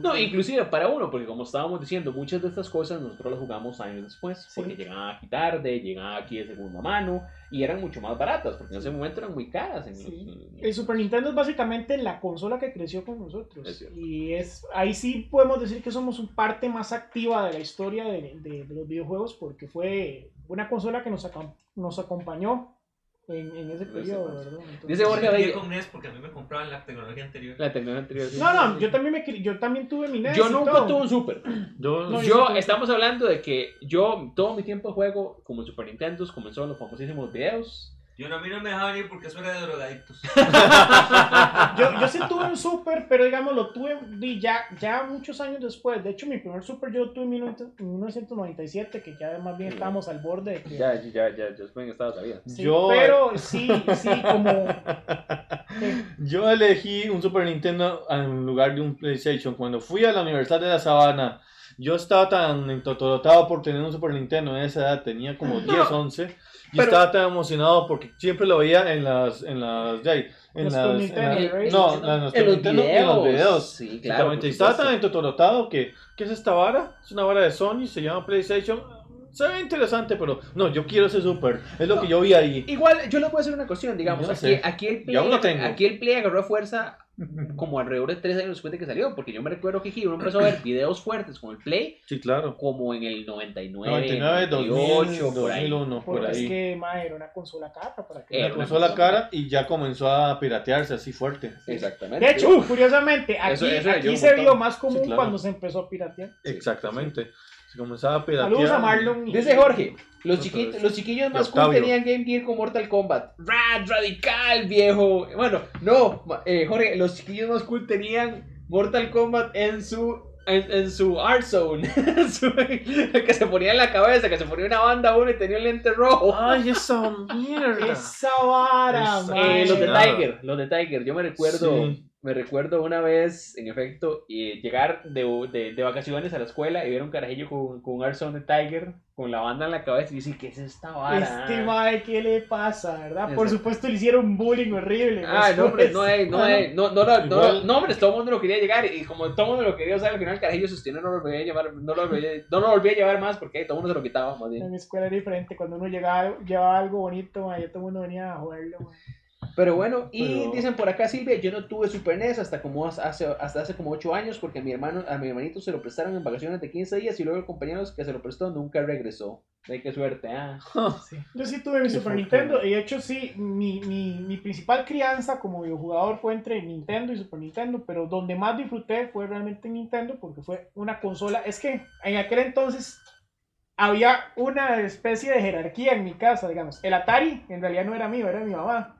Speaker 1: no, inclusive para uno, porque como estábamos diciendo, muchas de estas cosas nosotros las jugamos años después, porque llegaban aquí tarde, llegaban aquí de segunda mano y eran mucho más baratas, porque en ese momento eran muy caras.
Speaker 2: El Super Nintendo es básicamente la consola que creció con nosotros, y ahí sí podemos decir que somos una parte más activa de la historia de los videojuegos, porque fue una consola que nos acompañó en ese periodo, ¿verdad? Entonces,
Speaker 4: dice Jorge, con NES porque a mí me compraban la tecnología anterior.
Speaker 1: Sí.
Speaker 2: No, yo también tuve mi NES.
Speaker 1: Yo nunca tuve un Super. Estamos hablando de que todo mi tiempo de juego como Super Nintendo comenzó en los famosísimos videos.
Speaker 4: A mí no me dejaba venir porque eso era de drogadictos.
Speaker 2: yo sí tuve un Super, pero digamos lo tuve ya muchos años después. De hecho, mi primer Super yo lo tuve en 1997, que ya más bien estábamos al borde de que...
Speaker 1: Ya después estaba sabía.
Speaker 2: Sí, pero sí, como...
Speaker 3: Yo elegí un Super Nintendo en lugar de un PlayStation. Cuando fui a la Universidad de La Sabana, yo estaba tan entotorotado por tener un Super Nintendo en esa edad, tenía como 10, 11. Y estaba tan emocionado porque siempre lo veía en los videos.
Speaker 1: Sí, claro.
Speaker 3: Y estaba tan entotorotado que ¿qué es esta vara? Es una vara de Sony, se llama PlayStation. Se ve interesante, pero no, yo quiero ese Super. Es lo que yo vi ahí.
Speaker 1: Igual, yo le puedo hacer una cuestión, digamos. Aquí el Play agarró fuerza como alrededor de 3 años después de que salió, porque yo me recuerdo que uno empezó a ver videos fuertes con el Play.
Speaker 3: Sí, claro.
Speaker 1: Como en el 99, 98,
Speaker 3: 2001, por ahí.
Speaker 2: Es que era una consola cara.
Speaker 3: Una consola cara y ya comenzó a piratearse así fuerte.
Speaker 1: Exactamente.
Speaker 2: De hecho, curiosamente, aquí se vio más común cuando se empezó a piratear.
Speaker 3: Exactamente. Comenzaba a piratear.
Speaker 2: Saludos a Marlon.
Speaker 1: Dice Jorge, los chiquillos más cool tenían Game Gear con Mortal Kombat. Radical, viejo. Bueno, no, Jorge, los chiquillos más cool tenían Mortal Kombat en su Art Zone. Que se ponía en la cabeza, que se ponía una banda uno y tenía un lente rojo.
Speaker 3: Ay, esa mierda.
Speaker 2: Esa vara,
Speaker 1: los de Tiger, yo me recuerdo. Sí. Me recuerdo una vez, en efecto, llegar de vacaciones a la escuela y ver un carajillo con un Arzone Tiger, con la banda en la cabeza y decir, ¿qué es esta vara?
Speaker 2: Mae, ¿qué le pasa, verdad? Por supuesto le hicieron bullying horrible.
Speaker 1: No, hombre, no, hombre, todo el mundo lo quería llegar y como todo el mundo lo quería usar, al final el carajillo sostiene no lo volvía a llevar, no lo volvía a llevar más porque todo el mundo se lo quitaba, más bien.
Speaker 2: En mi escuela era diferente, cuando uno llevaba algo bonito, ya todo el mundo venía a jugarlo, mae.
Speaker 1: Pero bueno, y dicen por acá, Silvia, yo no tuve Super NES hasta hace como 8 años porque a mi hermanito se lo prestaron en vacaciones de 15 días y luego el compañero que se lo prestó nunca regresó. Ay, qué suerte,
Speaker 2: Sí. Yo sí tuve mi Super Nintendo y de hecho sí, mi principal crianza como videojugador fue entre Nintendo y Super Nintendo, pero donde más disfruté fue realmente Nintendo porque fue una consola. Es que en aquel entonces había una especie de jerarquía en mi casa, digamos. El Atari en realidad no era mío, era de mi mamá.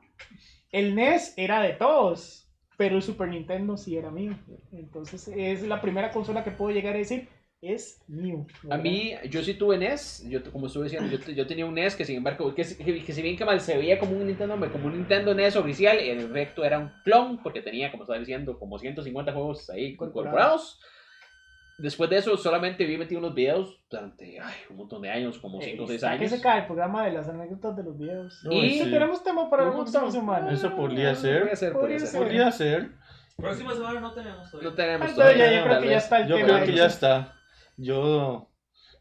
Speaker 2: El NES era de todos, pero el Super Nintendo sí era mío. Entonces es la primera consola que puedo llegar a decir es mío, ¿verdad?
Speaker 1: A mí, yo sí tuve NES, como estuve diciendo, yo tenía un NES que sin embargo, que si bien que mal se veía como un Nintendo NES oficial, en efecto era un clon, porque tenía, como estaba diciendo, como 150 juegos ahí incorporados. Después de eso solamente vi metido unos videos durante un montón de años, como 5 o 6 años.
Speaker 2: ¿Qué se cae el programa de las anécdotas de los videos?
Speaker 1: Y
Speaker 2: tenemos tema para la próxima semana.
Speaker 3: Eso podría ser.
Speaker 2: Podría
Speaker 3: ser.
Speaker 4: Próxima semana no tenemos todavía.
Speaker 1: No tenemos
Speaker 2: todavía. Yo creo que ya está el tema.
Speaker 3: Yo creo que ya está. Yo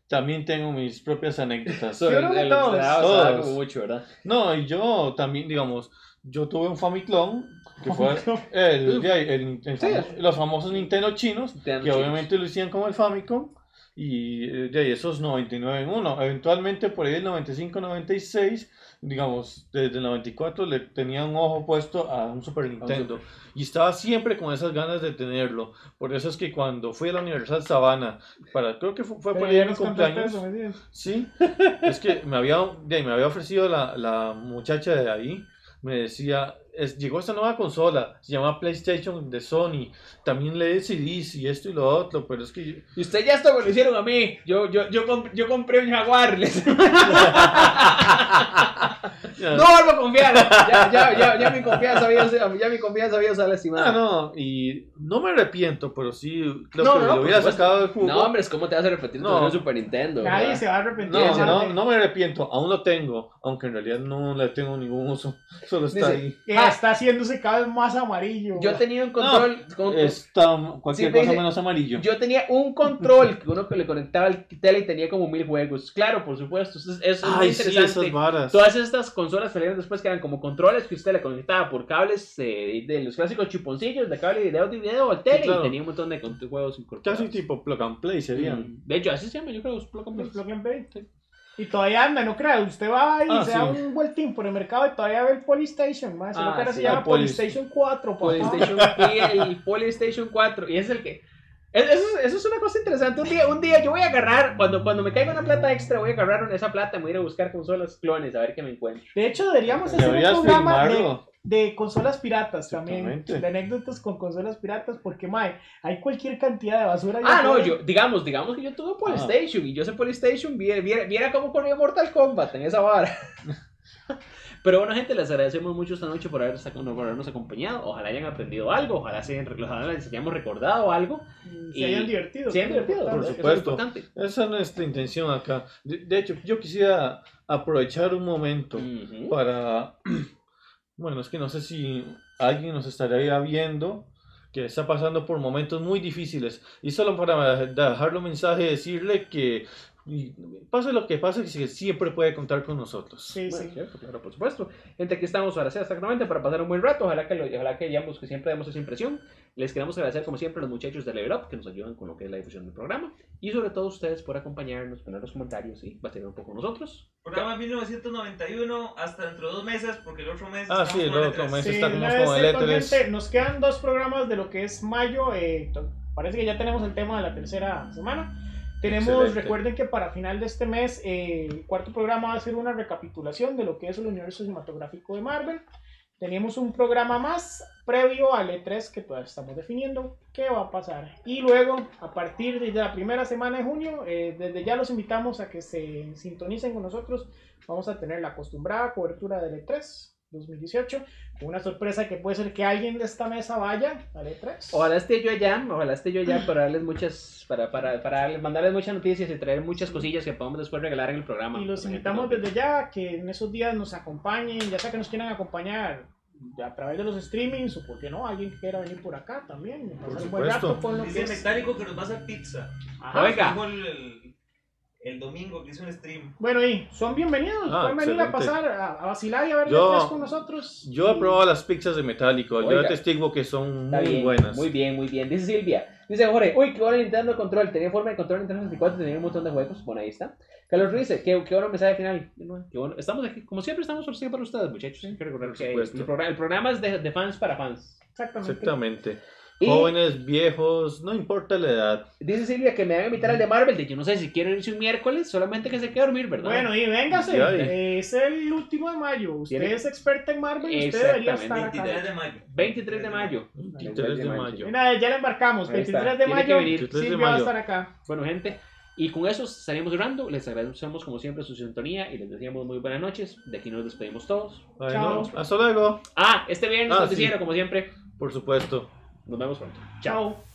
Speaker 3: también tengo mis propias anécdotas.
Speaker 2: Yo creo que todos.
Speaker 1: Mucho, ¿verdad?
Speaker 3: No, y yo también, digamos, yo tuve un Famicom, que fue los famosos Nintendo chinos, que obviamente lo hicieron como el Famicom, y de esos 99 en uno. Eventualmente por ahí el 95-96, digamos, desde el 94 le tenía un ojo puesto a un Super Nintendo. Y estaba siempre con esas ganas de tenerlo. Por eso es que cuando fui a la Universal Savannah, creo que fue por ahí en mi cumpleaños. Sí, es que me había ofrecido la muchacha de ahí. Me decía, llegó esta nueva consola, se llama PlayStation de Sony, también lee CDs y esto y lo otro, pero es que...
Speaker 1: Y usted ya esto me lo hicieron a mí, yo compré un Jaguar. No vuelvo a confiar, ya mi confianza había usado lastimada.
Speaker 3: No, y no me arrepiento, pero sí creo que lo hubiera sacado del jugo.
Speaker 1: No, hombre, ¿cómo te vas a arrepentir de tener Super Nintendo?
Speaker 2: Nadie se va a arrepentir.
Speaker 3: No me arrepiento, aún lo tengo, aunque en realidad no le tengo ningún uso, solo está ahí.
Speaker 2: Está haciéndose cada vez más amarillo.
Speaker 1: Yo tenía un control...
Speaker 3: Está cualquier cosa menos amarillo.
Speaker 1: Yo tenía un control que uno que le conectaba al tele y tenía como 1000 juegos. Claro, por supuesto, eso es muy interesante.
Speaker 3: Sí, esas varas.
Speaker 1: Todas estas consolas salieron después que eran como controles que usted le conectaba por cables de los clásicos chuponcillos de cable de audio y video al tele, y tenía un montón de juegos incorporados.
Speaker 3: Casi tipo plug and play serían.
Speaker 1: De hecho, así se llama, yo creo, plug and play.
Speaker 2: Plug and play. Sí. Y todavía anda, no creas, usted va y se da un vueltín por el mercado y todavía ve el Polystation, más solo que ahora se llama Polystation 4,
Speaker 1: el Polystation 4, y es el que... Eso es una cosa interesante. Un día yo voy a agarrar, cuando me caiga una plata extra, voy a agarrar esa plata y me voy a ir a buscar consolas clones a ver qué me encuentro.
Speaker 2: De hecho, deberíamos hacer un programa de consolas piratas también. De anécdotas con consolas piratas, porque hay cualquier cantidad de basura.
Speaker 1: Digamos que yo tuve Polystation y yo sé Polystation, viera cómo corría Mortal Kombat en esa vara. Pero bueno, gente, les agradecemos mucho esta noche por habernos acompañado. Ojalá hayan aprendido algo, ojalá les hayamos recordado algo.
Speaker 2: Se hayan divertido.
Speaker 3: Por supuesto. Esa es nuestra intención acá. De hecho, yo quisiera aprovechar un momento para... Bueno, es que no sé si alguien nos estaría viendo que está pasando por momentos muy difíciles. Y solo para dejarle un mensaje, decirle que... Y pase lo que pase, que siempre puede contar con nosotros.
Speaker 2: Sí.
Speaker 1: Cierto, claro, por supuesto. Gente, aquí estamos para hacer exactamente, para pasar un buen rato. Ojalá que digamos que siempre demos esa impresión. Les queremos agradecer como siempre a los muchachos de Level Up que nos ayudan con lo que es la difusión del programa. Y sobre todo ustedes por acompañarnos, poner los comentarios y batallar un poco con nosotros.
Speaker 4: Programa 1991 hasta dentro de 2 meses, porque el otro mes...
Speaker 3: sí, el otro mes estamos con el E3.
Speaker 2: Nos quedan 2 programas de lo que es mayo. Parece que ya tenemos el tema de la tercera semana. Recuerden que para final de este mes el cuarto programa va a ser una recapitulación de lo que es el universo cinematográfico de Marvel. Tenemos un programa más previo al E3 que todavía estamos definiendo qué va a pasar. Y luego, a partir de la primera semana de junio, desde ya los invitamos a que se sintonicen con nosotros. Vamos a tener la acostumbrada cobertura del E3. 2018. Una sorpresa que puede ser que alguien de esta mesa vaya al E3.
Speaker 1: Ojalá esté yo allá para darles muchas, mandarles muchas noticias y traer muchas cosillas que podamos después regalar en el programa.
Speaker 2: Y los invitamos desde ya que en esos días nos acompañen, ya sea que nos quieran acompañar a través de los streamings o porque no, alguien que quiera venir por acá también.
Speaker 3: Por
Speaker 2: un buen rato con lo
Speaker 4: Dice
Speaker 2: que es.
Speaker 4: Metálico que nos va a hacer pizza.
Speaker 2: Ajá.
Speaker 1: Oiga.
Speaker 4: El domingo que hizo un stream.
Speaker 2: Bueno, y son bienvenidos. Pueden venir a pasar a vacilar y a ver E3 con nosotros.
Speaker 3: Yo he probado las pizzas de Metálico. Yo atestiguo que son muy buenas.
Speaker 1: Muy bien. Dice Silvia. Dice Jorge, uy, qué bueno el Nintendo Control. Tenía forma de control en Nintendo 64, tenía un montón de juegos. Bueno, ahí está. Carlos Ruiz dice, qué bueno mensaje final. Qué bueno. Estamos aquí, como siempre, estamos por siempre para ustedes, muchachos. Hay que recordar que el programa es de fans para fans.
Speaker 3: Exactamente.
Speaker 1: Y
Speaker 3: jóvenes, viejos, no importa la edad.
Speaker 1: Dice Silvia que me van a invitar al de Marvel. Yo no sé si quiero irse un miércoles, solamente que se quede a dormir, ¿verdad?
Speaker 2: Bueno, y véngase. Es el último de mayo. Usted es experta en Marvel y usted debería estar acá.
Speaker 1: 23 de mayo.
Speaker 3: 23 de mayo.
Speaker 2: Mira, ya le embarcamos. 23 de mayo. Silvia va a estar acá.
Speaker 1: Bueno, gente. Y con eso estaríamos cerrando. Les agradecemos como siempre su sintonía y les deseamos muy buenas noches. De aquí nos despedimos todos.
Speaker 3: Bueno, hasta luego.
Speaker 1: Este viernes noticiero, como siempre.
Speaker 3: Por supuesto.
Speaker 1: Nos vemos pronto.
Speaker 2: Chao.